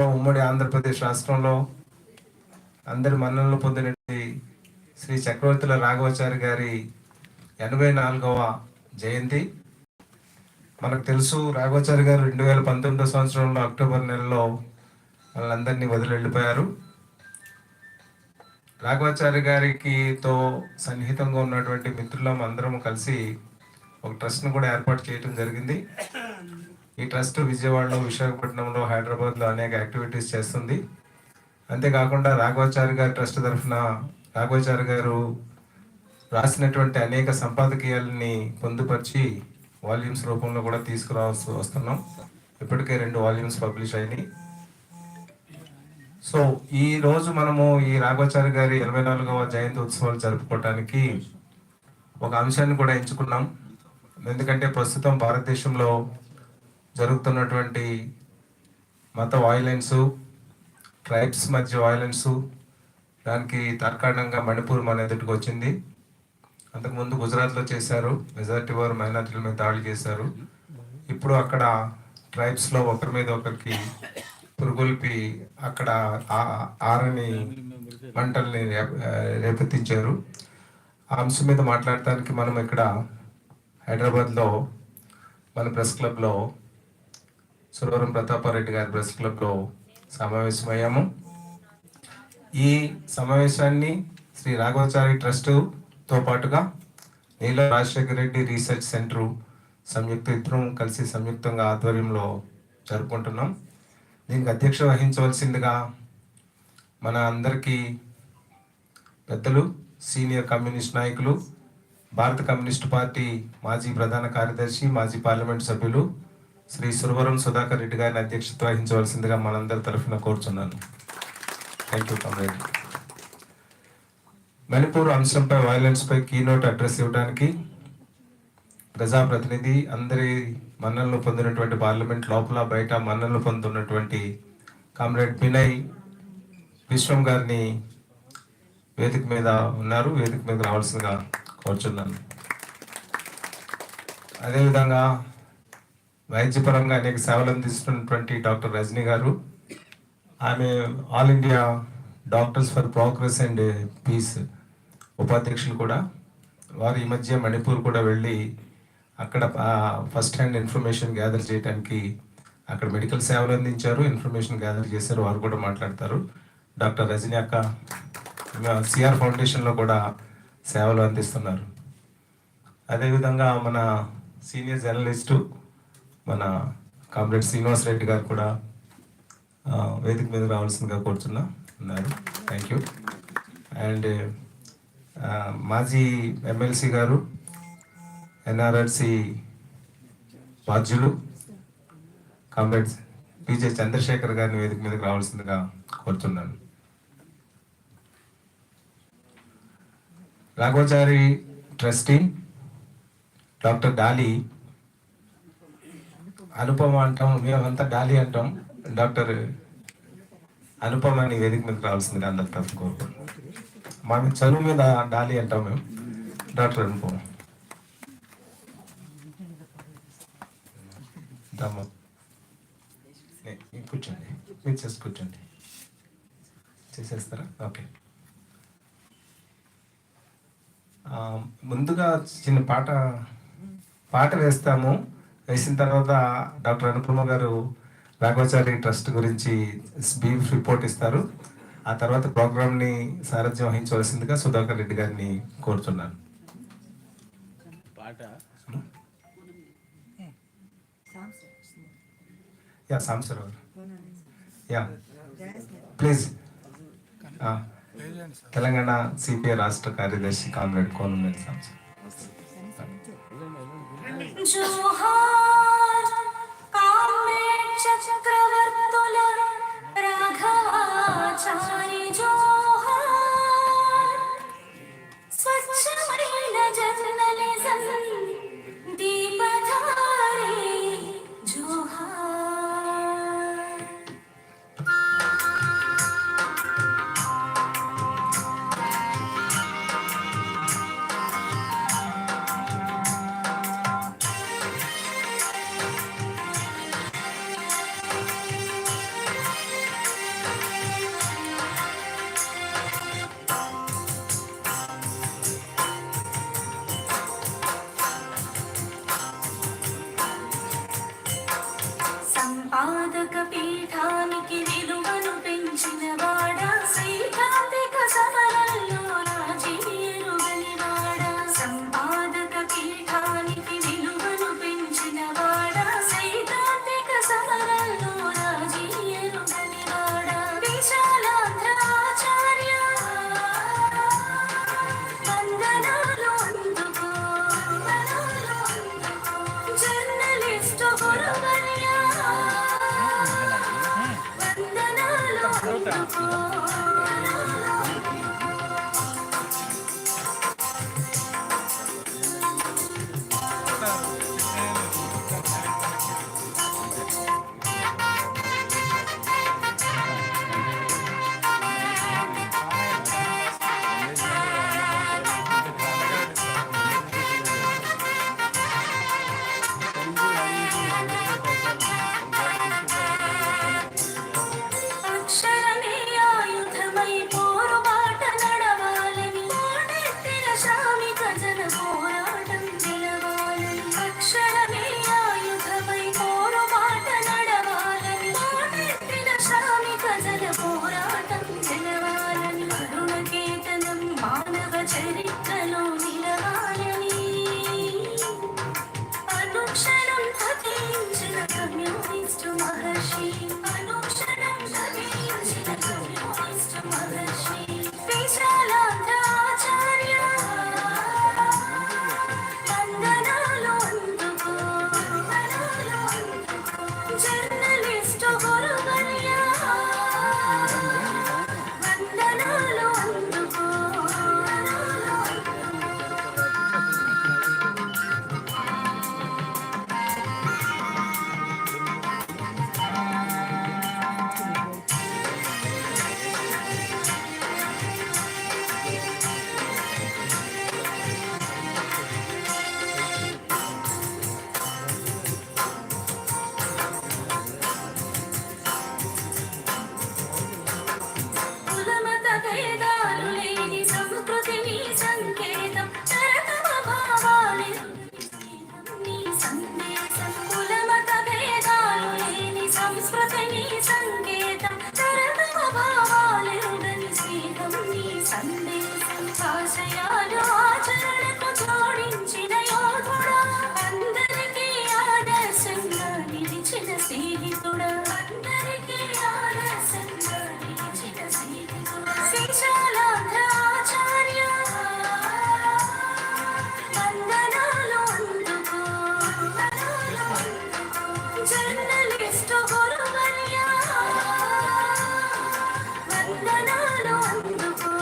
ఉమ్మడి ఆంధ్రప్రదేశ్ రాష్ట్రంలో అందరి మన్ననలు పొందినటువంటి శ్రీ చక్రవర్తుల రాఘవాచారి గారి 84వ జయంతి. మనకు తెలుసు, రాఘవాచారి గారు 2019 సంవత్సరంలో అక్టోబర్ నెలలో వాళ్ళందరినీ వదిలి వెళ్ళిపోయారు. రాఘవాచారి గారితో సన్నిహితంగా ఉన్నటువంటి మిత్రులం అందరం కలిసి ఒక ట్రస్ట్ను కూడా ఏర్పాటు చేయడం జరిగింది. ఈ ట్రస్ట్ విజయవాడలో, విశాఖపట్నంలో, హైదరాబాద్లో అనేక యాక్టివిటీస్ చేస్తుంది. అంతేకాకుండా రాఘవాచారి గారి ట్రస్ట్ తరఫున రాఘవాచారి గారు రాసినటువంటి అనేక సంపాదకీయాలని పొందుపరిచి వాల్యూమ్స్ రూపంలో కూడా తీసుకురావాల్సి వస్తున్నాం. ఇప్పటికే 2 వాల్యూమ్స్ పబ్లిష్ అయినాయి. సో ఈ రోజు మనము ఈ రాఘవాచారి గారి 84వ జయంతి ఉత్సవాలు జరుపుకోవడానికి ఒక అంశాన్ని కూడా ఎంచుకున్నాం. ఎందుకంటే ప్రస్తుతం భారతదేశంలో జరుగుతున్నటువంటి మత వాయిలెన్సు, ట్రైబ్స్ మధ్య వాయిలెన్సు, దానికి తార్కాణంగా మణిపూర్ మన ఎదుటికి వచ్చింది. అంతకుముందు గుజరాత్లో చేశారు, మెజారిటీ వారు మైనారిటీల మీద దాడి చేశారు. ఇప్పుడు అక్కడ ట్రైబ్స్లో ఒకరి మీద ఒకరికి పురుగుల్పి అక్కడ ఆరని మంటల్ని రేపెత్తించారు. ఆ అంశం మీద మాట్లాడటానికి మనం ఇక్కడ హైదరాబాద్లో మన ప్రెస్ క్లబ్లో, సురవరం ప్రతాపారెడ్డి గారి ప్రెస్ క్లబ్లో సమావేశమయ్యాము. ఈ సమావేశాన్ని శ్రీ రాఘవాచారి ట్రస్టుతో పాటుగా నీల రాజశేఖర రెడ్డి రీసెర్చ్ సెంటరు ఇద్దరం కలిసి సంయుక్తంగా ఆధ్వర్యంలో జరుపుకుంటున్నాం. దీనికి అధ్యక్షత వహించవలసిందిగా మన అందరికీ పెద్దలు, సీనియర్ కమ్యూనిస్ట్ నాయకులు, భారత కమ్యూనిస్ట్ పార్టీ మాజీ ప్రధాన కార్యదర్శి, మాజీ పార్లమెంట్ సభ్యులు శ్రీ సురవరం సుధాకర్ రెడ్డి గారిని అధ్యక్షత వహించవలసిందిగా మనందరి తరఫున కోరుచున్నాను. Thank you comrade. మణిపూర్ అంశంపై, వైలెన్స్పై కీనోట్ అడ్రస్ ఇవ్వడానికి ప్రజాప్రతినిధి, అందరి మన్ననలు పొందినటువంటి, పార్లమెంట్ లోపల బయట మన్ననలు పొందుతున్నటువంటి కామ్రేడ్ బినయ్ విశ్వం గారిని వేదిక మీద ఉన్నారు, వేదిక మీద రావాల్సిందిగా కోరుచున్నాను. అదేవిధంగా వైద్యపరంగా అనేక సేవలు అందిస్తున్నటువంటి డాక్టర్ రజనీ గారు, ఆమె All India Doctors for Progress and Peace ఉపాధ్యక్షులు కూడా. వారు ఈ మధ్య మణిపూర్ కూడా వెళ్ళి అక్కడ ఫస్ట్ హ్యాండ్ ఇన్ఫర్మేషన్ గ్యాదర్ చేయడానికి అక్కడ మెడికల్ సేవలు అందించారు, ఇన్ఫర్మేషన్ గ్యాదర్ చేశారు. వారు కూడా మాట్లాడతారు. డాక్టర్ రజనీ అక్క సిఆర్ ఫౌండేషన్లో కూడా సేవలు అందిస్తున్నారు. అదేవిధంగా మన సీనియర్ జర్నలిస్టు మన కామ్రేడ్ శ్రీనివాస్ రెడ్డి గారు కూడా వేదిక మీద రావాల్సిందిగా ఉన్నారు. Thank you. అండ్ మాజీ ఎమ్మెల్సీ గారు, ఎన్ఆర్ఆర్సి బాధ్యులు కామ్రేడ్ పిజే చంద్రశేఖర్ గారిని వేదిక మీదకి రావాల్సిందిగా కోరుతున్నాను. రాఘవాచారి ట్రస్టీ డాక్టర్ డాలి, అనుపమ అంటాం, మేమంతా డాలి అంటాం, డాక్టర్ అనుపమని వేదిక మీదకి రావాల్సిందిగా అందరి తరఫున కోరుకుంటున్నాం. మా చదువు మీద డాలి అంటాం మేము. డాక్టర్ అనుపమ కూర్చోండి, మీరు చేసి కూర్చోండి. చేసేస్తారా? ఓకే. ముందుగా చిన్న పాట వేస్తాము. వేసిన తర్వాత డాక్టర్ అనుపమ గారు రాఘవాచారి ట్రస్ట్ గురించి బ్రీఫ్ రిపోర్ట్ ఇస్తారు. ఆ తర్వాత ప్రోగ్రామ్ని సారథ్యం వహించవలసిందిగా సుధాకర్ రెడ్డి గారిని కోరుతున్నాను. యా సాంసర్ యా ప్లీజ్. తెలంగాణ సిపిఐ రాష్ట్ర కార్యదర్శి కామ్రేడ్ కోనమనేని సాంసర్. చక్రవర్తుల రాఘవాచారి జోహార్, స్వచ్ఛమైన జర్నలిజం దీపధారి జోహార్. కీర్తానికి విలువను పెంచిన వాడ సైద్ధాంతిక సమరంలో రాజీ ఎరుగనివాడ సంపాదక పీఠానికి విలువను పెంచిన వాడ సైద్ధాంతిక సమరంలో రాజీ ఎరుగనివాడ విశాలాంధ్ర ఆచార్య వందనాలు అందుకో జర్నలిస్టు గురువర్య వందనాలు అందుకో అక్షరమే ఆయుధమై పోరుబాట నడవాలని పోటెత్తిన శ్రామిక జన పోరాటం నిలవాలని అక్షరమే ఆయుధమై పోరుబాట నడవాలని పోటెత్తిన శ్రామిక జన పోరాటం నిలవాలని కరుణకేతనం మానవ చరిత్రలో నిలవాలని అనుక్షణం తపించిన కమ్యూనిస్టు మహర్షి అనుక్షణం తపించిన కమ్యూనిస్టు మహర్షి విశాలాంధ్ర ఆచార్య వందనాలు అందుకో జర్నలిస్టు గురువర్య వందనాలు అందుకో కులమత భేదాలు లేని సంస్కృతిని సంకేతం తరతమ భావాలే నీ సందేశం కులమత భేదాలు లేని సంస్కృతిని సంకేతం తరతమ భావాలెరుగని స్నేహం నీ సందేశం ఆశయాలు ఆచరణకు జోడించిన యోధుడా అందరికీ ఆదర్శంగా నిలిచిన స్నేహితుడా అందరికీ ఆదర్శంగా నిలిచిన స్నేహితుడా విశాలాంధ్ర ఆచార్య వందనాలు అందుకో జర్నలిస్టు గురువర్య వందనాలు అందుకో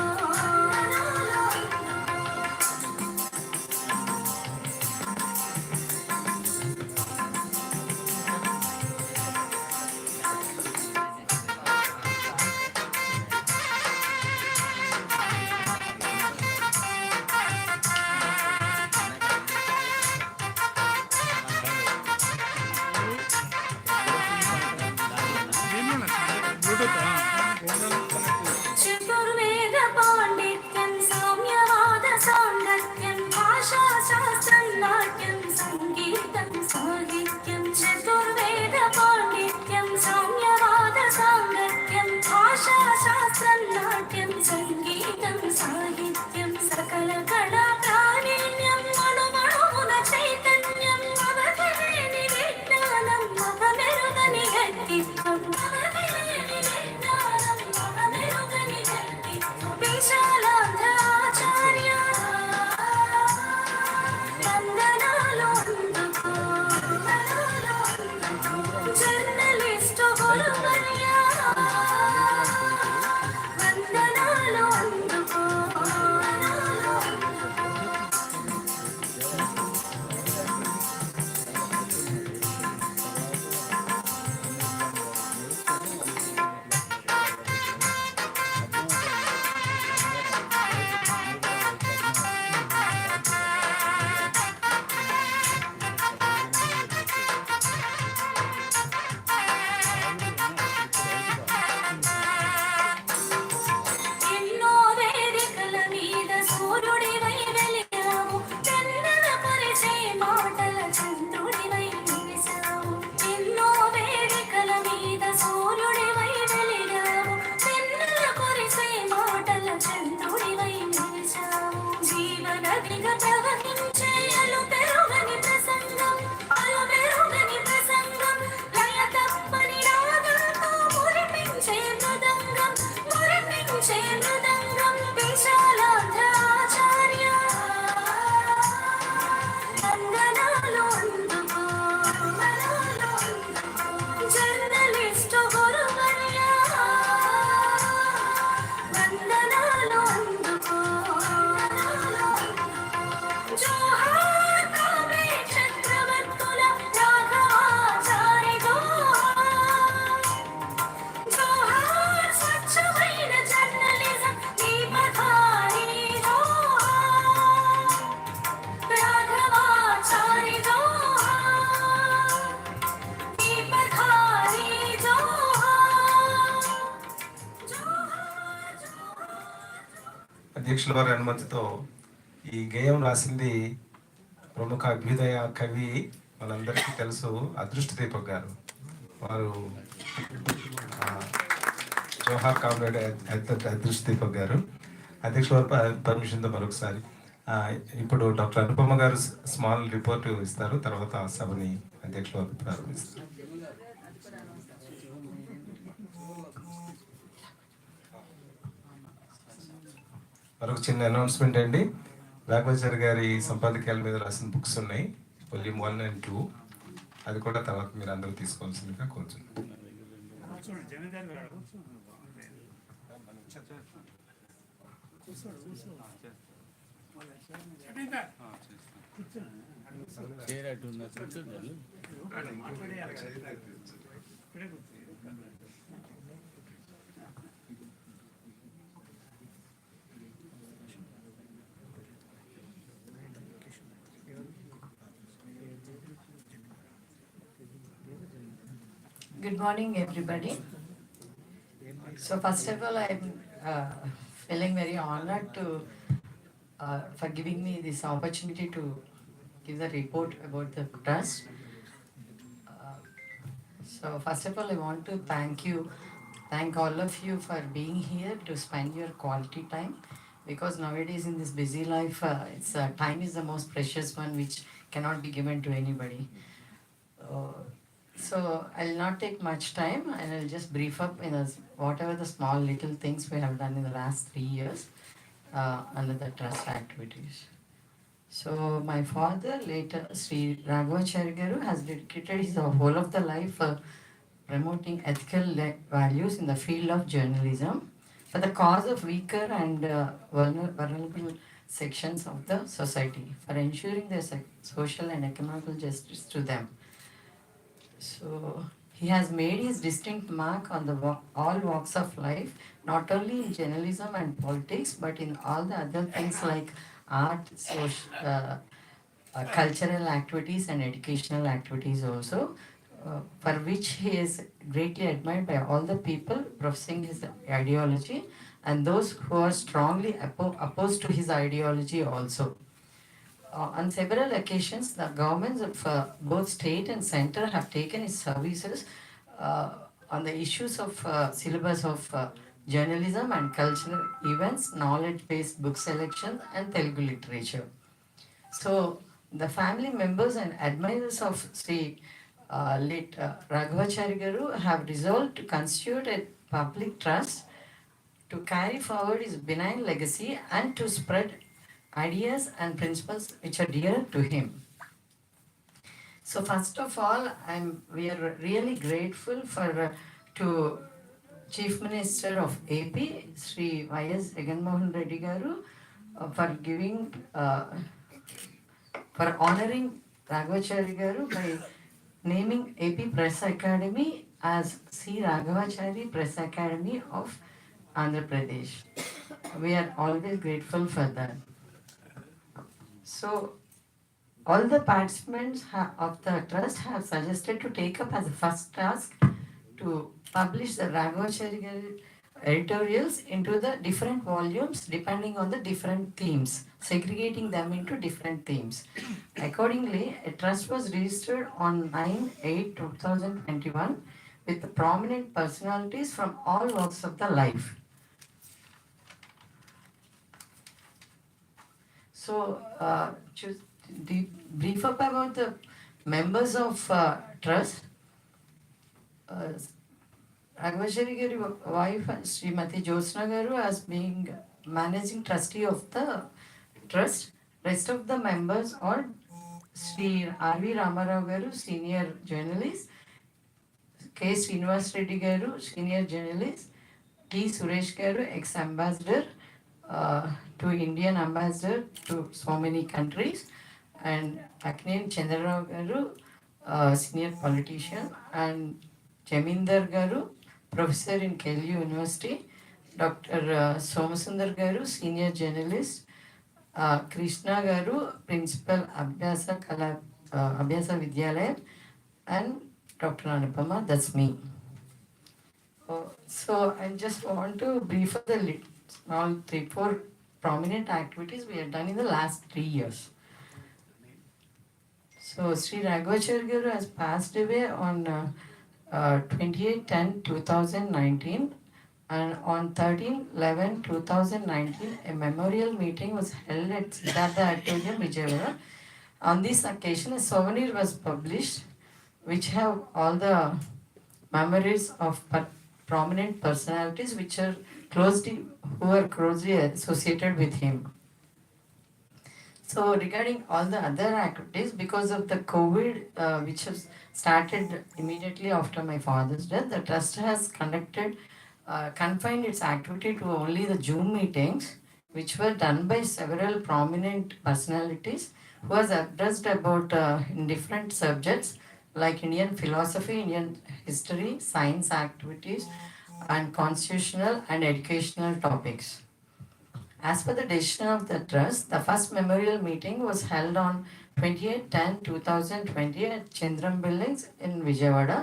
చతుర్వేద పాండిత్యం సామ్యవాద సాంగత్యం భాషా శాస్త్రం నాట్యం సంగీతం సాహిత్యం చతుర్వేద పాండిత్యం సామ్యవాద సాంగత్యం భాషా శాస్త్రం నాట్యం సంగీతం సాహిత్యం సకల కళా ప్రావీణ్యం అణువణువున చైతన్యం అవధిలేని విజ్ఞానం అవమెరుగని వ్యక్తిత్వం అవధిలేని విజ్ఞానం అధ్యక్షుల వారి అనుమతితో ఈ గేయం రాసింది ప్రముఖ అభ్యుదయ కవి మనందరికీ తెలుసు అదృష్ట దీపక్ గారు. వారు జోహార్ కామ్రేడ్ అదృష్ట దీపక్ గారు. అధ్యక్షుల వారి పర్మిషన్తో మరొకసారి ఇప్పుడు డాక్టర్ అనుపమ గారు స్మాల్ రిపోర్ట్ ఇస్తారు. తర్వాత సభని అధ్యక్షుల వారు ప్రారంభిస్తారు. మరొక చిన్న అనౌన్స్మెంట్ అండి. రాఘవాచారి గారి సంపాదకీయాల మీద రాసిన బుక్స్ ఉన్నాయి, వాల్యూమ్ 1 and 2. అది కూడా తర్వాత మీరు అందరూ తీసుకోవాల్సిందిగా కోరుతున్నాను. Good morning, everybody. So first of all, I'm feeling very honored for giving me this opportunity to give the report about the trust. So first of all, I want to thank all of you for being here to spend your quality time, because nowadays in this busy life, time is the most precious one which cannot be given to anybody. So I'll not take much time, and I'll just brief up in whatever the small little things we have done in the last 3 years under the trust activities. So my father, later Sri Raghvachari Garu, has dedicated his whole of the life promoting ethical values in the field of journalism for the cause of weaker and vulnerable sections of the society, for ensuring their social and economical justice to them. So he has made his distinct mark on all walks of life, not only in journalism and politics, but in all the other things like art, cultural activities and educational activities also, for which he is greatly admired by all the people professing his ideology and those who are strongly opposed to his ideology also. On several occasions, the governments of both state and center have taken his services on the issues of syllabus of journalism and cultural events, knowledge-based book selection, and Telugu literature. So the family members and admirers of Sri late Raghvachari Garu have resolved to constitute a public trust to carry forward his benign legacy and to spread ideas and principles which are dear to him. So first of all, we are really grateful to Chief Minister of AP, Sri Y.S. Jagannath Reddy Garu, for honoring Raghvachari Garu by naming AP Press Academy as C. Raghvachari Press Academy of Andhra Pradesh. We are always grateful for that. So all the participants of the trust have suggested to take up as a first task to publish the Raghvachari editorials into the different volumes depending on the different themes, segregating them into different themes. Accordingly, a trust was registered on 9/8/2021 with prominent personalities from all walks of the life. So, to brief up about the members of trust, Raghvachari Garu wife Srimati Josna Garu as being managing trustee of the trust. Rest of the members are Sri R.V. Ramarao Garu, senior journalist, K. Srinivas Reddy Garu, senior journalist, T. Suresh Garu, ex-ambassador to Indian ambassador to so many countries, and Aknen Chandrarao Garu, senior politician, and Jaminder Garu, professor in KLU University, Dr. Somasundar Garu, senior journalist, Krishna Garu, principal Abhyasa Vidyalaya, and Dr. Anupama, that's me. So I just want to brief the small 3-4 prominent activities we have done in the last 3 years. So Sri Raghavacharya Garu has passed away on 28/10/2019, and on 13/11/2019 a memorial meeting was held at Siddhartha Auditorium, Vijayawada. On this occasion a souvenir was published which have all the memories of prominent personalities which are who are closely associated with him. So regarding all the other activities, because of the COVID, which has started immediately after my father's death, the trust has confined its activity to only the Zoom meetings, which were done by several prominent personalities who has addressed about in different subjects like Indian philosophy, Indian history, science activities, and constitutional and educational topics. As per the decision of the trust, the first memorial meeting was held on 28/10/2020 at Chandram Buildings in Vijayawada.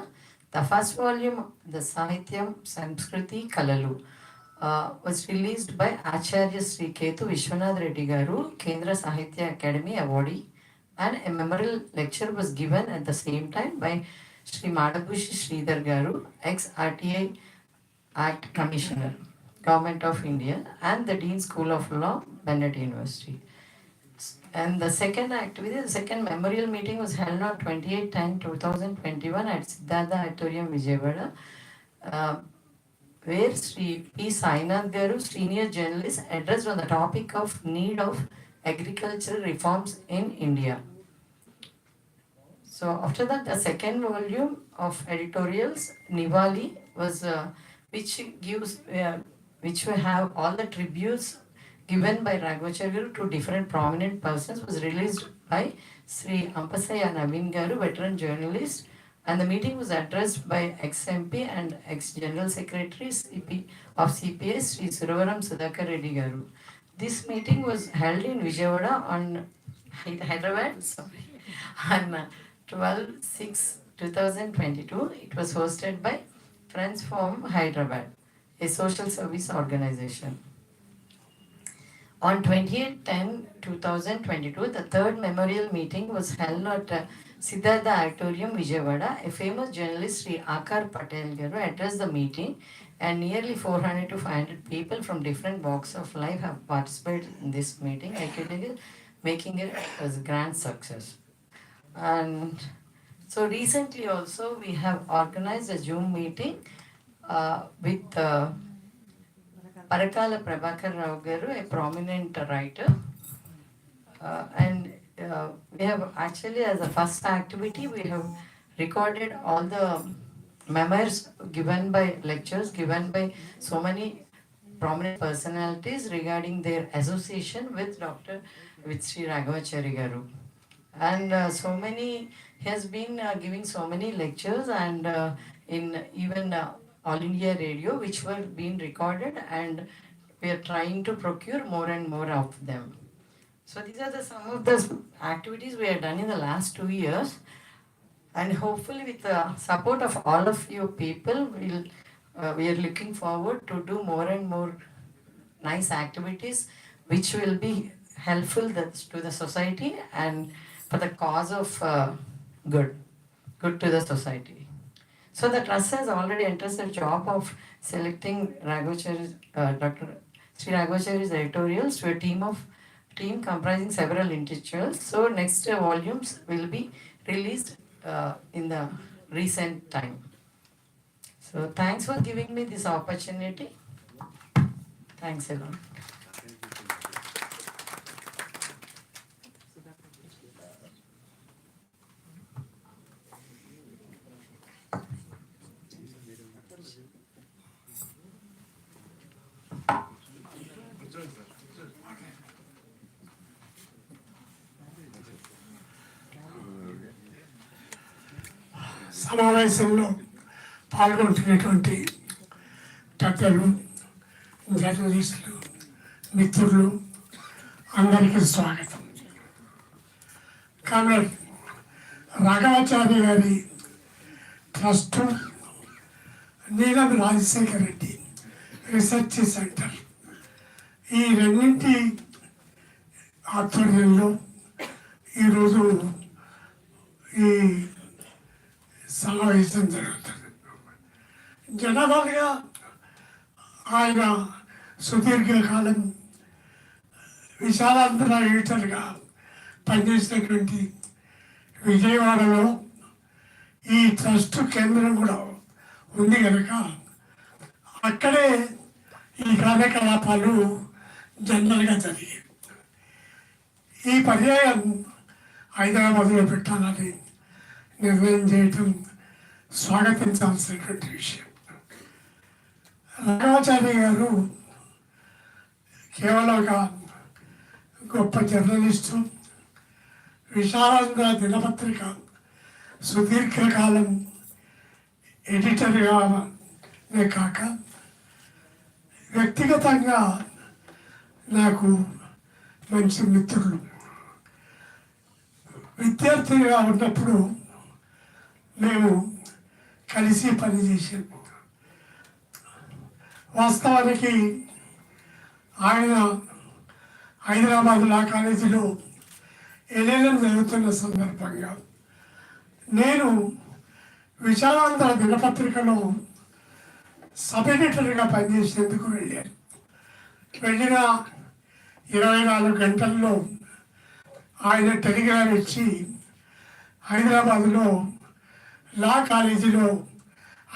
The first volume, the Sahityam Samskriti Kalalu, was released by Acharya Sri Ketu Vishwanath Reddy Garu, Kendra Sahitya Academy awardee, and a memorial lecture was given at the same time by Sri Madabushi Sridhar Garu, ex-RTI Act Commissioner, Government of India, and the Dean School of Law, Bennett University. And the second activity, the second memorial meeting was held on 28/10/2021 at Siddhartha Auditorium, Vijayawada, where Sri P. Sainath Garu, senior journalist, addressed on the topic of need of agricultural reforms in India. So after that, the second volume of editorials, Nivali, was which will have all the tributes given by Raghavacharya to different prominent persons, was released by Sri Ampasaya Naveen Garu, veteran journalist, and the meeting was addressed by ex-MP and ex-General Secretary of CPA, Sri Suravaram Sudhakar Reddy Garu. This meeting was held in Vijayawada on Hyderabad, on 12/6/2022. It was hosted by Friends from Hyderabad, a social service organization. On 28/10/2022, the third memorial meeting was held at Siddhartha Auditorium, Vijayawada. A famous journalist, Sri Akar Patel Garu, addressed the meeting, and nearly 400 to 500 people from different walks of life have participated in this meeting, making it as a grand success. And so recently also we have organized a Zoom meeting with Parakala Prabhakar Rao Garu, a prominent writer, and we have actually, as a first activity, we have recorded all the memoirs given by lectures given by so many prominent personalities regarding their association with Sri Raghavacharya Garu. And he has been giving so many lectures, and in even All India Radio, which were being recorded, and we are trying to procure more and more of them. So these are some of the activities we have done in the last 2 years, and hopefully with the support of all of you people, we are looking forward to do more and more nice activities which will be helpful to the society and for the cause of good to the society. So the trust has already entered the job of selecting Dr. Sri Raghavacharya's editorials to a team comprising several individuals. So next volumes will be released in the recent time. So thanks for giving me this opportunity. Thanks a lot. సమావేశంలో పాల్గొంటున్నటువంటి పెద్దలు, జర్నలిస్టులు, మిత్రులు అందరికీ స్వాగతం. Comrade Raghavacharya గారి trust, నీలం Rajasekhara Reddy research centre ఈ రెండింటి ఆధ్వర్యంలో ఈరోజు ఈ సమావేశం జరుగుతుంది. జనరల్గా ఆయన సుదీర్ఘకాలం విశాలాంధ్ర ఎడిటర్గా పనిచేసినటువంటి విజయవాడలో ఈ ట్రస్ట్ కేంద్రం కూడా ఉంది కనుక అక్కడే ఈ కార్యకలాపాలు జనరల్గా జరిగాయి. ఈ పర్యాయం హైదరాబాద్లో పెట్టాలని నిర్ణయం చేయటం స్వాగతించాల్సినటువంటి విషయం. రాఘవాచార్య గారు కేవలం ఒక గొప్ప జర్నలిస్టు, విశాలాంధ్ర దినపత్రిక సుదీర్ఘకాలం ఎడిటర్గానే కాక వ్యక్తిగతంగా నాకు మంచి మిత్రులు. విద్యార్థిగా ఉన్నప్పుడు మేము కలిసి పనిచేసాం. వాస్తవానికి ఆయన హైదరాబాద్ లా కాలేజీలో ఎల్ఎల్ఎం జరుగుతున్న సందర్భంగా నేను విశాలాంధ్ర దినపత్రికలో సబ్ ఎడిటర్గా పనిచేసేందుకు వెళ్ళాను. వెళ్ళిన 24 గంటల్లో ఆయన టెలిగ్రామ్ ఇచ్చి హైదరాబాదులో లా కాలేజీలో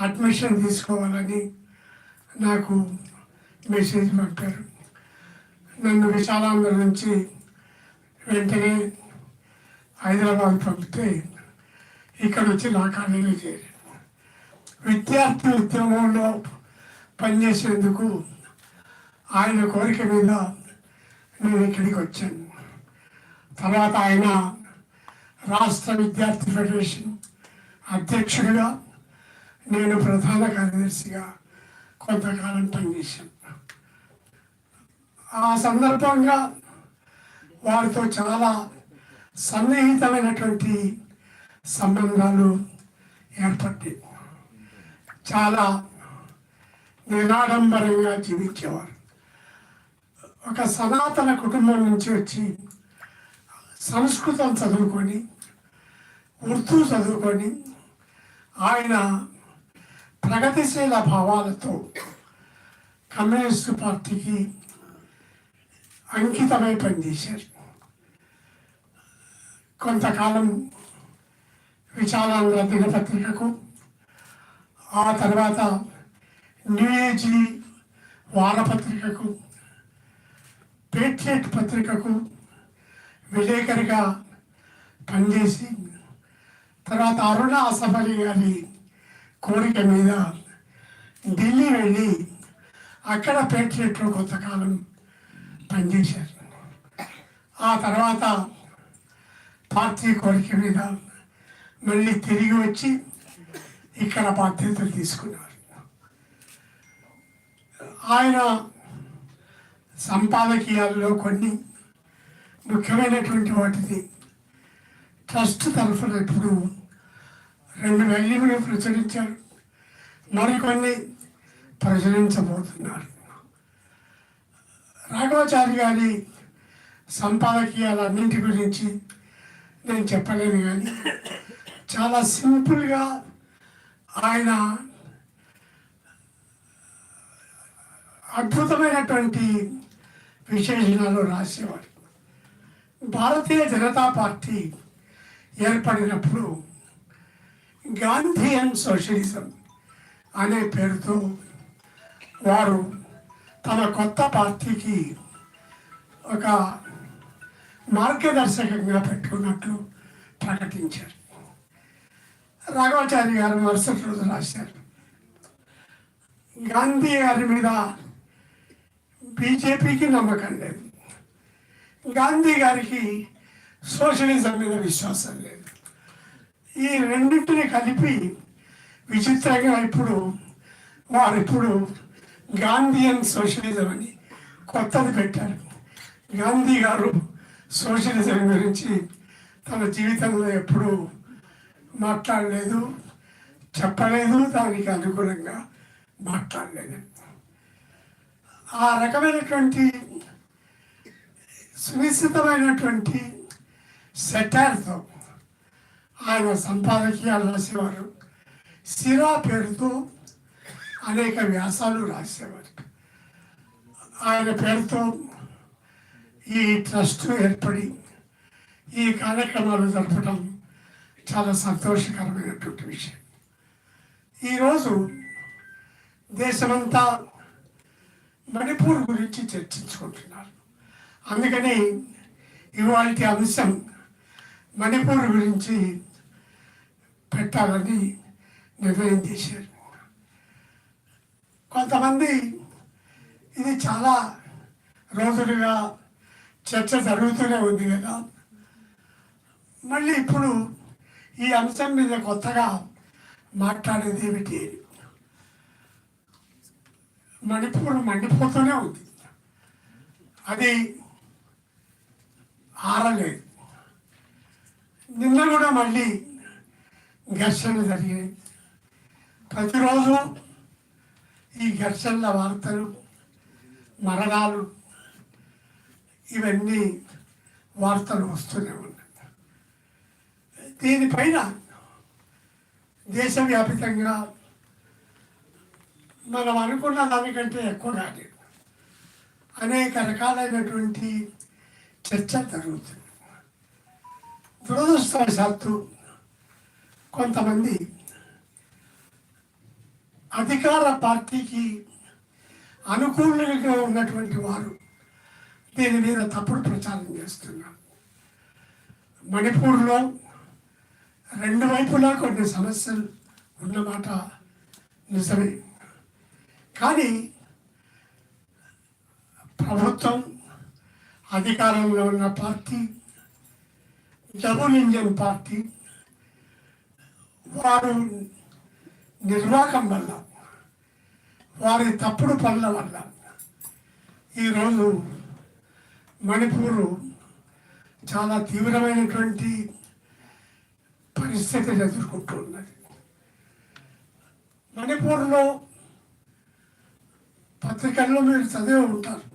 అడ్మిషన్ తీసుకోవాలని నాకు మెసేజ్ పంపారు. నన్ను విశాలాంధ్ర నుంచి వెంటనే హైదరాబాద్ పంపితే ఇక్కడ వచ్చి లా కాలేజీలో చేరాను. విద్యార్థి ఉద్యమంలో పనిచేసేందుకు ఆయన కోరిక మీద నేను ఇక్కడికి వచ్చాను. తర్వాత ఆయన రాష్ట్ర విద్యార్థి ఫెడరేషన్ అధ్యక్షుడిగా, నేను ప్రధాన కార్యదర్శిగా కొంతకాలం పనిచేశాను. ఆ సందర్భంగా వారితో చాలా సన్నిహితమైనటువంటి సంబంధాలు ఏర్పడ్డాయి. చాలా నిరాడంబరంగా జీవించేవారు. ఒక సనాతన కుటుంబం నుంచి వచ్చి సంస్కృతం చదువుకొని, ఉర్దూ చదువుకొని, ఆయన ప్రగతిశీల భావాలతో కమ్యూనిస్టు పార్టీకి అంకితమై పనిచేశారు. కొంతకాలం విశాలాంధ్ర దినపత్రికకు, ఆ తర్వాత న్యూ ఏజీ వారపత్రికకు, పేట్రియట్ పత్రికకు విలేకరిగా పనిచేసి, తర్వాత అరుణ అసఫలి గారి కోరిక మీద ఢిల్లీ వెళ్ళి అక్కడ పేట్రియట్లో కొంతకాలం పనిచేశారు. ఆ తర్వాత పార్టీ కోరిక మీద మళ్ళీ తిరిగి వచ్చి ఇక్కడ బాధ్యతలు తీసుకున్నారు. ఆయన సంపాదకీయాల్లో కొన్ని ముఖ్యమైనటువంటి వాటిని ట్రస్ట్ తరఫున ఇప్పుడు 2 వాల్యూములు ప్రచురించారు, మరికొన్ని ప్రచురించబోతున్నారు. రాఘవాచారి గారి సంపాదకీయాలన్నింటి గురించి నేను చెప్పలేను, కానీ చాలా సింపుల్గా ఆయన అద్భుతమైనటువంటి విశేషణాలు రాసేవారు. భారతీయ జనతా పార్టీ ఏర్పడినప్పుడు గాంధీయన్ సోషలిజం అనే పేరుతో వారు తమ కొత్త పార్టీకి ఒక మార్గదర్శకంగా పెట్టుకున్నట్లు ప్రకటించారు. రాఘవాచారి గారు మరుసటి రోజు రాశారు, గాంధీ గారి మీద బీజేపీకి నమ్మకం లేదు, గాంధీ గారికి సోషలిజం మీద విశ్వాసం లేదు. ఈ రెండింటిని కలిపి విచిత్రంగా వారు గాంధీయన్ సోషలిజం అని కొత్తది పెట్టారు. గాంధీ గారు సోషలిజం గురించి తన జీవితంలో ఎప్పుడూ మాట్లాడలేదు, చెప్పలేదు, దానికి అనుగుణంగా మాట్లాడలేదు. ఆ రకమైనటువంటి సునిశ్చితమైనటువంటి సెటైర్తో ఆయన సంపాదకీయాలు రాసేవారు. సిరా పేరుతో అనేక వ్యాసాలు రాసేవారు. ఆయన పేరుతో ఈ ట్రస్ట్ ఏర్పడి ఈ కార్యక్రమాలు జరపడం చాలా సంతోషకరమైనటువంటి విషయం. ఈరోజు దేశమంతా మణిపూర్ గురించి చర్చించుకుంటున్నారు. అందుకని ఇవాళ అంశం మణిపూర్ గురించి పెట్టాలని నిర్ణయం చేశారు. కొంతమంది ఇది చాలా రోజులుగా చర్చ జరుగుతూనే ఉంది కదా, మళ్ళీ ఇప్పుడు ఈ అంశం మీద కొత్తగా మాట్లాడేది ఏమిటి? మణిపూర్ మండిపోతూనే ఉంది, అది ఆరలేదు. నిన్న కూడా మళ్ళీ ఘర్షణ జరిగాయి. ప్రతిరోజు ఈ ఘర్షణల వార్తలు, మరణాలు, ఇవన్నీ వార్తలు వస్తూనే ఉన్నాయి. దీనిపైన దేశవ్యాప్తంగా మనం అనుకున్న దానికంటే ఎక్కువగానే అనేక రకాలైనటువంటి చర్చ జరుగుతుంది. దురదృష్టవశాత్తు కొంతమంది అధికార పార్టీకి అనుకూలంగా ఉన్నటువంటి వారు దీని మీద తప్పుడు ప్రచారం చేస్తున్నారు. మణిపూర్లో రెండు వైపులా కొన్ని సమస్యలు ఉన్నమాట నిజమే, కానీ ప్రభుత్వం, అధికారంలో ఉన్న పార్టీ, డబుల్ ఇంజన్ పార్టీ వారు నిర్వాహకం వల్ల, వారి తప్పుడు పనుల వల్ల ఈరోజు మణిపూరు చాలా తీవ్రమైనటువంటి పరిస్థితిని ఎదుర్కొంటున్నది. మణిపూర్లో పత్రికల్లో మీరు చదివి ఉంటారు,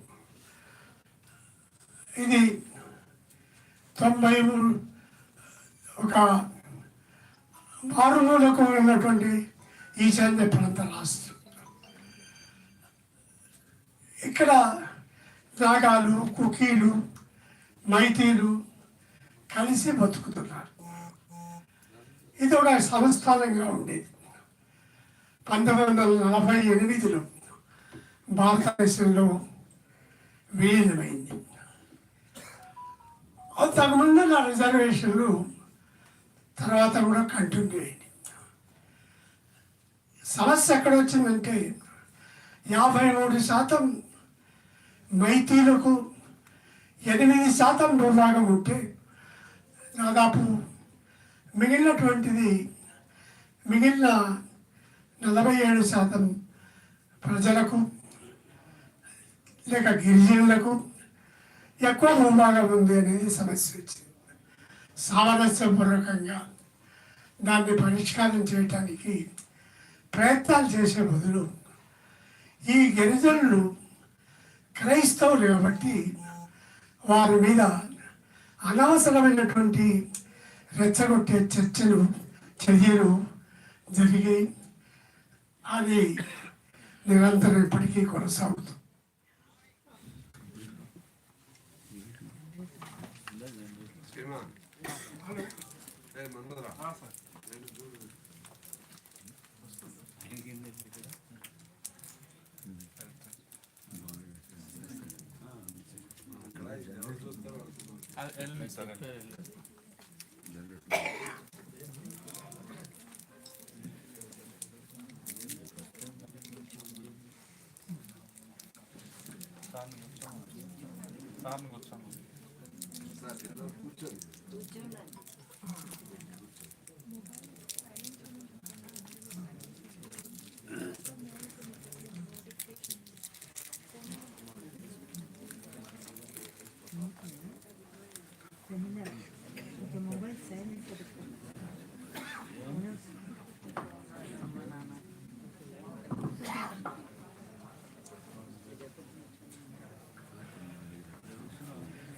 ఇది 93 ఒక మారుమూలకు ఉన్నటువంటి ఈశాన్య ప్రాంత రాష్ట్రం. ఇక్కడ నాగాలు, కుకీలు, మైతీలు కలిసి బతుకుతున్నారు. ఇది ఒక సంస్థానంగా ఉండేది. 1948లో భారతదేశంలో విలీనమైంది. అంతకుముందు నా రిజర్వేషన్లు తర్వాత కూడా కంటిన్యూ అయింది. సమస్య ఎక్కడ వచ్చిందంటే 53% మైతీలకు 8% భూభాగం ఉంటే దాదాపు మిగిలిన 47% ప్రజలకు లేక గిరిజనులకు ఎక్కువ భూభాగం ఉంది అనేది సమస్య వచ్చింది. సామరస్యపూర్వకంగా దాన్ని పరిష్కారం చేయటానికి ప్రయత్నాలు చేసే బదులు ఈ గిరిజనులు క్రైస్తవులు కాబట్టి వారి మీద అనవసరమైనటువంటి రెచ్చగొట్టే చర్యలు జరిగాయి. అది నిరంతరం ఇప్పటికీ కొనసాగుతుంది.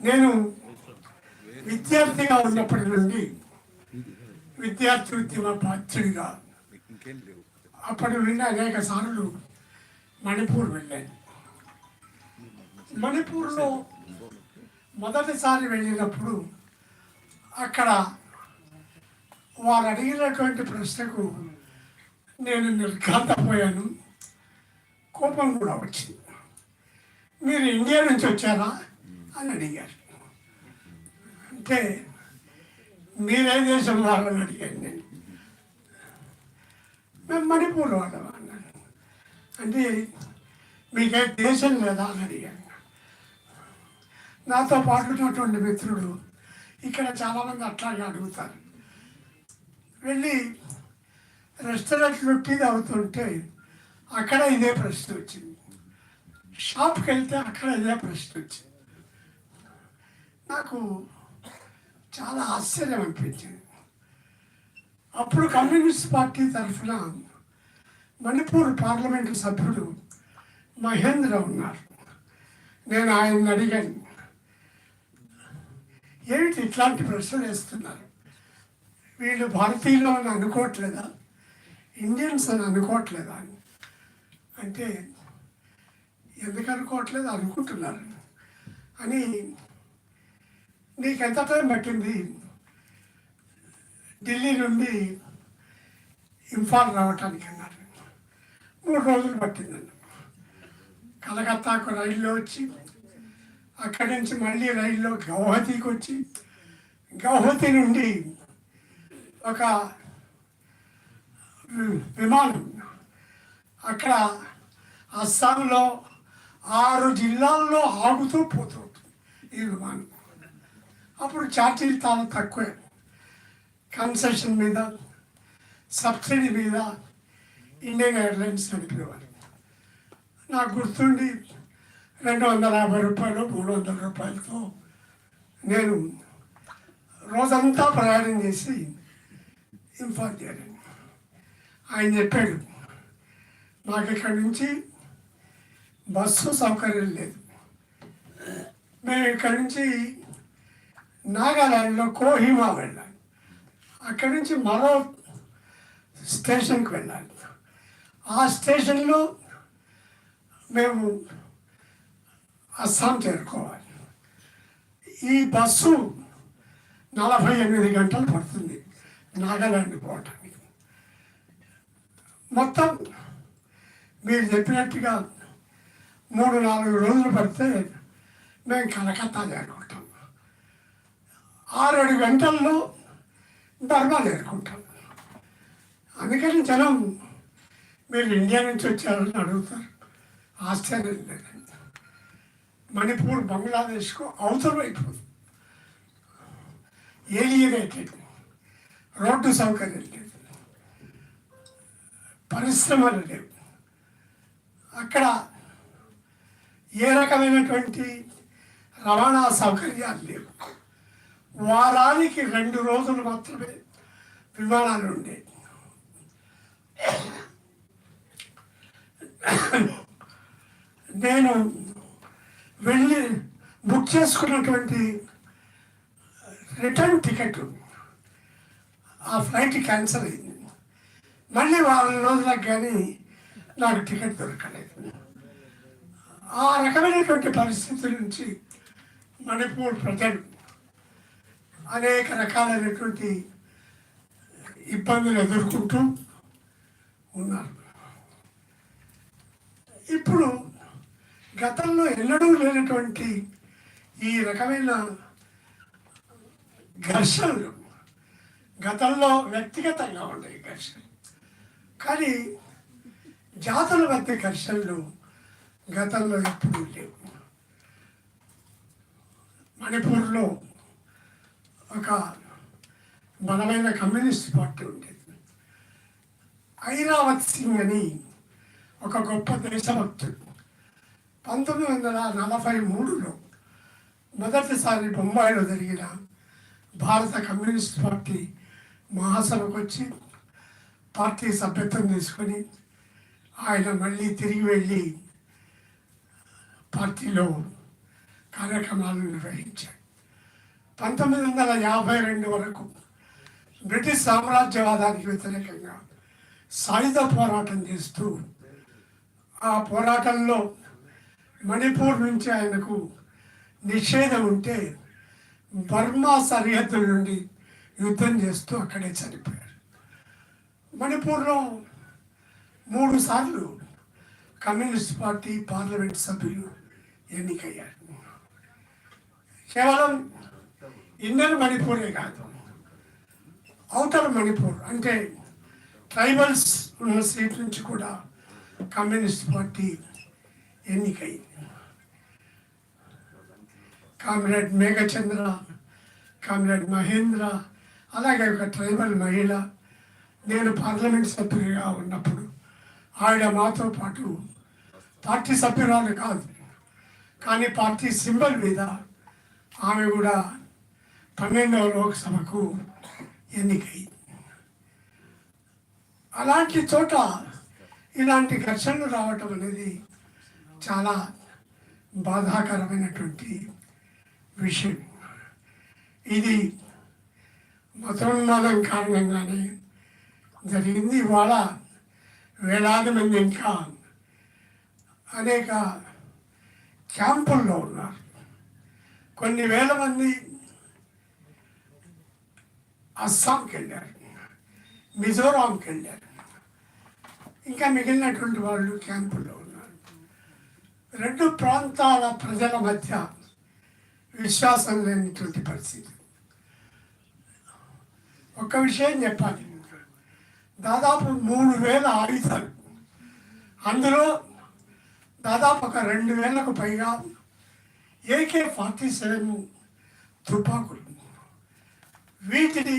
నేను విద్యార్థిగా ఉన్నప్పటి నుండి విద్యార్థి ఉద్యమ బాధ్యుడిగా అప్పటి నుండి అనేక సార్లు మణిపూర్ వెళ్ళాను. మణిపూర్లో మొదటిసారి వెళ్ళినప్పుడు అక్కడ వారు అడిగినటువంటి ప్రశ్నకు నేను నిర్ఘాంతపోయాను, కోపం కూడా వచ్చింది. మీరు ఇండియా నుంచి వచ్చారా అని అడిగారు. అంటే మీరే దేశం వాళ్ళని అడిగాను నేను. మేము మణిపూర్ వాళ్ళం అన్నాను. అంటే మీకే దేశం లేదా అని అడిగాను. నాతో పాటు ఉన్నటువంటి మిత్రుడు ఇక్కడ చాలామంది అట్లాగే అడుగుతారు. వెళ్ళి రెస్టారెంట్లో టీ తాగుతుంటే అక్కడ ఇదే ప్రశ్న వచ్చింది, షాప్కి వెళ్తే అక్కడ ఇదే ప్రశ్న వచ్చింది. నాకు చాలా ఆశ్చర్యం అనిపించింది. అప్పుడు కమ్యూనిస్ట్ పార్టీ తరఫున మణిపూర్ పార్లమెంటు సభ్యుడు మహేంద్ర ఉన్నారు. నేను ఆయన్ని అడిగాను, ఏమిటి ఇట్లాంటి ప్రశ్నలు వేస్తున్నారు, వీళ్ళు భారతీయులు అని అనుకోవట్లేదా, ఇండియన్స్ అని అనుకోవట్లేదా అని. అంటే ఎందుకు అనుకోవట్లేదు, అనుకుంటున్నారు అని. నీకు ఎంత టైం పట్టింది ఢిల్లీ నుండి ఇంఫాల్ రావటానికి అన్నారు. 3 రోజులు పట్టిందండి. కలకత్తాకు రైల్లో వచ్చి అక్కడి నుంచి మళ్ళీ రైల్లో గౌహతికి వచ్చి గౌహతి నుండి ఒక విమానం అక్కడ అస్సాంలో 6 జిల్లాల్లో ఆగుతూ పోతూ ఉంటుంది ఈ విమానం. అప్పుడు ఛార్జీలు చాలా తక్కువే, కన్సెషన్ మీద సబ్సిడీ మీద ఇండియన్ ఎయిర్లైన్స్ నడిపేవారు. నాకు గుర్తుండి 250 రూపాయలు 300 రూపాయలతో నేను రోజంతా ప్రయాణం చేసి ఇంఫాల్ చేయాలి. ఆయన చెప్పాడు, మాకు ఇక్కడి నుంచి బస్సు సౌకర్యం లేదు, మేము ఇక్కడి నుంచి నాగాలాండ్లో కోహిమా వెళ్ళాలి, అక్కడి నుంచి మరో స్టేషన్కి వెళ్ళాలి, ఆ స్టేషన్లో మేము అస్సాం చేరుకోవాలి. ఈ బస్సు 48 గంటలు పడుతుంది నాగాలాండ్ పోవటానికి. మొత్తం మీరు చెప్పినట్టుగా 3-4 రోజులు పడితే మేము కలకత్తా చేరుకుంటాం, 6-7 గంటల్లో బర్మా చేరుకుంటాం. అందుకని జనం మీరు ఇండియా నుంచి వచ్చారని అడుగుతారు. ఆశ్చర్యం లేదండి. మణిపూర్ బంగ్లాదేశ్కు అవతల వైపు ఏలియనేటెడ్, రోడ్డు సౌకర్యం లేదు, పరిశ్రమలు లేవు, అక్కడ ఏ రకమైనటువంటి రవాణా సౌకర్యాలు లేవు. వారానికి 2 రోజులు మాత్రమే విమానాలు ఉండేవి. నేను వెళ్ళి బుక్ చేసుకున్నటువంటి రిటర్న్ టికెట్ ఆ ఫ్లైట్ క్యాన్సిల్ అయింది. మళ్ళీ 4 రోజులకు కానీ నాకు టికెట్ దొరకలేదు. ఆ రకమైనటువంటి పరిస్థితుల నుంచి మణిపూర్ ప్రజలు అనేక రకాలైనటువంటి ఇబ్బందులు ఎదుర్కొంటూ ఉన్నారు. ఇప్పుడు గతంలో ఎన్నడూ లేనటువంటి ఈ రకమైన ఘర్షణలు, గతంలో వ్యక్తిగతంగా ఉన్నాయి ఘర్షణలు, కానీ జాతుల మధ్య ఘర్షణలు గతంలో ఎప్పుడూ లేవు. మణిపూర్లో ఒక బలమైన కమ్యూనిస్ట్ పార్టీ ఉండేది. ఐరావత్ సింగ్ అని ఒక గొప్ప దేశభక్తుడు 1943లో మొదటిసారి బొంబాయిలో జరిగిన భారత కమ్యూనిస్ట్ పార్టీ మహాసభకు వచ్చి పార్టీ సభ్యత్వం తీసుకొని ఆయన మళ్ళీ తిరిగి వెళ్ళి పార్టీలో కార్యక్రమాలు నిర్వహించాడు. 1952 వరకు బ్రిటిష్ సామ్రాజ్యవాదానికి వ్యతిరేకంగా సాయుధ పోరాటం చేస్తూ ఆ పోరాటంలో మణిపూర్ నుంచి ఆయనకు నిషేధం ఉంటే బర్మా సరిహద్దుల నుండి యుద్ధం చేస్తూ అక్కడే చనిపోయారు. మణిపూర్లో 3 సార్లు కమ్యూనిస్ట్ పార్టీ పార్లమెంట్ సభ్యులు ఎన్నికయ్యారు. కేవలం ఇన్నర్ మణిపూరే కాదు, ఔటర్ మణిపూర్ అంటే ట్రైబల్స్ ఉన్న సీట్ నుంచి కూడా కమ్యూనిస్ట్ పార్టీ ఎన్నికయ్యింది. కామ్రేడ్ మేఘచంద్ర, కామ్రేడ్ మహేంద్ర, అలాగే ఒక ట్రైబల్ మహిళ, నేను పార్లమెంట్ సభ్యుడిగా ఉన్నప్పుడు ఆవిడ మాతో పాటు పార్టీ సభ్యురాలు కాదు, కానీ పార్టీ సింబల్ మీద ఆమె కూడా 12వ లోక్సభకు ఎన్నికైంది. అలాంటి చోట ఇలాంటి ఘర్షణలు రావటం అనేది చాలా బాధాకరమైనటువంటి విషయం. ఇది మతోన్మాదం కారణంగానే జరిగింది. ఇవాళ వేలాది మంది ఇంకా అనేక క్యాంపుల్లో ఉన్నారు. కొన్ని వేల మంది అస్సాంకి వెళ్ళారు, మిజోరాంకి వెళ్ళారు, ఇంకా మిగిలినటువంటి వాళ్ళు క్యాంపుల్లో ఉన్నారు. 2 ప్రాంతాల ప్రజల మధ్య విశ్వాసం లేనటువంటి పరిస్థితి. ఒక విషయం చెప్పాలి, దాదాపు 3000 ఆయుధాలు, అందులో దాదాపు ఒక 2000కు పైగా AK-47 తుపాకులు. వీటిని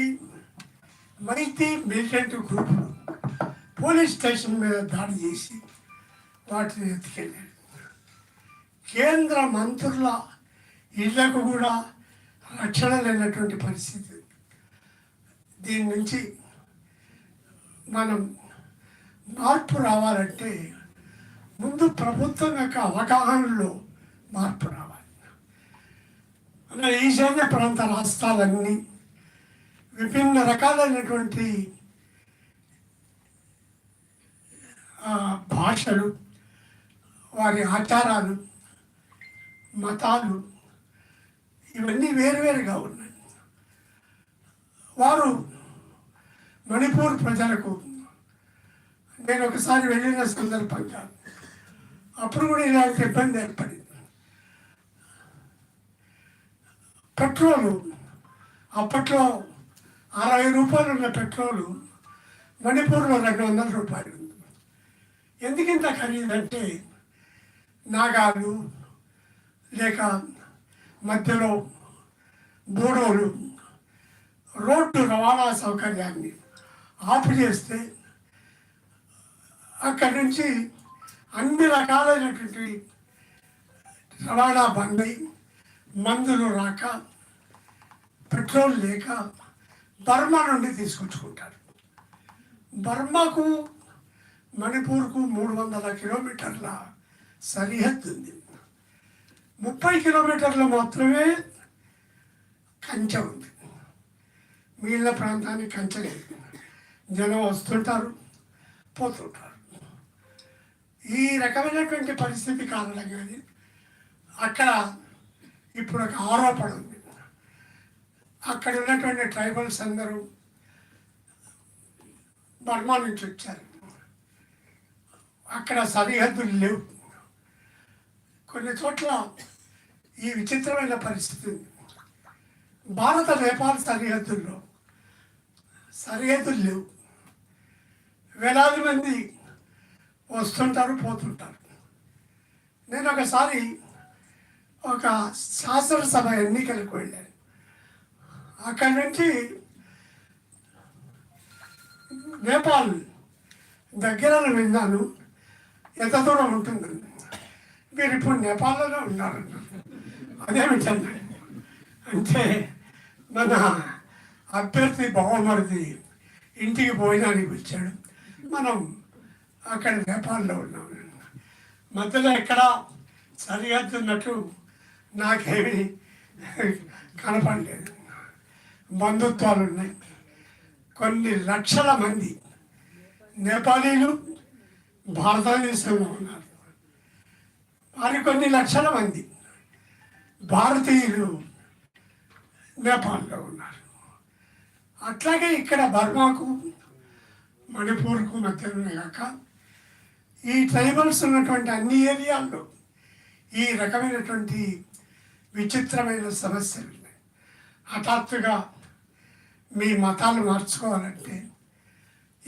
Meitei militant group police station మీద దాడి చేసి వాటిని ఎత్తుకెళ్ళారు. కేంద్ర మంత్రుల ఇళ్లకు కూడా రక్షణ లేనటువంటి పరిస్థితి. దీని నుంచి మనం మార్పు రావాలంటే ముందు ప్రభుత్వం యొక్క అవగాహనలో మార్పు రావాలి. ఈశాన్య ప్రాంత రాష్ట్రాలన్నీ విభిన్న రకాలైనటువంటి భాషలు, వారి ఆచారాలు, మతాలు ఇవన్నీ వేరువేరుగా ఉన్నాయి. వారు మణిపూర్ ప్రజలకు నేను ఒకసారి వెళ్ళిన సందర్భంగా అప్పుడు కూడా ఇలాంటి ఇబ్బంది ఏర్పడింది. పెట్రోలు అప్పట్లో 60 రూపాయలు ఉన్న పెట్రోలు మణిపూర్లో 200 రూపాయలు ఉంది. ఎందుకింత ఖరీదంటే నాగాలు లేక మధ్యలో బోడోలు రోడ్డు రవాణా సౌకర్యాన్ని ఆపు చేస్తే అక్కడి నుంచి అన్ని రకాలైనటువంటి రవాణా బంద్ అయి మందులు రాక పెట్రోల్ లేక బర్మా నుండి తీసుకొచ్చుకుంటారు. బర్మాకు మణిపూర్కు 300 కిలోమీటర్ల సరిహద్దు ఉంది. 30 కిలోమీటర్లు మాత్రమే కంచె ఉంది, మిగిలిన ప్రాంతానికి కంచె లేదు. జనం వస్తుంటారు, పోతుంటారు. ఈ రకమైనటువంటి పరిస్థితి కారణంగానే అక్కడ ఇప్పుడు ఒక ఆరోపణ ఉంది, అక్కడ ఉన్నటువంటి ట్రైబల్స్ అందరూ బర్మా నుంచి వచ్చారు, అక్కడ సరిహద్దులు లేవు. కొన్ని చోట్ల ఈ విచిత్రమైన పరిస్థితి ఉంది. భారత నేపాల్ సరిహద్దుల్లో సరిహద్దులు లేవు. వేలాది మంది వస్తుంటారు, పోతుంటారు. నేను ఒకసారి ఒక శాసనసభ ఎన్నికలకు వెళ్ళాను. అక్కడి నుంచి నేపాల్ దగ్గరలో విన్నాను, ఎంత దూరం ఉంటుందండి. మీరు ఇప్పుడు నేపాల్లోనే ఉన్నారన్నారు. అదేమిటండి అంటే మన అభ్యర్థి బావమరిది ఇంటికి భోజనానికి వచ్చాడు, మనం అక్కడ నేపాల్లో ఉన్నాం. మధ్యలో ఎక్కడ సరిహద్దు ఉన్నట్టు నాకేమీ కనపడలేదు. బంధుత్వాలు ఉన్నాయి. కొన్ని లక్షల మంది నేపాలీలు భారతదేశంలో ఉన్నారు. మరికొన్ని లక్షల మంది భారతీయులు నేపాల్లో ఉన్నారు. అట్లాగే ఇక్కడ బర్మాకు మణిపూర్కు మధ్యలోనే కాక ఈ ట్రైబల్స్ ఉన్నటువంటి అన్ని ఏరియాల్లో ఈ రకమైనటువంటి విచిత్రమైన సమస్యలు ఉన్నాయి. హఠాత్తుగా మీ మతాలు మార్చుకోవాలంటే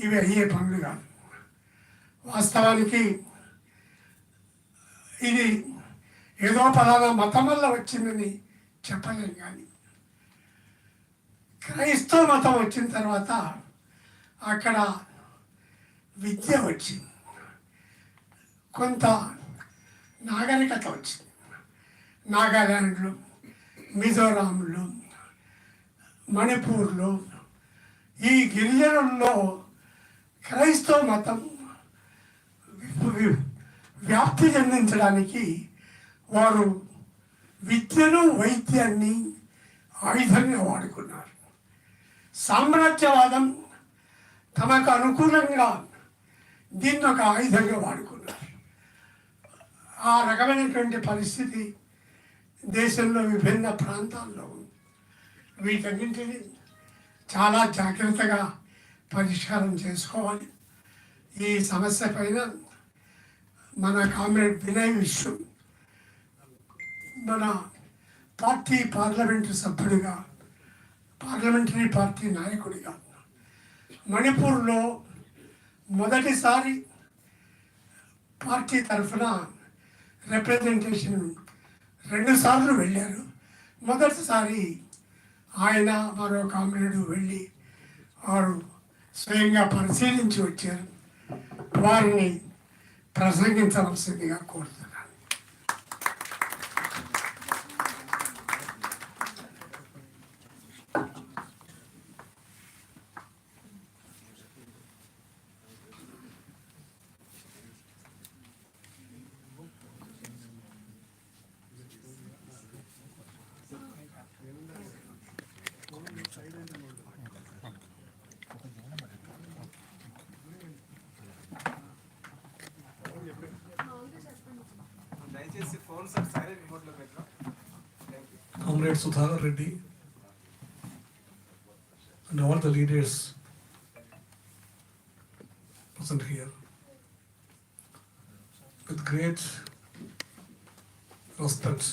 ఇవి అయ్యే పనులు కాదు. వాస్తవానికి ఇది ఏదో పలానా మతం వల్ల వచ్చిందని చెప్పలేం. కానీ క్రైస్తవ మతం వచ్చిన తర్వాత అక్కడ విద్య వచ్చింది, కొంత నాగరికత వచ్చింది. నాగాల్యాండ్లో, మిజోరాంలో, మణిపూర్లో ఈ గిరిజనుల్లో క్రైస్తవ మతం వ్యాప్తి చెందించడానికి వారు విద్యను వైద్యాన్ని ఆయుధంగా వాడుకున్నారు. సామ్రాజ్యవాదం తమకు అనుకూలంగా దీన్ని ఒక ఆయుధంగా వాడుకున్నారు. ఆ రకమైనటువంటి పరిస్థితి దేశంలో విభిన్న ప్రాంతాల్లో ఉంది. వీటన్నింటినీ చాలా జాగ్రత్తగా పరిష్కారం చేసుకోవాలి. ఈ సమస్య పైన మన కామ్రేడ్ వినయ్ విశ్వం మన పార్టీ పార్లమెంటు సభ్యుడిగా, పార్లమెంటరీ పార్టీ నాయకుడిగా మణిపూర్లో మొదటిసారి పార్టీ తరఫున రిప్రజెంటేషన్ 2 సార్లు వెళ్ళారు. మొదటిసారి ఆయన మరో కామ్రేడు వెళ్ళి వారు స్వయంగా పరిశీలించి వచ్చారు. వారిని ప్రసంగించవలసిందిగా కోరుతున్నాను. Comrade Sudhakar Reddy and all the leaders present here. With great respect,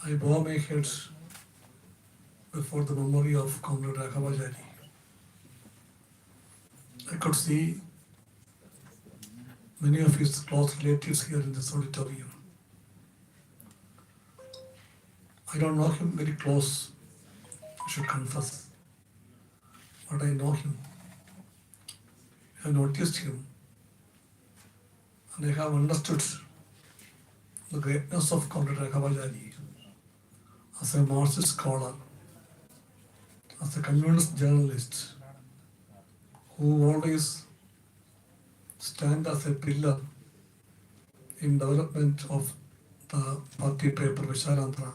I bow my head before the memory of Comrade Rakhavajani. I could see many of his close relatives here in this auditorium. I don't know him very close, I should confess, but I know him. I have noticed him, and I have understood the greatness of Comrade Rakhavajani as a Marxist scholar, as a communist journalist, who always stand as a pillar in development of the party paper Vishalaandhra.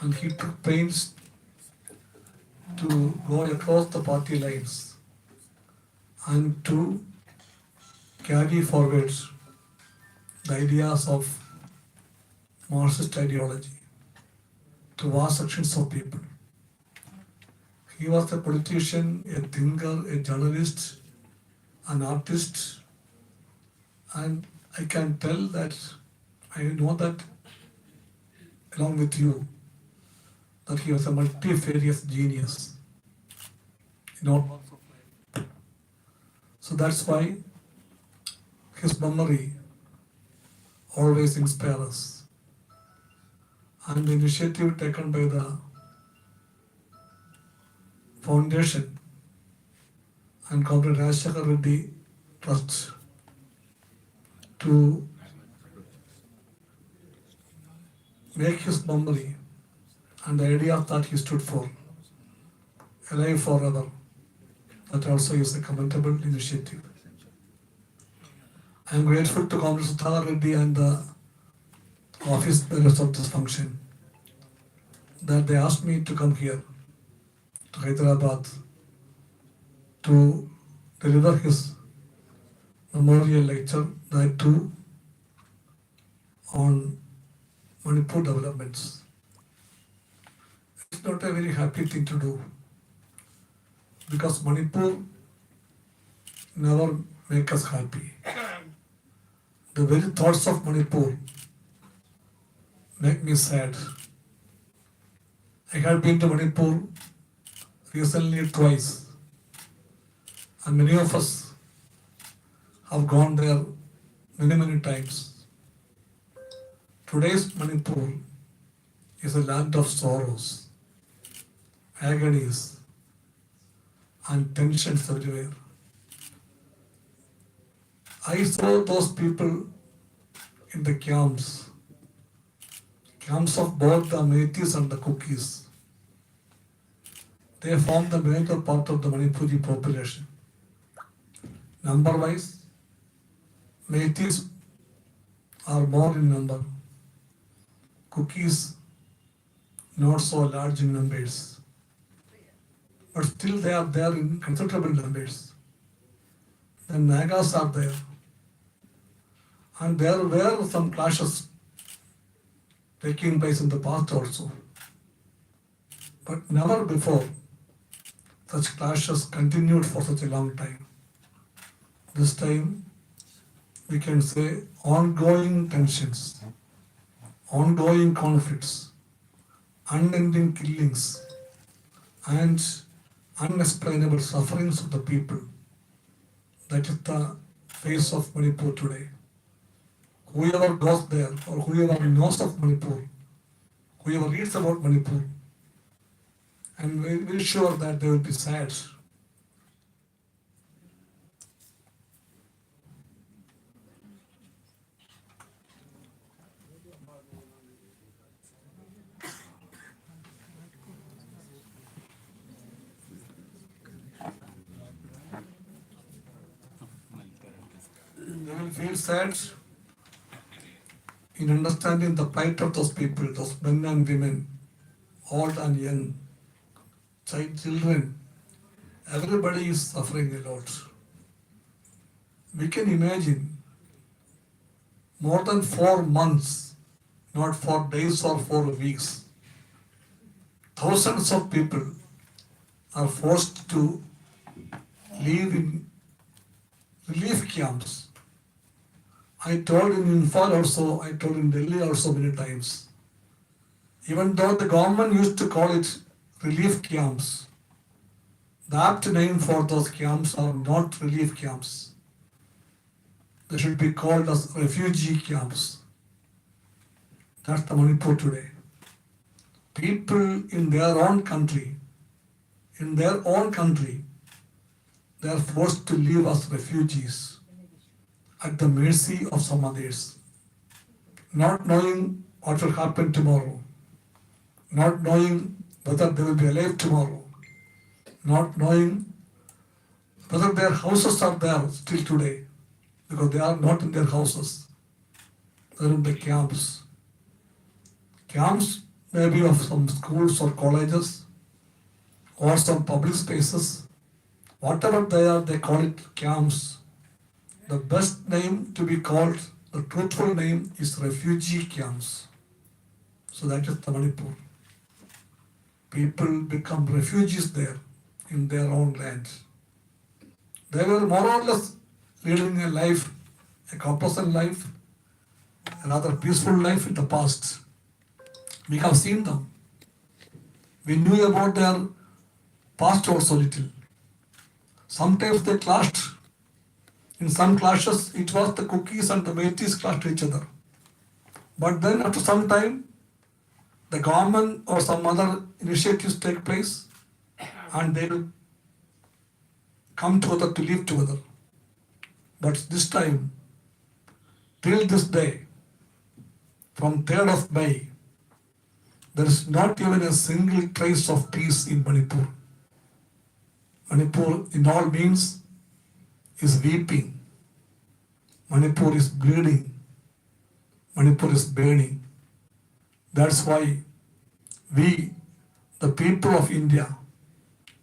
And he took pains to go across the party lines and to carry forward the ideas of Marxist ideology to vast sections of people. He was a politician, a thinker, a journalist, an artist, and I can tell that, I know that along with you, that he was a multifarious genius in all walks of life. So that's why his memory always inspires us. And the initiative taken by the foundation and Comrade Rajshekar Reddy Trust to make his memory and the idea that he stood for alive forever, that also is a commendable initiative. I am grateful to Comrade Sudhakar Reddy and the office bearers of this function that they asked me to come here to Hyderabad to deliver his memorial lecture, that too on Manipur developments. It's not a very happy thing to do because Manipur never make us happy. The very thoughts of Manipur make me sad. I have been to Manipur recently twice, and many of us have gone there many times. Today's Manipur is a land of sorrows, agonies, and tensions everywhere. I saw those people in the camps of both the Metis and the Cookies. They form the major part of the Manipuri population. Number-wise, Metis are more in number. Cookies not so large in numbers. But still they are there in considerable numbers. The Nagas are there. And there were some clashes taking place in the past also. But never before such clashes continued for such a long time. This time we can say ongoing tensions, ongoing conflicts, unending killings, and unexplainable sufferings of the people. That is the face of Manipur today. Whoever goes there or whoever knows of Manipur, whoever reads about Manipur, I'm very sure that they will be sad. They will feel sad in understanding the plight of those people, those men and women, old and young, children. Everybody is suffering a lot. We can imagine more than 4 months, not 4 days or 4 weeks. Thousands of people are forced to live in relief camps. I told in Imphal also, I told in Delhi also many times. Even though the government used to call it relief camps, the apt name for those camps are not relief camps. They should be called as refugee camps. That's the Manipur today. People in their own country, they are forced to live as refugees at the mercy of some others, not knowing what will happen tomorrow, not knowing whether they will be alive tomorrow, not knowing whether their houses are there still today, because they are not in their houses, they are in the camps. Camps may be of some schools or colleges or some public spaces. Whatever they are, they call it camps. The best name to be called, the truthful name is refugee camps. So that is the Manipur. People become refugees there in their own land. They were more or less leading a life, a complacent life, a rather peaceful life in the past. We have seen them. We knew about their past also little. Sometimes they clashed. In some clashes, it was the Cookies and the Metis clashed each other. But then after some time, the government or some other initiatives take place and they will come together to live together. But this time, till this day, from 3rd of May, there is not even a single trace of peace in Manipur. Manipur in all means is weeping. Manipur is bleeding. Manipur is burning. That's why we, the people of India,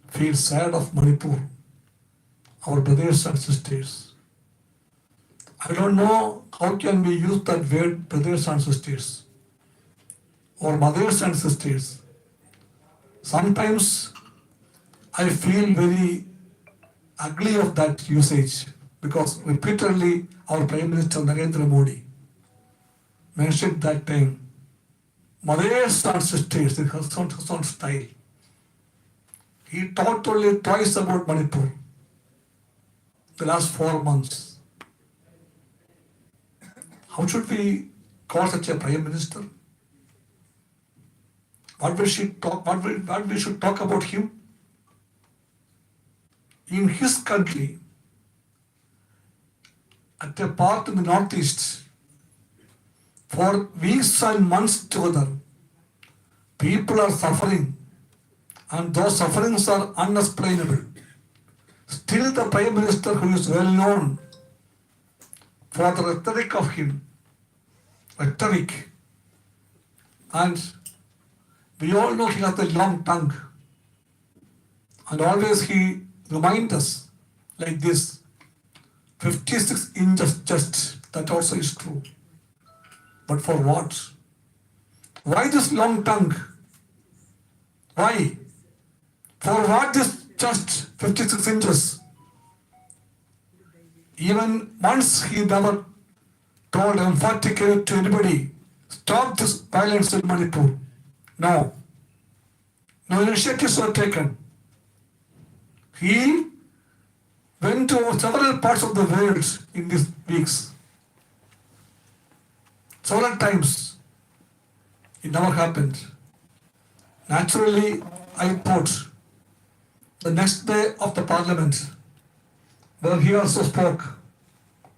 feel sad of Manipur, our brothers and sisters. I don't know how can we use that word brothers and sisters or mothers and sisters. Sometimes I feel very ugly of that usage because repeatedly our Prime Minister Narendra Modi mentioned that time, mothers and sisters in his own style. He talked only twice about Manipur the last 4 months. How should we call such a Prime Minister? What we should talk about him? In his country, at a part in the northeast, for weeks and months together, people are suffering, and those sufferings are unexplainable. Still, the Prime Minister, who is well known for the rhetoric of him, and we all know he has a long tongue, and always he reminds us like this 56 inches chest, that also is true. But for what? Why this long tongue? Why? For what this chest 56 inches? Even once he never told emphatically to anybody, stop this violence in Manipur. No. No initiatives were taken. He went to several parts of the world in these weeks. Several times. It never happened. Naturally, I thought the next day of the parliament, where he also spoke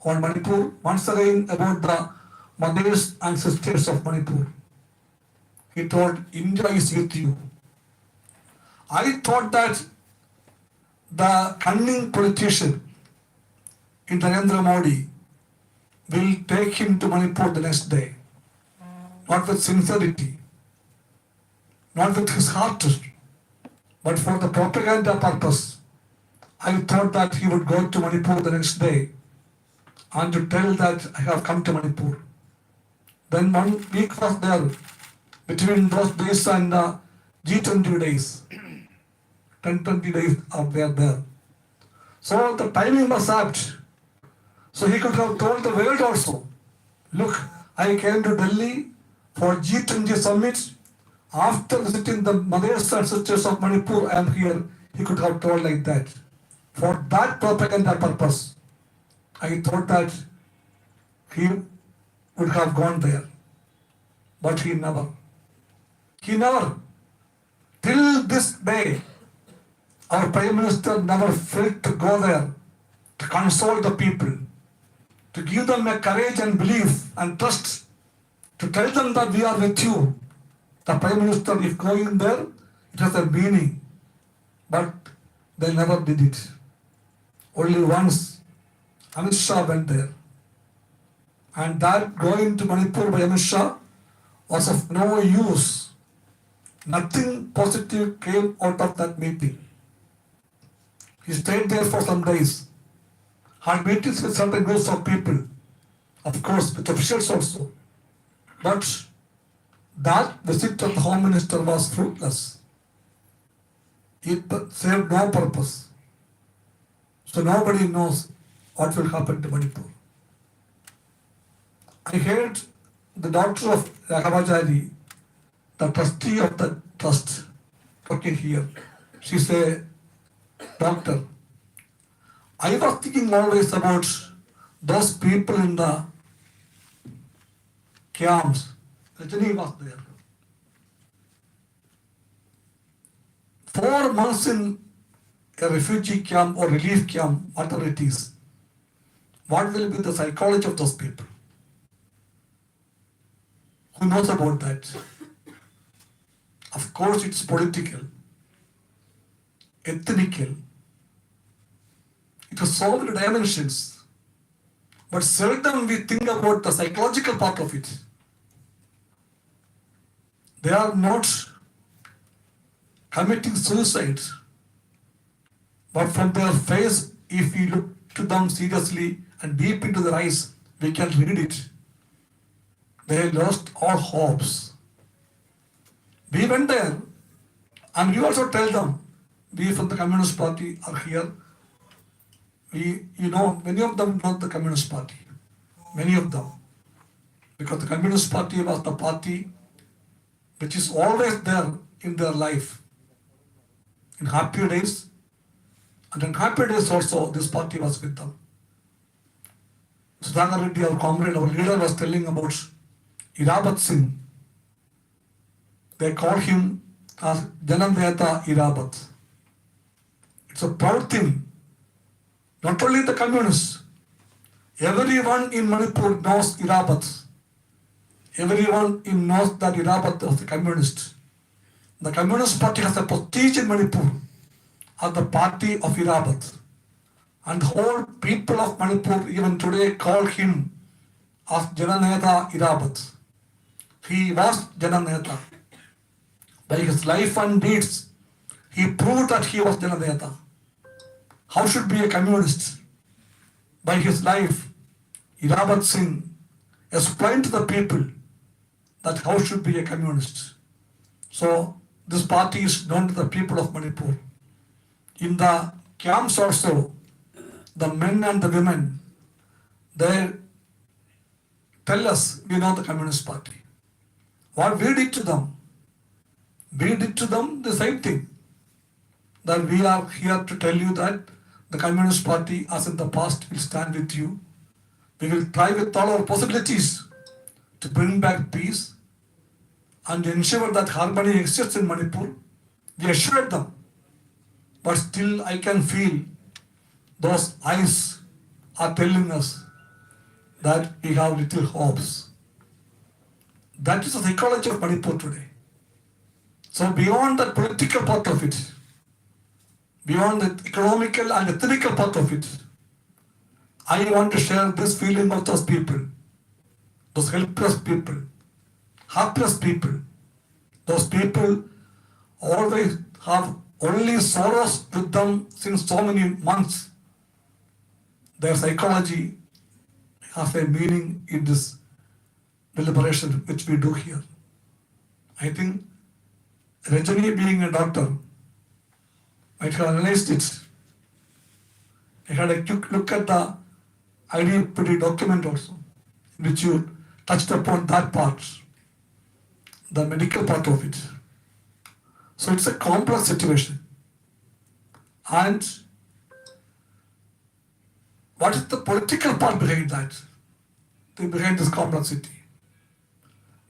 on Manipur, once again about the mothers and sisters of Manipur. He told, India is with you. I thought that the cunning politician in Narendra Modi will take him to Manipur the next day, not with sincerity, not with his heart, but for the propaganda purpose. I thought that he would go to Manipur the next day and to tell that I have come to Manipur. Then 1 week was there between those days and G20 days. 10-20 days up there. So the timing was apt. So he could have told the world also, look, I came to Delhi for G20 summit. After visiting the mothers and sisters of Manipur, I am here. He could have told like that. For that propaganda purpose, I thought that he would have gone there. But he never. He never. Till this day, our Prime Minister never failed to go there to console the people, to give them a courage and belief and trust, to tell them that we are with you. The Prime Minister, if going there, it has a meaning, but they never did it. Only once, Amit Shah went there. And that going to Manipur by Amit Shah was of no use. Nothing positive came out of that meeting. He stayed there for some days, had meetings with certain groups of people, of course with officials also. But that visit of the Home Minister was fruitless. It served no purpose. So nobody knows what will happen to Manipur. I heard the daughter of Rahavajari, the trustee of the trust, talking here. She said, Doctor, I was thinking always about those people in the camps. Rajani was there. 4 months in a refugee camp or relief camp, whatever it is. What will be the psychology of those people? Who knows about that? Of course, it's political, ethnical. It has so many dimensions. But seldom we think about the psychological part of it. They are not committing suicide, but from their face, if we look to them seriously and deep into their eyes, we can read it. They lost all hopes. We went there, and we also tell them, we from the Communist Party are here. Many of them know the Communist Party. Many of them. Because the Communist Party was the party which is always there in their life. In happy days, and in happy days also, this party was with them. Sudhakar Reddy, our comrade, our leader, was telling about Irabat Singh. They call him as Janamneta Irabat. It's a proud thing. Not only the communists, everyone in Manipur knows Irabat. Everyone knows that Irabat was a communist. The Communist Party has a prestige in Manipur as the party of Irabat. And the whole people of Manipur even today call him as Jananeta Irabat. He was Jananeta. By his life and deeds, he proved that he was Jananeta. How should be a communist? By his life, Irabat Singh explained to the people that how should be a communist. So this party is known to the people of Manipur. In the camps also, the men and the women, they tell us, we know the Communist Party. What we did to them? We did to them the same thing. That we are here to tell you that the Communist Party, as in the past, will stand with you. We will try with all our possibilities to bring back peace and ensure that harmony exists in Manipur. We assured them. But still I can feel those eyes are telling us that we have little hopes. That is the psychology of Manipur today. So beyond the political part of it, beyond the economical and ethnical part of it, I want to share this feeling of those people, those helpless people, hapless people. Those people always have only sorrows with them since so many months. Their psychology has a meaning in this deliberation which we do here. I think Rajani, being a doctor, might have analyzed it. I had a quick look at the IPTA document also, which you touched upon that part, the medical part of it. So it's a complex situation. And what is the political part behind that? Behind this complexity?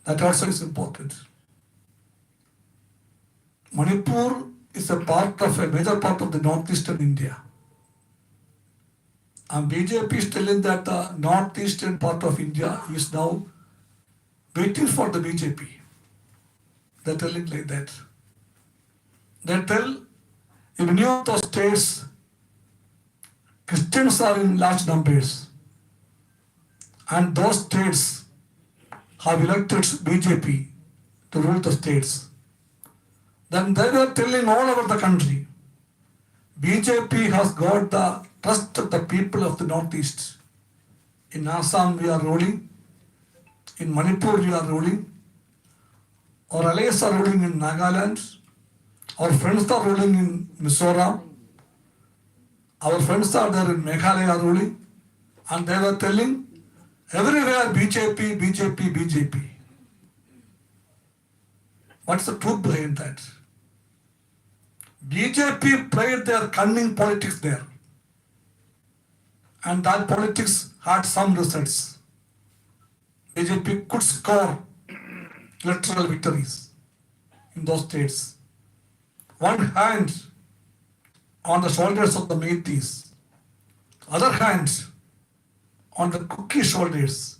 That also is important. Manipur is a major part of the northeastern India. And BJP is telling that the northeastern part of India is now waiting for the BJP. They're telling like that. They tell in many of those states, Christians are in large numbers. And those states have elected BJP to rule the states. Then they were telling all over the country, BJP has got the trust of the people of the Northeast. In Assam we are ruling, in Manipur we are ruling, our allies are ruling in Nagaland, our friends are ruling in Mizoram, our friends are there in Meghalaya ruling, and they were telling everywhere BJP, BJP, BJP. What's the truth behind that? BJP played their cunning politics there. And that politics had some results. BJP could score electoral victories in those states. One hand on the shoulders of the Meithis, other hand on the cookie shoulders.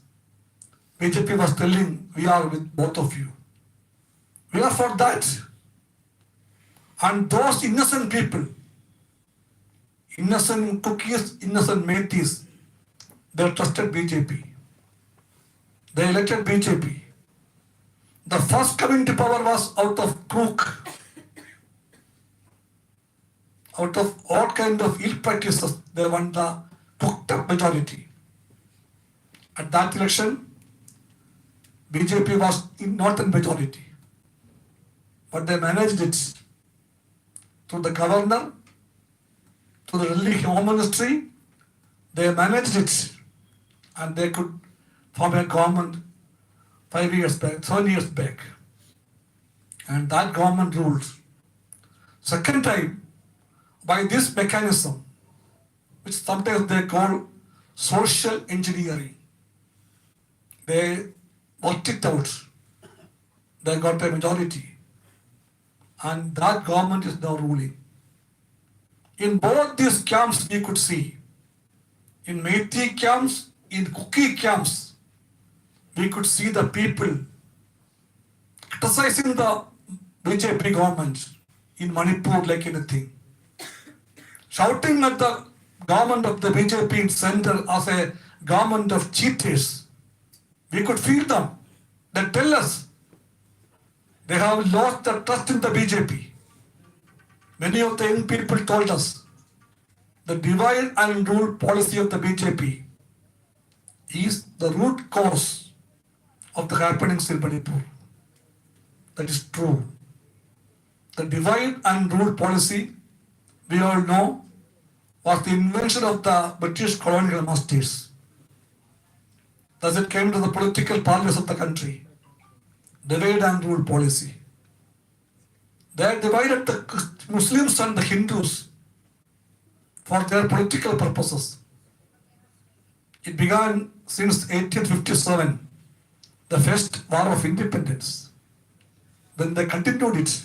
BJP was telling, we are with both of you. We are for that. And those innocent people, innocent cookies, innocent Meithis, they trusted BJP. They elected BJP. The first coming to power was out of crook, out of all kind of ill practices. They won the cooked up majority. At that election, BJP was not in majority, but they managed it through the governor, through the Delhi Home Ministry. They managed it, and they could form a government 5 years back, 7 years back, and that government ruled. Second time, by this mechanism, which sometimes they call social engineering, they worked it out. They got a majority, and that government is now ruling. In both these camps, we could see, in Muthi camps, in Kuki camps, we could see the people criticizing the BJP government in Manipur like anything, shouting at the government of the BJP in center as a government of cheaters. We could feel them. They tell us they have lost the trust in the BJP. Many of the young people told us the divide and rule policy of the BJP is the root cause of the happenings in Manipur. That is true. The divide and rule policy, we all know, was the invention of the British colonial masters. Thus it came to the political parlance of the country. Divide and rule policy. They divided the Muslims and the Hindus for their political purposes. It began since 1857, the first war of independence. Then they continued it.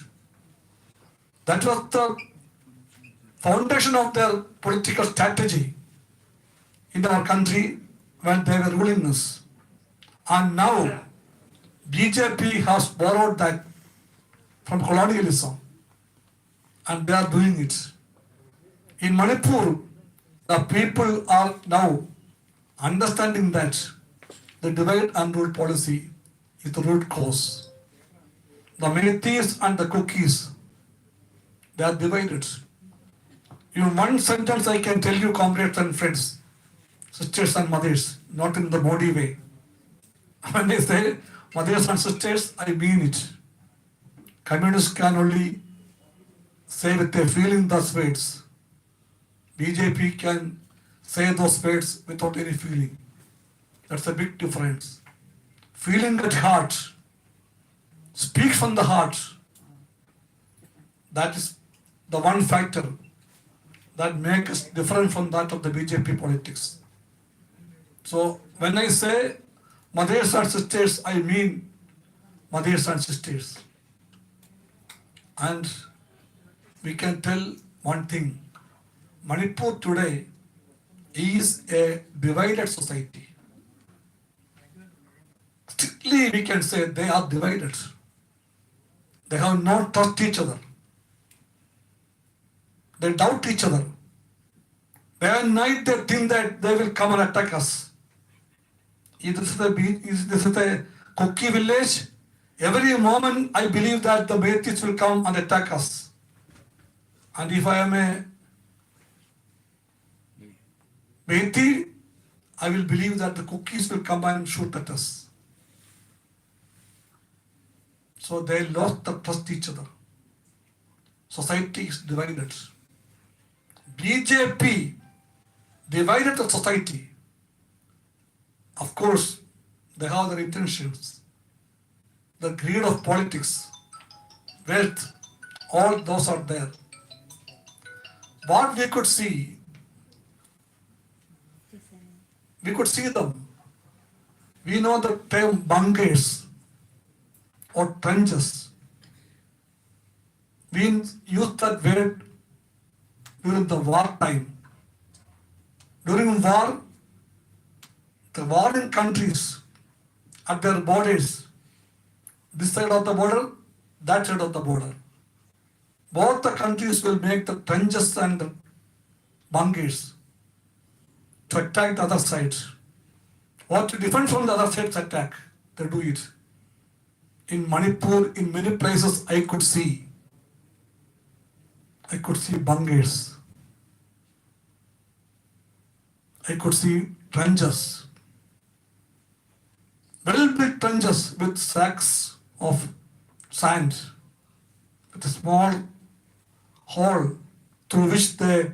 That was the foundation of their political strategy in our country when they were ruling us. And now BJP has borrowed that from colonialism, and they are doing it. In Manipur, the people are now understanding that the divide and rule policy is the root cause. The Muthis and the Kukis, they are divided. In one sentence I can tell you, comrades and friends, sisters and mothers, not in the Modi way. When I say mothers and sisters, I mean it. Communists can only say with a feeling those words. BJP can say those words without any feeling. That's a big difference. Feeling at heart, speak from the heart. That is the one factor that makes us different from that of the BJP politics. So when I say mothers and sisters, I mean mothers and sisters. And we can tell one thing. Manipur today is a divided society. Strictly we can say they are divided. They have not trust each other. They doubt each other. Day and night they think that they will come and attack us. If this is a Kuki village, every moment I believe that the Muthis will come and attack us. And if I am a Muthi, I will believe that the Kukis will come and shoot at us. So they lost the trust each other. Society is divided. BJP divided the society. Of course, they have their intentions. The greed of politics, wealth, all those are there. What we could see them. We know the term bunkers or trenches. We use that word during the war time. During war, the warring countries at their borders, this side of the border, that side of the border. Both the countries will make the trenches and the bunkers to attack the other side. Or to defend from the other side's attack, they do it. In Manipur, in many places, I could see bunkers. I could see trenches, very big trenches with sacks of sand, with a small hole through which they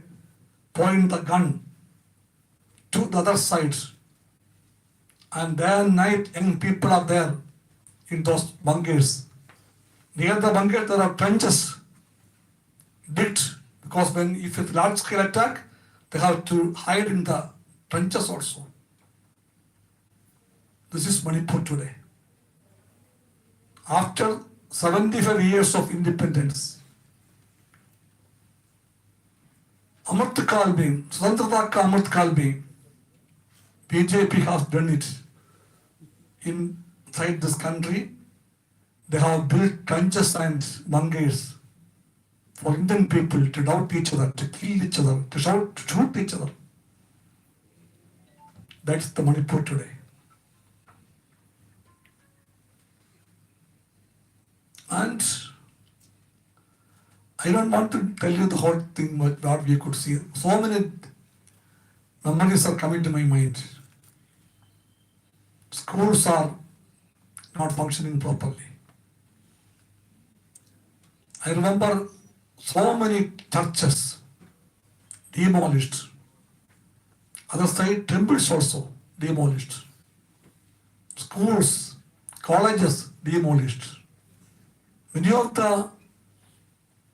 point the gun to the other side. And day and night, young people are there in those bunkers. Near the bunker, there are trenches digged, because if it's large scale attack, they have to hide in the trenches also. This is Manipur today. After 75 years of independence, Amrit Kaal mein, Swatantrata ka Amrit Kaal mein, BJP has done it. Inside this country, they have built trenches and bunkers for Indian people to doubt each other, to kill each other, to shoot each other. That's the Manipur today. And I don't want to tell you the whole thing, but what we could see. So many memories are coming to my mind. Schools are not functioning properly. I remember so many churches demolished. Other side, temples also demolished. Schools, colleges demolished. Many of the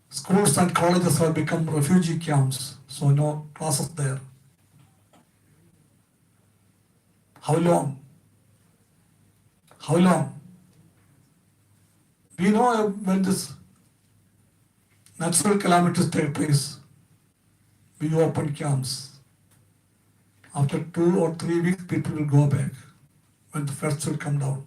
schools and colleges have become refugee camps, so no classes there. How long? How long? We know when this natural calamities take place, we open camps. After 2 or 3 weeks, people will go back when the floods will come down.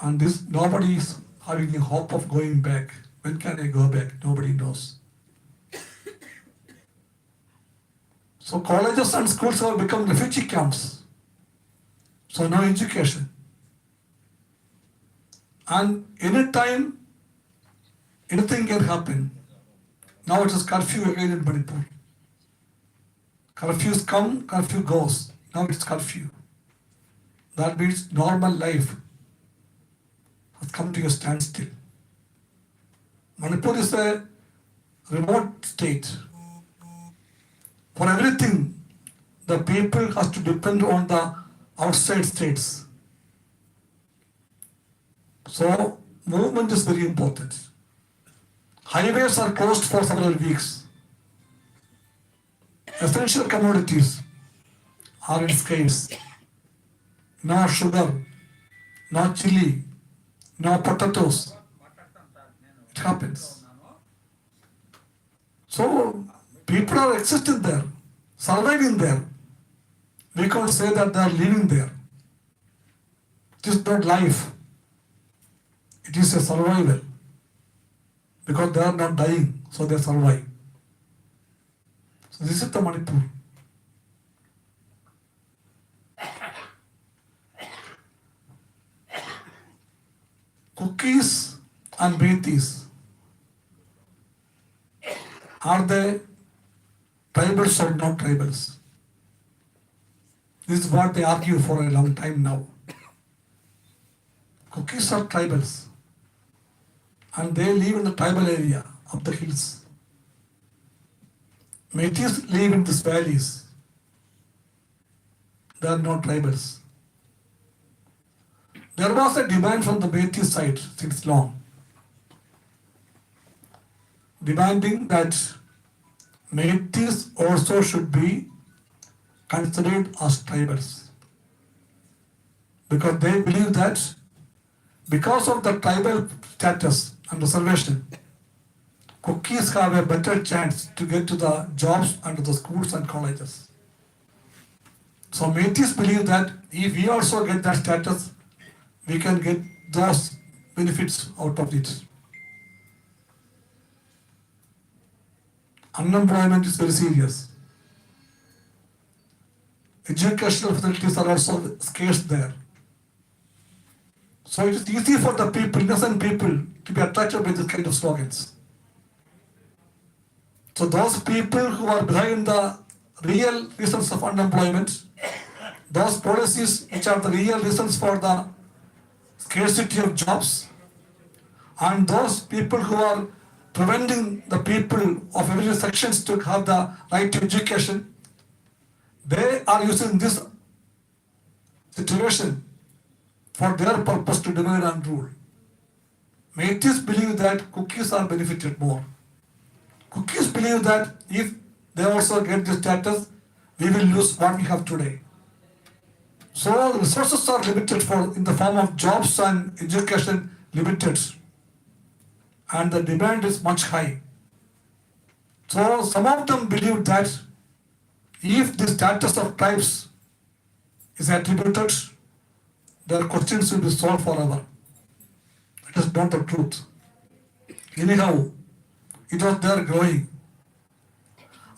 And nobody is having a hope of going back. When can I go back? Nobody knows. So colleges and schools have become refugee camps. So no education. And anytime, anything can happen. Now it is curfew again in Manipur. Curfews come, curfew goes. Now it's curfew. That means normal life has come to a standstill. Manipur is a remote state. For everything, the people has to depend on the outside states. So, movement is very important. Highways are closed for several weeks. Essential commodities are in scarce. No sugar, no chili, no potatoes. It happens. So people are existing there, surviving there. We can't say that they are living there. It is not life. It is a survival. Because they are not dying, so they survive. So this is the Manipur. Cookies and Metis, are they tribals or not tribals? This is what they argue for a long time now. Cookies are tribals, and they live in the tribal area of the hills. Metis live in these valleys. They are not tribals. There was a demand from the Metis side since long, demanding that Metis also should be considered as tribals, because they believe that because of the tribal status and reservation, cookies have a better chance to get to the jobs and to the schools and colleges. So Metis believe that if we also get that status, we can get those benefits out of it. Unemployment is very serious. Educational facilities are also scarce there. So it is easy for the people, innocent people, to be attracted by this kind of slogans. So those people who are behind the real reasons of unemployment, those policies which are the real reasons for the scarcity of jobs, and those people who are preventing the people of every sections to have the right to education, they are using this situation for their purpose to divide and rule. Métis believe that cookies are benefited more. Cookies believe that if they also get this status, we will lose what we have today. So the resources are limited in the form of jobs and education limited, and the demand is much high. So some of them believe that if the status of tribes is attributed, their questions will be solved forever. It is not the truth. Anyhow, it was there growing.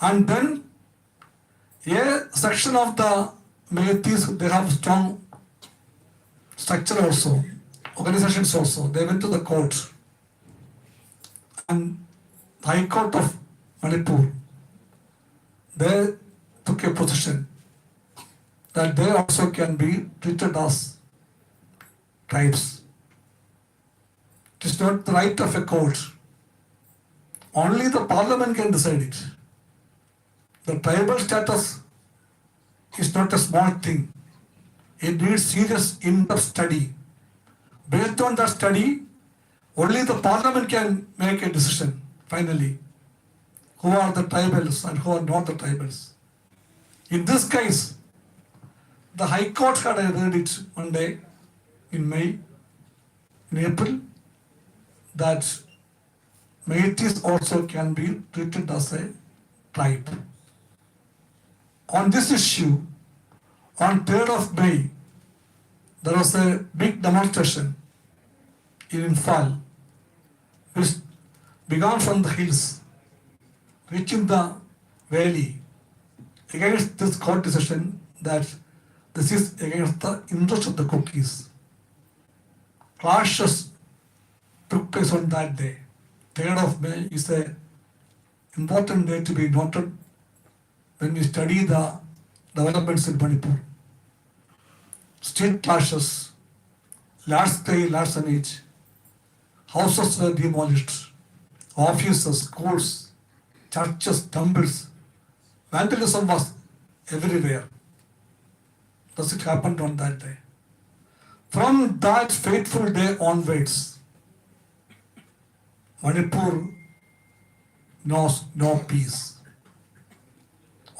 And then a section of the Métis, they have strong structure also, organizations also. They went to the court. And the High Court of Manipur, they took a position that they also can be treated as tribes. It is not the right of a court. Only the parliament can decide it. The tribal status is not a small thing. It needs serious in-depth study. Based on that study, only the parliament can make a decision, finally, who are the tribals and who are not the tribals. In this case, the High Court had heard it one day in April, that Métis also can be treated as a tribe. On this issue, on 3rd of May, there was a big demonstration in Imphal, which began from the hills, reaching the valley, against this court decision that this is against the interest of the cookies. Clashes took place on that day. 3rd of May is an important day to be noted when we study the developments in Manipur. Street clashes, large-scale larcenage, houses were demolished, offices, schools, churches, temples. Vandalism was everywhere. Thus it happened on that day. From that fateful day onwards, Manipur knows no peace.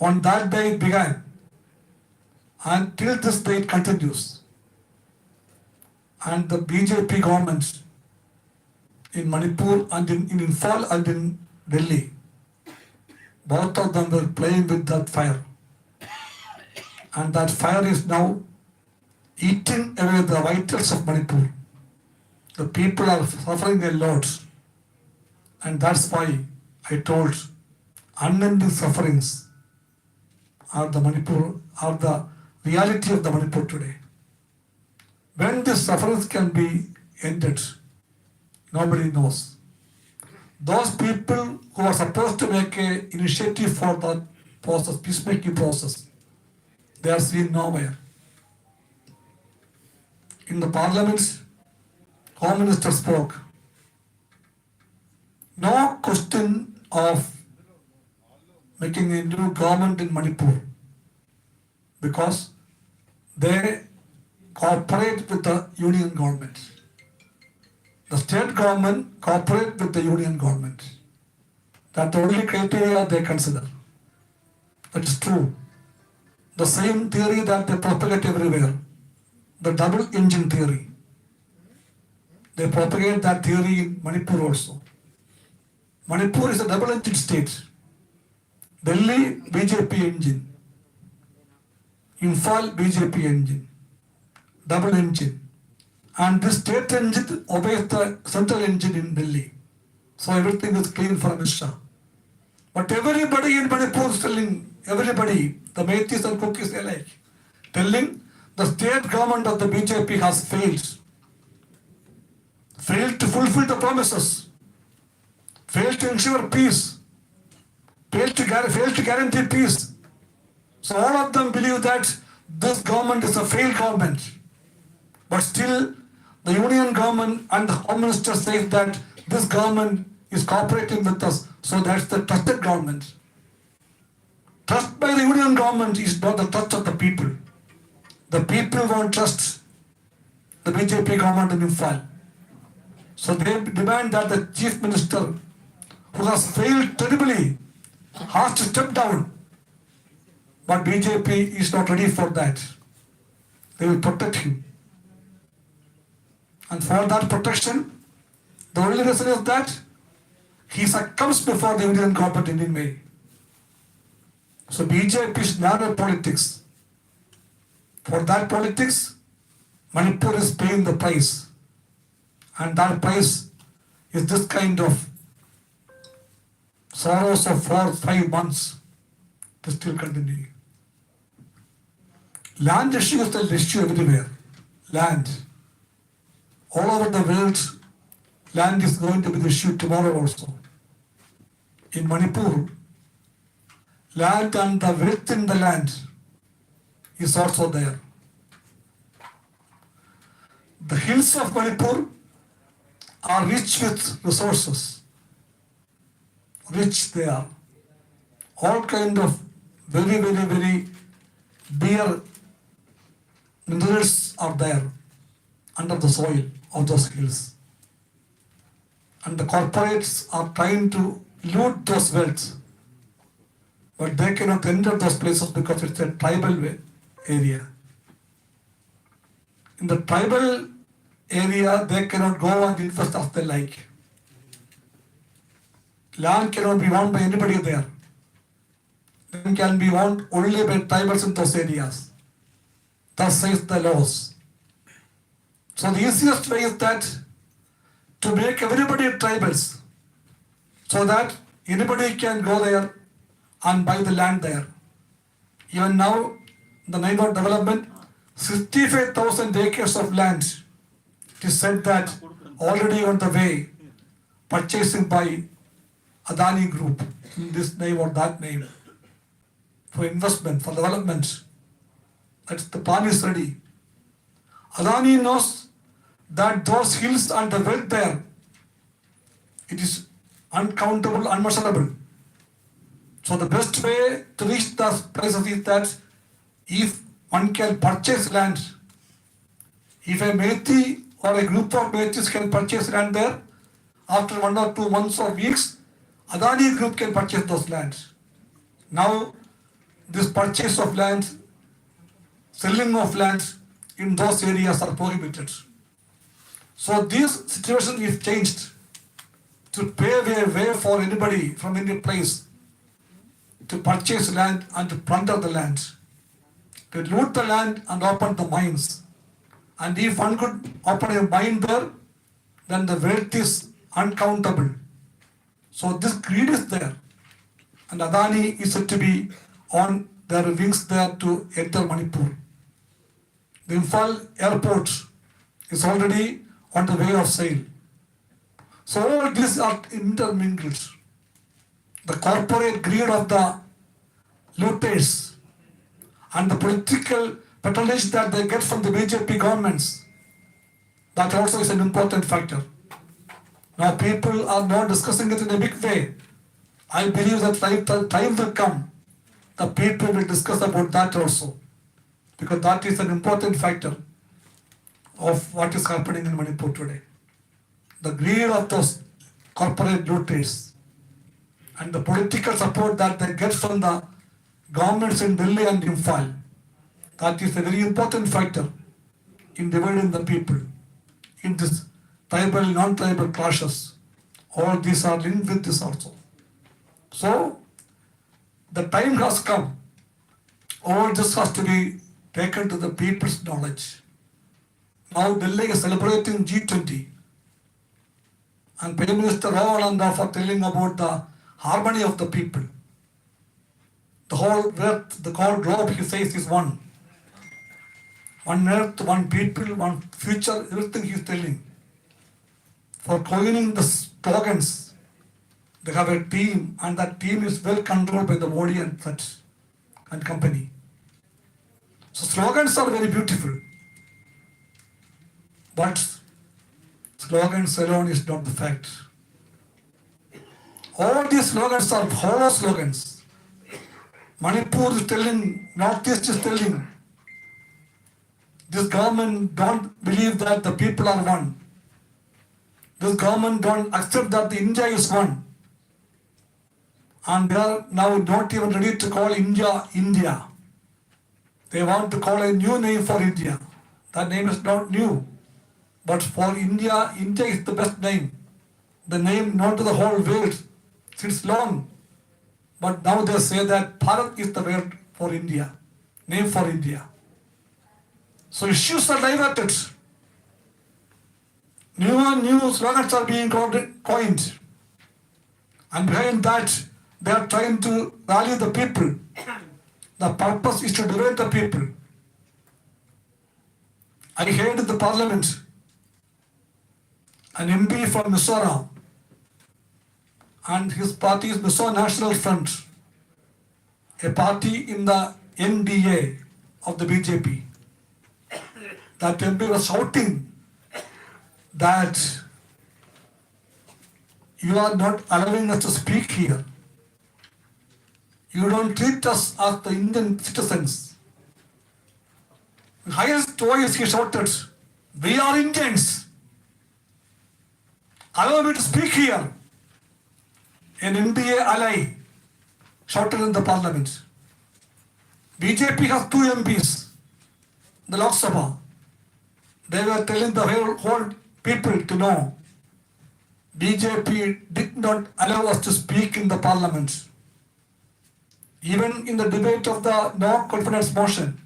On that day it began, and till this day it continues. And the BJP government in Manipur and in Imphal and in Delhi, both of them were playing with that fire. And that fire is now eating away the vitals of Manipur. The people are suffering a lot. And that's why I told unending sufferings are the reality of the Manipur today. When these sufferings can be ended, nobody knows. Those people who are supposed to make an initiative for that process, peacemaking process, they are seen nowhere. In the parliament, Home Minister spoke. No question of making a new government in Manipur, because they cooperate with the union government. The state government cooperate with the union government. That's the only criteria they consider. That is true. The same theory that they propagate everywhere, the double engine theory. They propagate that theory in Manipur also. Manipur is a double engine state. Delhi, BJP engine. Imphal, BJP engine. Double engine. And this state engine obeys the central engine in Delhi. So everything is clean for Mr. Shah. But everybody in Manipur is telling, everybody, the Métis and cookies alike, telling the state government of the BJP has failed. failed to fulfill the promises, failed to ensure peace, failed to guarantee peace. So all of them believe that this government is a failed government. But still, the union government and the Home Minister says that this government is cooperating with us. So that's the trusted government. Trust by the union government is not the trust of the people. The people won't trust the BJP government in Imphal. So they demand that the Chief Minister, who has failed terribly, has to step down. But BJP is not ready for that. They will protect him. And for that protection, the only reason is that he succumbs before the Indian government in May. So BJP's narrow politics. For that politics, Manipur is paying the price. And that price is this kind of sorrows of 4 or 5 months to still continue. Land issue is the issue everywhere. Land. All over the world, land is going to be the issue tomorrow also. In Manipur, land and the wealth in the land is also there. The hills of Manipur are rich with resources. Rich they are. All kind of very bare minerals are there under the soil of those hills. And the corporates are trying to loot those wealth. But they cannot enter those places because it's a tribal area. In the tribal area, they cannot go and invest as they like. Land cannot be owned by anybody there. Land can be owned only by tribals in those areas. Thus says the laws. So the easiest way is that to make everybody tribals, so that anybody can go there and buy the land there. Even now, the neighbor development, 65,000 acres of land. It is said that already on the way, purchasing by Adani Group in this name or that name for investment, for development. That's the plan is ready. Adani knows that those hills and the wealth there, it is uncountable, unmeasurable. So the best way to reach those places is that if one can purchase land, if a Muthi or a group of Muthis can purchase land there, after 1 or 2 months or weeks, Adani Group can purchase those lands. Now, this purchase of land, selling of lands in those areas are prohibited. So this situation is changed to pave a way for anybody from any place to purchase land and to plunder the land, to loot the land and open the mines. And if one could open a mine there, then the wealth is uncountable. So this greed is there. And Adani is said to be on their wings there to enter Manipur. The Imphal airport is already on the way of sale. So all these are intermingled. The corporate greed of the looters and the political patronage that they get from the BJP governments, that also is an important factor. Now people are not discussing it in a big way. I believe that time will come, the people will discuss about that also. Because that is an important factor of what is happening in Manipur today. The greed of those corporate looters and the political support that they get from the governments in Delhi and Imphal, that is a very important factor in dividing the people in this tribal, non-tribal clashes. All these are linked with this also. So, the time has come. All this has to be taken to the people's knowledge. Now Delhi is celebrating G20. And Prime Minister all for telling about the harmony of the people. The whole earth, the whole globe, he says, is one. One earth, one people, one future, everything he is telling. for coining the slogans. They have a team, and that team is well controlled by the Modi and such and company. So slogans are very beautiful, but slogans alone is not the fact. All these slogans are hollow slogans. Manipur is telling, Northeast is telling, this government don't believe that the people are one. This government don't accept that the India is one. And they are now not even ready to call India, India. They want to call a new name for India. That name is not new. But for India, India is the best name. The name known to the whole world since long. But now they say that Bharat is the word for India, name for India. So issues are diverted. New slogans are being coined. And behind that, they are trying to rally the people. The purpose is to divide the people. I heard in the parliament an MP from Mizoram, and his party is Mizo National Front, a party in the NDA of the BJP. That MP was shouting that you are not allowing us to speak here. You don't treat us as the Indian citizens. The highest voice he shouted, we are Indians. Allow me to speak here. An NDA ally shouted in the parliament. BJP has 2 MPs, the Lok Sabha. They were telling the whole people to know BJP did not allow us to speak in the parliament. Even in the debate of the no confidence motion,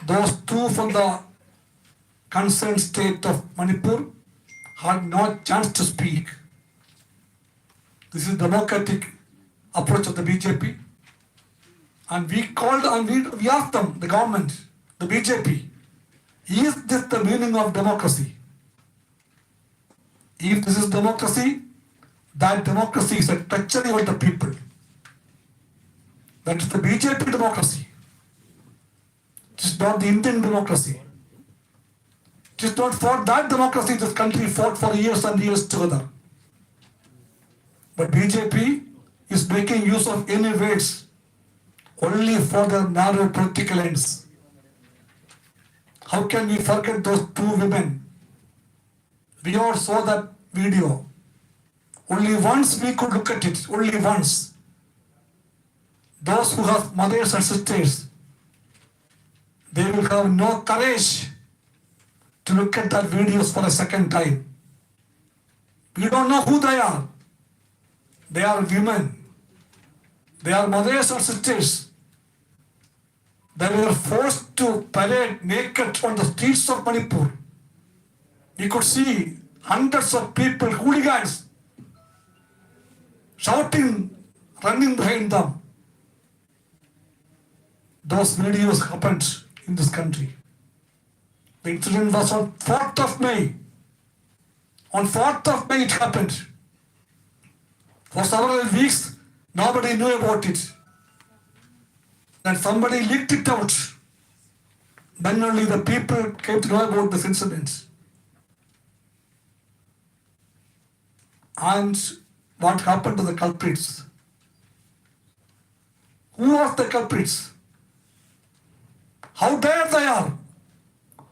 those 2 from the concerned state of Manipur had no chance to speak. This is democratic approach of the BJP. And we called and we asked them, the government, the BJP, is this the meaning of democracy? If this is democracy, that democracy is a treachery of the people. That is the BJP democracy. It is not the Indian democracy. It is not for that democracy this country fought for years and years together. But BJP is making use of any words only for their narrow political ends. How can we forget those 2 women? We all saw that video. Only once we could look at it, only once. Those who have mothers and sisters, they will have no courage to look at that videos for a second time. We don't know who they are. They are women. They are mothers and sisters. They were forced to parade naked on the streets of Manipur. We could see hundreds of people, hooligans, shouting, running behind them. Those videos happened in this country. The incident was on 4th of May. On 4th of May it happened. For several weeks, nobody knew about it. Then somebody leaked it out. Then only the people came to know about this incident. And what happened to the culprits? Who are the culprits? How dare they are?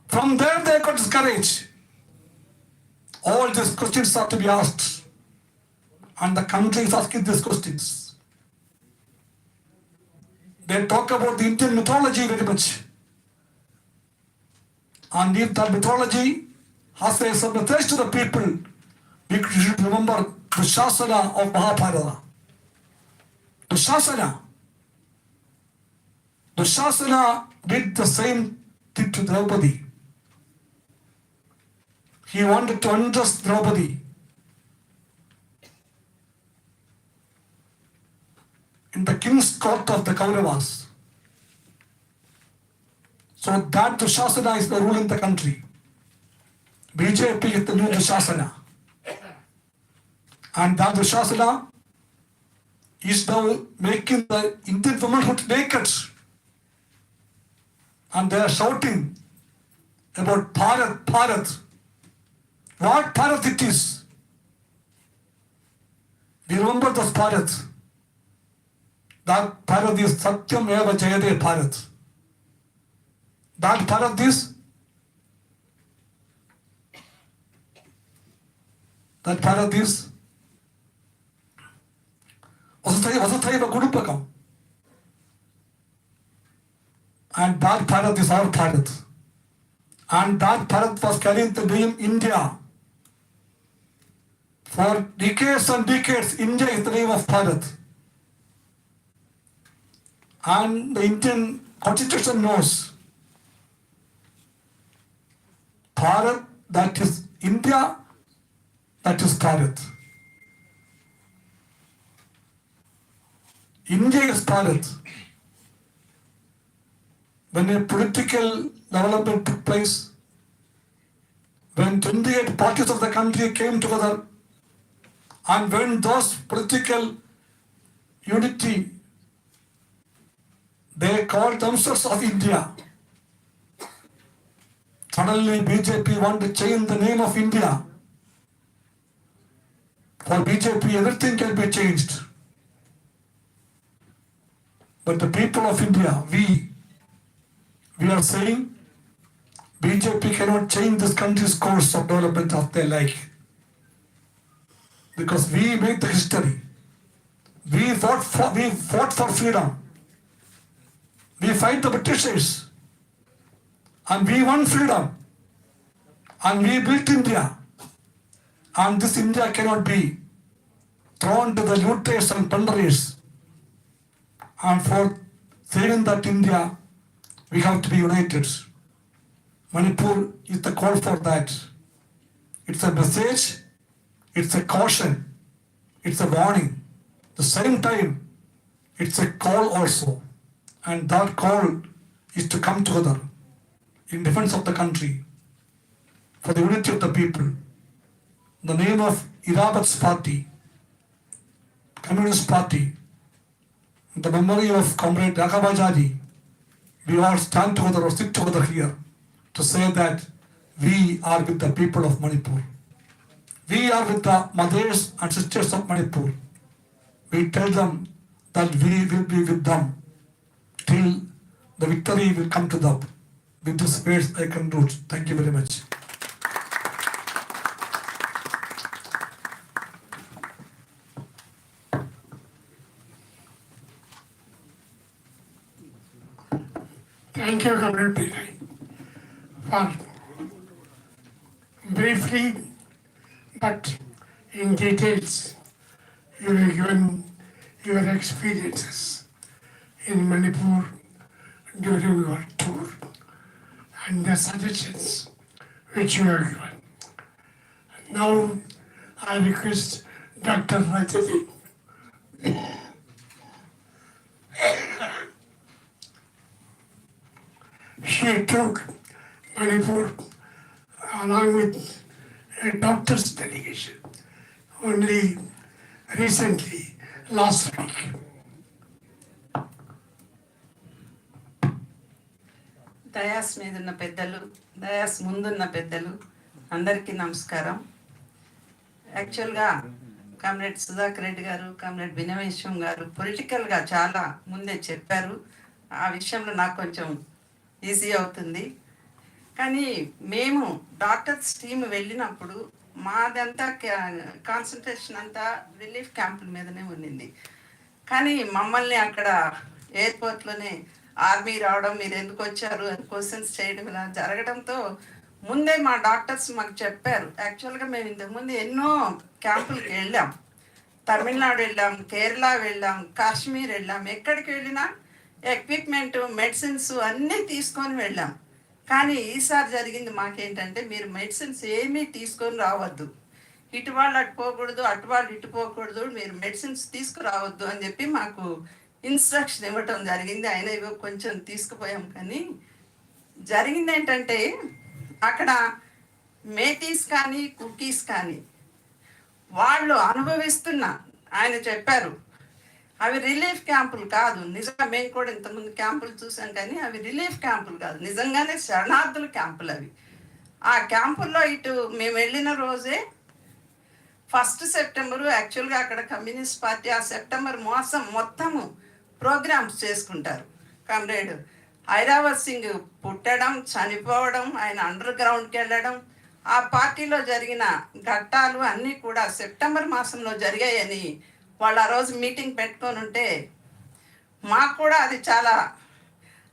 From there they got discouraged. All these questions are to be asked. And the country is asking these questions. They talk about the Indian mythology very much. And if that mythology has some message to the people, we should remember the Shasana of Mahabharata. The Shasana did the same thing to Draupadi. He wanted to undress Draupadi. In the king's court of the Kauravas. So that Dushasana is the rule in the country. BJP is the new Vishasana. And that Vishasana is now making the Indian womanhood naked. And they are shouting about Bharat, Bharat. What Bharat it is? We remember this Bharat. That Bharat is Satyam Eva Jayade Bharat. That Bharat is Vasudhaiva Kudupakam. And that Bharat is our Bharat. And that Bharat was carrying the name India. For decades and decades, India is the name of Bharat. And the Indian Constitution knows Bharat, that is India, that is Bharat. India is Bharat. When a political development took place, when 28 parties of the country came together, and when those political unity, they called themselves of India. Suddenly BJP want to change the name of India. For BJP, everything can be changed. But the people of India, we are saying BJP cannot change this country's course of development of their life. Because we made the history. We fought for freedom. We fight the Britishers. And we won freedom. And we built India. And this India cannot be thrown to the looters and plunderers. And for saving that India, we have to be united. Manipur is the call for that. It's a message, it's a caution, it's a warning. At the same time, it's a call also. And that call is to come together in defense of the country, for the unity of the people. In the name of Irabat's party, Communist Party, in the memory of Comrade Rakabajadi, we all stand together or sit together here to say that we are with the people of Manipur. We are with the mothers and sisters of Manipur. We tell them that we will be with them till the victory will come to them. With this words I conclude. Thank you very much. Thank you, Comrade Binoy, for briefly but in details you have given your experiences in Manipur during your tour and the suggestions which you have given. Now I request Dr. Rajati. She took Manipur along with a doctor's delegation only recently, last week. దయాస్ మీద ఉన్న పెద్దలు, దయాస్ ముందున్న పెద్దలు అందరికీ నమస్కారం. యాక్చువల్గా comrade Sudhakar Reddy గారు, comrade వినవేశ్వం గారు పొలిటికల్గా చాలా ముందే చెప్పారు. ఆ విషయంలో నాకు కొంచెం ఈజీ అవుతుంది. కానీ మేము డాక్టర్స్ టీమ్ వెళ్ళినప్పుడు మాదంతా కాన్సన్ట్రేషన్ అంతా రిలీఫ్ క్యాంపుల మీదనే ఉండింది. కానీ మమ్మల్ని అక్కడ ఎయిర్పోర్ట్లోనే ఆర్మీ రావడం, మీరు ఎందుకు వచ్చారు అని క్వశ్చన్స్ చేయడం ఇలా జరగడంతో ముందే మా డాక్టర్స్ మాకు చెప్పారు. యాక్చువల్గా మేము ఇంతకుముందు ఎన్నో క్యాంపులకు వెళ్ళాం, తమిళనాడు వెళ్ళాం, కేరళ వెళ్ళాం, కాశ్మీర్ వెళ్ళాం. ఎక్కడికి వెళ్ళినా ఎక్విప్మెంట్, మెడిసిన్స్ అన్నీ తీసుకొని వెళ్ళాం. కానీ ఈసారి జరిగింది మాకేంటంటే, మీరు మెడిసిన్స్ ఏమీ తీసుకొని రావద్దు, ఇటు వాళ్ళు అటు పోకూడదు, అటు వాళ్ళు ఇటు పోకూడదు, మీరు మెడిసిన్స్ తీసుకురావద్దు అని చెప్పి మాకు ఇన్స్ట్రక్షన్ ఇవ్వటం జరిగింది. అయినా ఇవి కొంచెం తీసుకుపోయాం. కానీ జరిగింది ఏంటంటే, అక్కడ మేతీస్ కానీ కుకీస్ కానీ వాళ్ళు అనుభవిస్తున్న, ఆయన చెప్పారు అవి రిలీఫ్ క్యాంపులు కాదు. నిజంగా మేము కూడా ఇంతకుముందు క్యాంపులు చూసాం, కానీ అవి రిలీఫ్ క్యాంపులు కాదు, నిజంగానే శరణార్థుల క్యాంపులు అవి. ఆ క్యాంపుల్లో ఇటు మేము వెళ్ళిన రోజే 1 సెప్టెంబరు యాక్చువల్గా అక్కడ కమ్యూనిస్ట్ పార్టీ ఆ సెప్టెంబర్ మాసం మొత్తము ప్రోగ్రామ్స్ చేసుకుంటారు. కామ్రేడ్ ఐరావత్ సింగ్ పుట్టడం, చనిపోవడం, ఆయన అండర్ గ్రౌండ్కి వెళ్ళడం, ఆ పార్టీలో జరిగిన ఘట్టాలు అన్నీ కూడా సెప్టెంబర్ మాసంలో జరిగాయని వాళ్ళు ఆ రోజు మీటింగ్ పెట్టుకొని ఉంటే, మాకు కూడా అది చాలా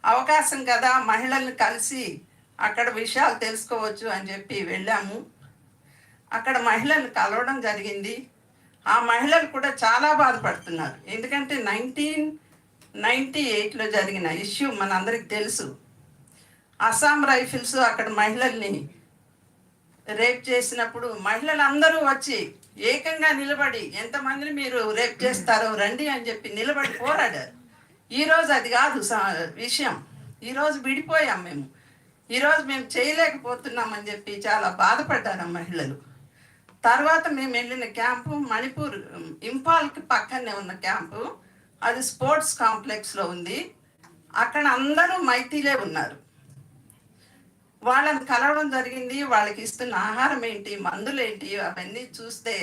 అవకాశం కదా, మహిళల్ని కలిసి అక్కడ విషయాలు తెలుసుకోవచ్చు అని చెప్పి వెళ్ళాము. అక్కడ మహిళలు కలవడం జరిగింది. ఆ మహిళలు కూడా చాలా బాధపడుతున్నారు. ఎందుకంటే 1998లో జరిగిన ఇష్యూ మనందరికి తెలుసు. అస్సాం రైఫిల్స్ అక్కడ మహిళల్ని రేప్ చేసినప్పుడు మహిళలందరూ వచ్చి ఏకంగా నిలబడి, ఎంతమందిని మీరు రేప్ చేస్తారో రండి అని చెప్పి నిలబడి పోరాడారు. ఈరోజు అది కాదు విషయం. ఈరోజు విడిపోయాం మేము, ఈరోజు మేము చేయలేకపోతున్నామని చెప్పి చాలా బాధపడ్డారు మహిళలు. తర్వాత మేము వెళ్ళిన క్యాంపు మణిపూర్, ఇంపాల్కి పక్కనే ఉన్న క్యాంపు, అది స్పోర్ట్స్ కాంప్లెక్స్లో ఉంది. అక్కడ అందరూ మైతీలే ఉన్నారు. వాళ్ళని కలవడం జరిగింది. వాళ్ళకి ఇస్తున్న ఆహారం ఏంటి, మందులు ఏంటి, అవన్నీ చూస్తే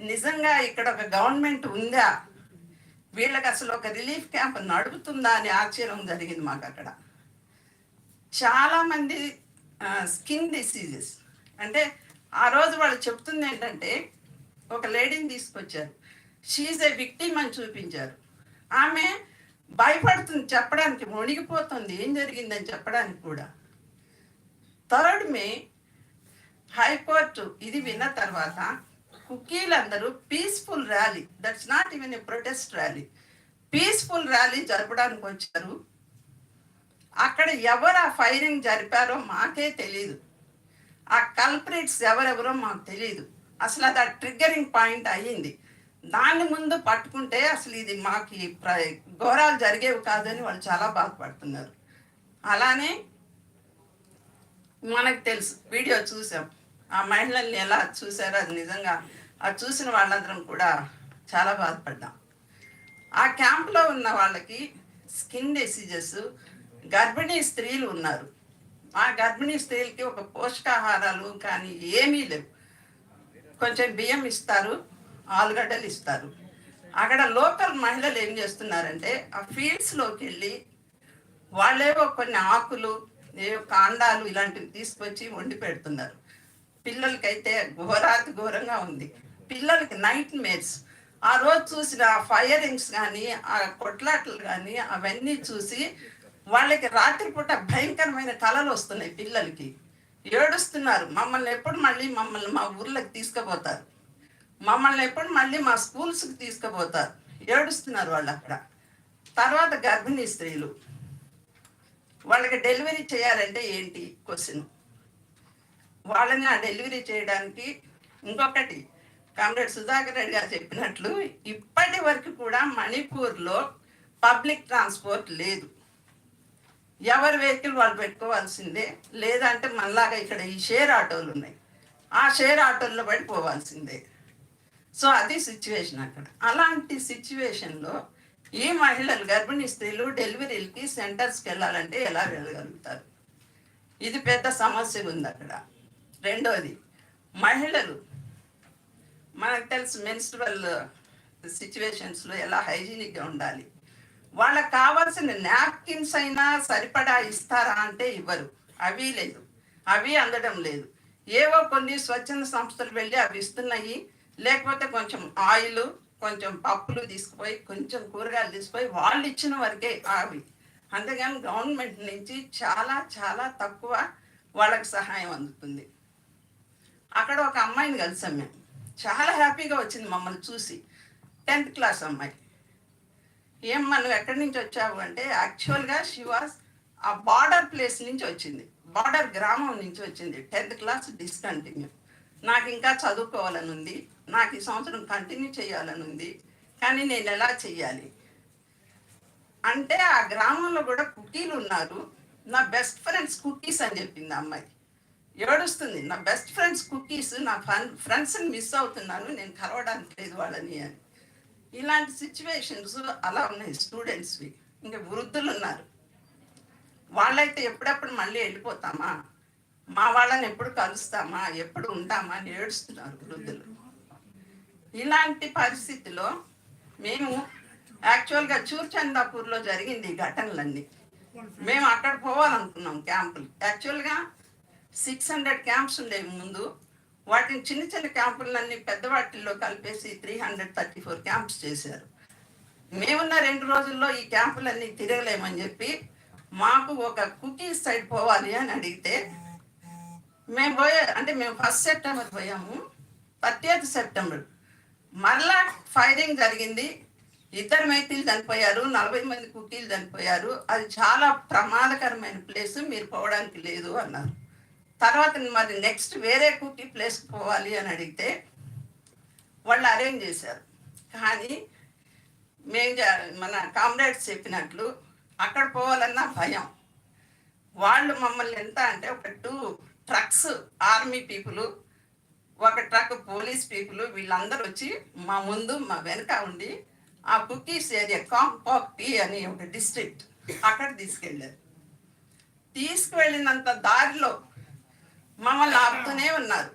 నిజంగా ఇక్కడ ఒక గవర్నమెంట్ ఉందా, వీళ్ళకి అసలు ఒక రిలీఫ్ క్యాంప్ నడుపుతుందా అని ఆశ్చర్యం జరిగింది మాకు. అక్కడ చాలామంది స్కిన్ డిసీజెస్, అంటే ఆ రోజు వాళ్ళు చెప్తుంది ఏంటంటే, ఒక లేడీని తీసుకొచ్చారు, షీఈ్ ఏ విక్టిమ్ అని చూపించారు. ఆమె భయపడుతుంది చెప్పడానికి, వణిగిపోతుంది ఏం జరిగిందని చెప్పడానికి కూడా. 3rd మే హైకోర్టు ఇది విన్న తర్వాత కుకీలందరూ peaceful rally, that's not even a protest rally, peaceful rally జరపడానికి వచ్చారు. అక్కడ ఎవరు ఆ ఫైరింగ్ జరిపారో మాకే తెలియదు, ఆ కల్ప్రిట్స్ ఎవరెవరో మాకు తెలియదు. అసలు అది ఆ ట్రిగ్గరింగ్ పాయింట్ అయ్యింది. దాన్ని ముందు పట్టుకుంటే అసలు ఇది మాకు ఘోరాలు జరిగేవి కాదని వాళ్ళు చాలా బాధపడుతున్నారు. అలానే మనకు తెలుసు, వీడియో చూసాం, ఆ మహిళల్ని ఎలా చూసారో అది నిజంగా అది చూసిన వాళ్ళందరం కూడా చాలా బాధపడ్డాం. ఆ క్యాంప్లో ఉన్న వాళ్ళకి స్కిన్ డిసీజెస్, గర్భిణీ స్త్రీలు ఉన్నారు. ఆ గర్భిణీ స్త్రీలకి ఒక పోషకాహారాలు కానీ ఏమీ లేవు. కొంచెం బియ్యం ఇస్తారు, ఆలుగడ్డలు ఇస్తారు. అక్కడ లోకల్ మహిళలు ఏం చేస్తున్నారంటే, ఆ ఫీల్డ్స్లోకి వెళ్ళి వాళ్ళేవో కొన్ని ఆకులు, ఏవో కాండాలు ఇలాంటివి తీసుకొచ్చి వండి పెడుతున్నారు. పిల్లలకైతే ఘోరాతి ఘోరంగా ఉంది. పిల్లలకి నైట్ మేర్స్, ఆ రోజు చూసిన ఫైరింగ్స్ కానీ, ఆ కొట్లాటలు కానీ అవన్నీ చూసి వాళ్ళకి రాత్రిపూట భయంకరమైన కళలు వస్తున్నాయి. పిల్లలకి ఏడుస్తున్నారు, మమ్మల్ని ఎప్పుడు మళ్ళీ మా ఊర్లోకి తీసుకుపోతారు, మమ్మల్ని ఎప్పుడు మళ్ళీ మా స్కూల్స్కి తీసుకుపోతారు, ఏడుస్తున్నారు వాళ్ళు అక్కడ. తర్వాత గర్భిణీ స్త్రీలు, వాళ్ళకి డెలివరీ చేయాలంటే ఏంటి క్వశ్చన్. వాళ్ళని ఆ డెలివరీ చేయడానికి ఇంకొకటి, కామ్రేడ్ సుధాకర్ రెడ్డి గారు చెప్పినట్లు ఇప్పటి వరకు కూడా మణిపూర్లో పబ్లిక్ ట్రాన్స్పోర్ట్ లేదు. ఎవరి వెహికల్ వాళ్ళు పెట్టుకోవాల్సిందే, లేదంటే మనలాగా ఇక్కడ ఈ షేర్ ఆటోలు ఉన్నాయి, ఆ షేర్ ఆటోల్లో పడి పోవాల్సిందే. సో అది సిచ్యువేషన్ అక్కడ. అలాంటి సిచ్యువేషన్లో ఈ మహిళలు, గర్భిణీ స్త్రీలు డెలివరీలకి సెంటర్స్కి వెళ్ళాలంటే ఎలా వెళ్ళగలుగుతారు? ఇది పెద్ద సమస్య ఉంది అక్కడ. రెండోది, మహిళలు మనకు తెలుసు మెన్స్ట్రువల్ సిచ్యువేషన్స్లో ఎలా హైజీనిక్గా ఉండాలి. వాళ్ళకి కావాల్సిన నాప్కిన్స్ అయినా సరిపడా ఇస్తారా అంటే ఇవ్వరు, అవి లేదు, అవి అందడం లేదు. ఏవో కొన్ని స్వచ్ఛంద సంస్థలు వెళ్ళి అవి ఇస్తున్నాయి, లేకపోతే కొంచెం ఆయిల్, కొంచెం పప్పులు తీసుకుపోయి, కొంచెం కూరగాయలు తీసుకుపోయి వాళ్ళు ఇచ్చిన వరకే అవి. అంతేగాని గవర్నమెంట్ నుంచి చాలా చాలా తక్కువ వాళ్ళకి సహాయం అందుతుంది. అక్కడ ఒక అమ్మాయిని కలిసాం మేము, చాలా హ్యాపీగా వచ్చింది మమ్మల్ని చూసి. 10th క్లాస్ అమ్మాయి. ఏమ్మా నువ్వు ఎక్కడి నుంచి వచ్చావు అంటే, యాక్చువల్గా షీ వాజ్ ఆ బార్డర్ ప్లేస్ నుంచి వచ్చింది, బార్డర్ గ్రామం నుంచి వచ్చింది. 10th class discontinue. నాకు ఇంకా చదువుకోవాలని ఉంది, నాకు ఈ సంవత్సరం కంటిన్యూ చేయాలని ఉంది, కానీ నేను ఎలా చెయ్యాలి అంటే, ఆ గ్రామంలో కూడా కుకీలు ఉన్నారు, నా బెస్ట్ ఫ్రెండ్స్ కుకీస్ అని చెప్పింది అమ్మాయి. ఏడుస్తుంది, నా బెస్ట్ ఫ్రెండ్స్ కుకీస్, నా ఫ్రెండ్స్ని మిస్ అవుతున్నాను, నేను కలవడానికి లేదు వాళ్ళని అని. ఇలాంటి సిచ్యువేషన్స్ అలా ఉన్నాయి స్టూడెంట్స్వి. ఇంకా వృద్ధులు ఉన్నారు, వాళ్ళైతే ఎప్పుడెప్పుడు మళ్ళీ వెళ్ళిపోతామా, మా వాళ్ళని ఎప్పుడు కలుస్తామా, ఎప్పుడు ఉంటామా అని ఏడుస్తున్నారు వృద్ధులు. ఇలాంటి పరిస్థితిలో మేము యాక్చువల్గా చూర్చందాపూర్లో జరిగింది ఈ ఘటనలన్నీ. మేము అక్కడ పోవాలనుకున్నాం క్యాంపులు. యాక్చువల్గా 600 క్యాంప్స్ ఉండేవి ముందు, వాటిని చిన్న చిన్న క్యాంపులన్నీ పెద్ద వాటిల్లో కలిపేసి 334 క్యాంప్స్ చేశారు. మేమున్న 2 రోజుల్లో ఈ క్యాంపులన్నీ తిరగలేమని చెప్పి మాకు ఒక కుకీస్ సైడ్ పోవాలి అని అడిగితే మేము మేము 1 సెప్టెంబర్ పోయాము. 30th సెప్టెంబర్ మరలా ఫైరింగ్ జరిగింది, 2 మైతీలు చనిపోయారు, 40 మంది కుకీలు చనిపోయారు, అది చాలా ప్రమాదకరమైన ప్లేస్, మీరు పోవడానికి లేదు అన్నారు. తర్వాత మరి నెక్స్ట్ వేరే కుకీ ప్లేస్కి పోవాలి అని అడిగితే వాళ్ళు అరేంజ్ చేశారు. కానీ మన కామ్రేడ్స్ చెప్పినట్లు అక్కడ పోవాలన్నా భయం. వాళ్ళు మమ్మల్ని ఎంత అంటే ఒక 2 ట్రక్స్ ఆర్మీ పీపుల్, ఒక ట్రక్ పోలీస్ పీపుల్, వీళ్ళందరూ వచ్చి మా ముందు మా వెనక ఉండి ఆ కుకీస్ ఏరియా కాంపాక్టీ అని ఒక డిస్ట్రిక్ట్ అక్కడ తీసుకెళ్ళారు. తీసుకువెళ్ళినంత దారిలో మమ్మల్ని ఆపుతూనే ఉన్నారు,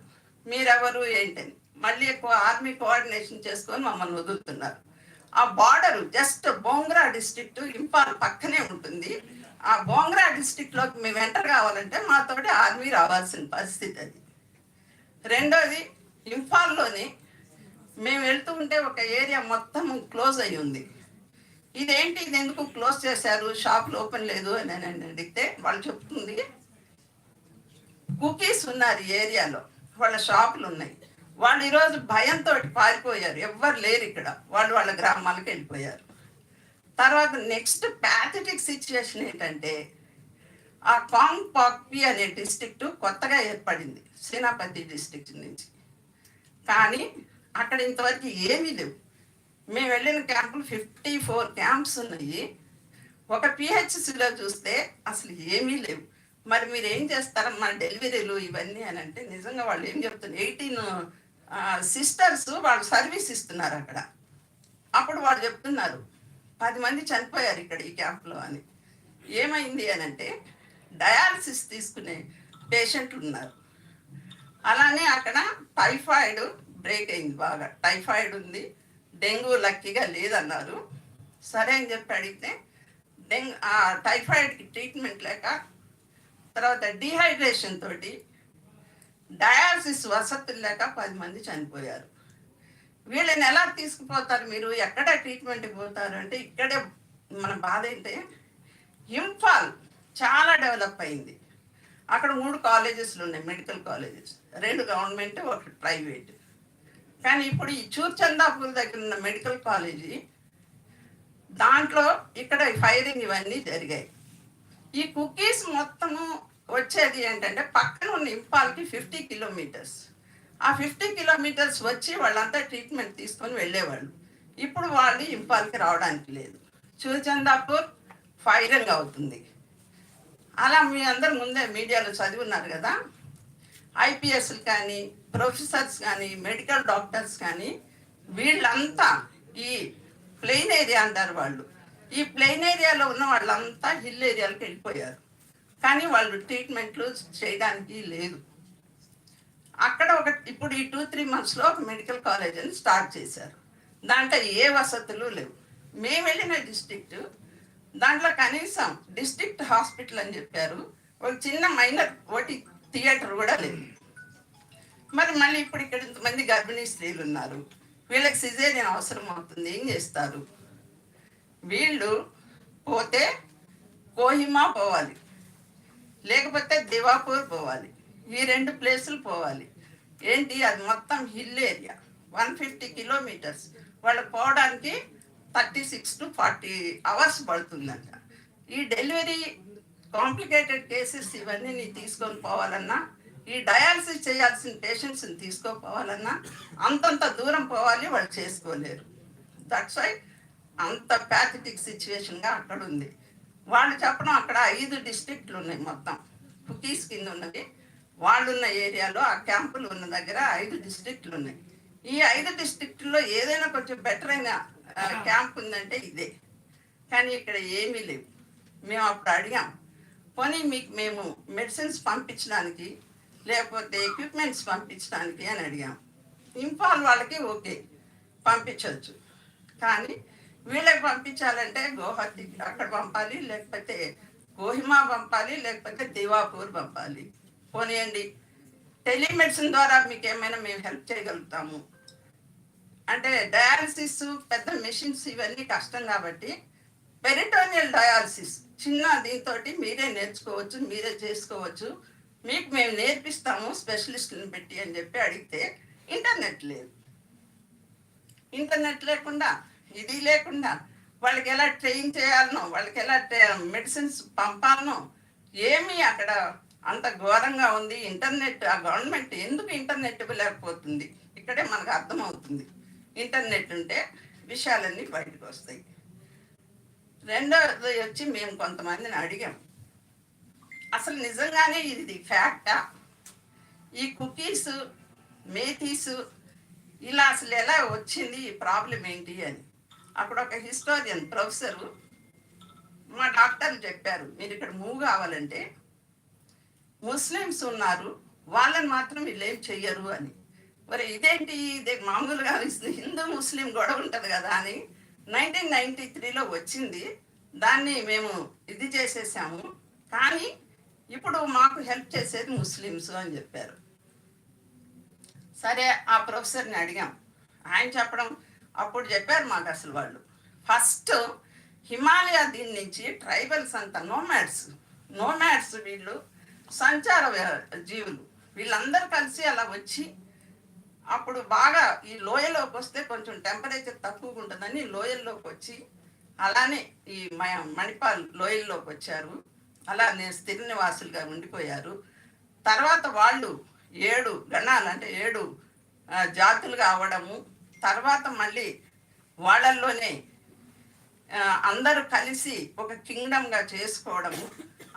మీరెవరు ఏంటని. మళ్ళీ ఎక్కువ ఆర్మీ కోఆర్డినేషన్ చేసుకొని మమ్మల్ని వదులుతున్నారు. ఆ బార్డరు జస్ట్ బోంగ్రా డిస్ట్రిక్ట్ ఇంపాల్ పక్కనే ఉంటుంది. ఆ బోంగ్రా డిస్ట్రిక్ట్లోకి మేము ఎంటర్ కావాలంటే మాతోటి ఆర్మీ రావాల్సిన పరిస్థితి అది. రెండోది, ఇంఫాల్లోని మేము వెళ్తూ ఉంటే ఒక ఏరియా మొత్తం క్లోజ్ అయ్యి ఉంది. ఇదేంటి, ఇది ఎందుకు క్లోజ్ చేశారు, షాపులు ఓపెన్ లేదు అని అడిగితే వాళ్ళు చెప్తుంది, కుకీస్ ఉన్నారు ఈ ఏరియాలో, వాళ్ళ షాపులు ఉన్నాయి, వాళ్ళు ఈరోజు భయంతో పారిపోయారు, ఎవ్వరు లేరు ఇక్కడ, వాళ్ళు వాళ్ళ గ్రామాలకు వెళ్ళిపోయారు. తర్వాత నెక్స్ట్ ప్యాథటిక్ సిచ్యువేషన్ ఏంటంటే ఆ కాంపాక్పీ అనే డిస్ట్రిక్ట్ కొత్తగా ఏర్పడింది సేనాపతి డిస్ట్రిక్ట్ నుంచి. కానీ అక్కడ ఇంతవరకు ఏమీ లేవు. మేము వెళ్ళిన క్యాంపులు 54 క్యాంప్స్ ఉన్నాయి. ఒక పిహెచ్సిలో చూస్తే అసలు ఏమీ లేవు. మరి మీరు ఏం చేస్తారమ్మా డెలివరీలు ఇవన్నీ అని అంటే నిజంగా వాళ్ళు ఏం చెప్తున్నారు, 18 సిస్టర్స్ వాళ్ళు సర్వీస్ ఇస్తున్నారు అక్కడ. అప్పుడు వాళ్ళు చెప్తున్నారు 10 మంది చనిపోయారు ఇక్కడ ఈ క్యాంప్లో అని. ఏమైంది అని అంటే డయాలసిస్ తీసుకునే పేషెంట్లు ఉన్నారు. అలానే అక్కడ టైఫాయిడ్ బ్రేక్ అయింది, బాగా టైఫాయిడ్ ఉంది, డెంగ్యూ లక్కీగా లేదన్నారు. సరే అని చెప్పి అడిగితే ఆ టైఫాయిడ్కి ట్రీట్మెంట్ లేక, తర్వాత డిహైడ్రేషన్ తోటి, డయాలసిస్ వసతులు లేక 10 మంది చనిపోయారు. వీళ్ళని ఎలా తీసుకుపోతారు మీరు, ఎక్కడ ట్రీట్మెంట్కి పోతారు అంటే ఇక్కడే. మన బాధ ఏంటంటే ఇంఫాల్ చాలా డెవలప్ అయింది, అక్కడ 3 కాలేజెస్లు ఉన్నాయి, మెడికల్ కాలేజెస్, 2 గవర్నమెంట్, 1 ప్రైవేట్. కానీ ఇప్పుడు ఈ చూర్చందాపూర్ దగ్గర ఉన్న మెడికల్ కాలేజీ దాంట్లో ఇక్కడ ఫైరింగ్ ఇవన్నీ జరిగాయి. ఈ కుకీస్ మొత్తము వచ్చేది ఏంటంటే పక్కన ఉన్న ఇంపాల్కి 50 కిలోమీటర్స్. ఆ 50 కిలోమీటర్స్ వచ్చి వాళ్ళంతా ట్రీట్మెంట్ తీసుకొని వెళ్ళేవాళ్ళు. ఇప్పుడు వాళ్ళు ఇంపాల్కి రావడానికి లేదు. చూర్చందాపూర్ ఫైరింగ్ అవుతుంది. అలా మీ అందరు ముందే మీడియాలో చదివిన్నారు కదా, ఐపీఎస్లు కానీ, ప్రొఫెసర్స్ కానీ, మెడికల్ డాక్టర్స్ కానీ, వీళ్ళంతా ఈ ప్లెయిన్ ఏరియా అంటారు వాళ్ళు, ఈ ప్లెయిన్ ఏరియాలో ఉన్న వాళ్ళంతా హిల్ ఏరియాలకు వెళ్ళిపోయారు. కానీ వాళ్ళు ట్రీట్మెంట్లు చేయడానికి లేదు. అక్కడ ఇప్పుడు ఈ 2-3 monthsలో ఒక మెడికల్ కాలేజ్ అని స్టార్ట్ చేశారు. దాంట్లో ఏ వసతులు లేవు. మేము వెళ్ళిన డిస్ట్రిక్ట్ దాంట్లో కనీసం డిస్ట్రిక్ట్ హాస్పిటల్ అని చెప్పారు, ఒక చిన్న మైనర్ ఒకటి థియేటర్ కూడా లేదు. మరి మళ్ళీ ఇప్పుడు ఇక్కడ ఇంతమంది గర్భిణీ స్త్రీలు ఉన్నారు, వీళ్ళకి సిజేరియన్ అవసరం అవుతుంది, ఏం చేస్తారు? వీళ్ళు పోతే కోహిమా పోవాలి, లేకపోతే దివాపూర్ పోవాలి, ఈ 2 ప్లేసులు పోవాలి. ఏంటి, అది మొత్తం హిల్ ఏరియా, 150 కిలోమీటర్స్. వాళ్ళకి పోవడానికి 36 to 40 hours పడుతుందంట. ఈ డెలివరీ కాంప్లికేటెడ్ కేసెస్ ఇవన్నీ తీసుకొని పోవాలన్నా, ఈ డయాలసిస్ చేయాల్సిన పేషెంట్స్ని తీసుకోపోవాలన్నా అంతంత దూరం పోవాలి, వాళ్ళు చేసుకోలేరు. దట్స్ వై అంత ప్యాథటిక్ సిచ్యువేషన్గా అక్కడ ఉంది. వాళ్ళు చెప్పడం అక్కడ 5 డిస్ట్రిక్ట్లు ఉన్నాయి మొత్తం కుకీస్ కింద ఉన్నవి. వాళ్ళున్న ఏరియాలో ఆ క్యాంపులు ఉన్న దగ్గర 5 డిస్ట్రిక్ట్లు ఉన్నాయి. ఈ 5 డిస్ట్రిక్ట్లో ఏదైనా కొంచెం బెటర్ అయిన క్యాంప్ ఉందంటే ఇదే. కానీ ఇక్కడ ఏమీ లేవు. మేము అప్పుడు అడిగాం, పోనీ మీకు మేము మెడిసిన్స్ పంపించడానికి లేకపోతే ఎక్విప్మెంట్స్ పంపించడానికి అని అడిగాం. ఇంపాల్ వాళ్ళకి ఓకే పంపించవచ్చు, కానీ వీళ్ళకి పంపించాలంటే గౌహతి అక్కడ పంపాలి, లేకపోతే కోహిమా పంపాలి, లేకపోతే దివాపూర్ పంపాలి. పోనీయండి, టెలిమెడిసిన్ ద్వారా మీకు ఏమైనా మేము హెల్ప్ చేయగలుగుతాము అంటే డయాలసిస్ పెద్ద మెషిన్స్ ఇవన్నీ కష్టం కాబట్టి పెరిటోనియల్ డయాలసిస్ చిన్న దీంతో మీరే నేర్చుకోవచ్చు, మీరే చేసుకోవచ్చు, మీకు మేము నేర్పిస్తాము స్పెషలిస్టులను పెట్టి అని చెప్పి అడిగితే ఇంటర్నెట్ లేదు. ఇంటర్నెట్ లేకుండా, ఇది లేకుండా వాళ్ళకి ఎలా ట్రైన్ చేయాలనో, వాళ్ళకి ఎలా మెడిసిన్స్ పంపాలనో ఏమీ అక్కడ అంత ఘోరంగా ఉంది. ఇంటర్నెట్ ఆ గవర్నమెంట్ ఎందుకు ఇంటర్నెట్ ఇవ్వలేకపోతుంది ఇక్కడే మనకు అర్థమవుతుంది. ఇంటర్నెట్ ఉంటే విషయాలన్నీ బయటకు వస్తాయి. రెండోది వచ్చి మేము కొంతమందిని అడిగాం, అసలు నిజంగానే ఇది ఫ్యాక్టా, ఈ కుకీస్ మేథీస్ ఇలా అసలు ఎలా వచ్చింది, ఈ ప్రాబ్లం ఏంటి అని. అక్కడ ఒక హిస్టోరియన్ ప్రొఫెసరు మా డాక్టర్లు చెప్పారు, మీరు ఇక్కడ మూవ్ కావాలంటే ముస్లిమ్స్ ఉన్నారు, వాళ్ళని మాత్రం వీళ్ళు ఏం చెయ్యరు అని. మరి ఇదేంటి, ఇదే మామూలుగా హిందూ ముస్లిం గొడవ ఉంటుంది కదా అని 1993లో వచ్చింది. దాన్ని మేము ఇది చేసేసాము, కానీ ఇప్పుడు మాకు హెల్ప్ చేసేది ముస్లిమ్స్ అని చెప్పారు. సరే ఆ ప్రొఫెసర్ని అడిగాం, ఆయన చెప్పడం అప్పుడు చెప్పారు మాకు అసలు వాళ్ళు ఫస్ట్ హిమాలయ దీని నుంచి ట్రైబల్స్ అంతా నోమాడ్స్ వీళ్ళు సంచార జీవులు, వీళ్ళందరూ కలిసి అలా వచ్చి అప్పుడు బాగా ఈ లోయలోకి వస్తే కొంచెం టెంపరేచర్ తక్కువగా ఉంటుందని లోయల్లోకి వచ్చి అలానే ఈ మణిపాల్ లోయల్లోకి వచ్చారు. అలా స్థిర నివాసులుగా ఉండిపోయారు. తర్వాత వాళ్ళు 7 గణాలు అంటే 7 జాతులుగా అవ్వడము, తర్వాత మళ్ళీ వాళ్ళల్లోనే అందరూ కలిసి ఒక కింగ్డమ్గా చేసుకోవడము.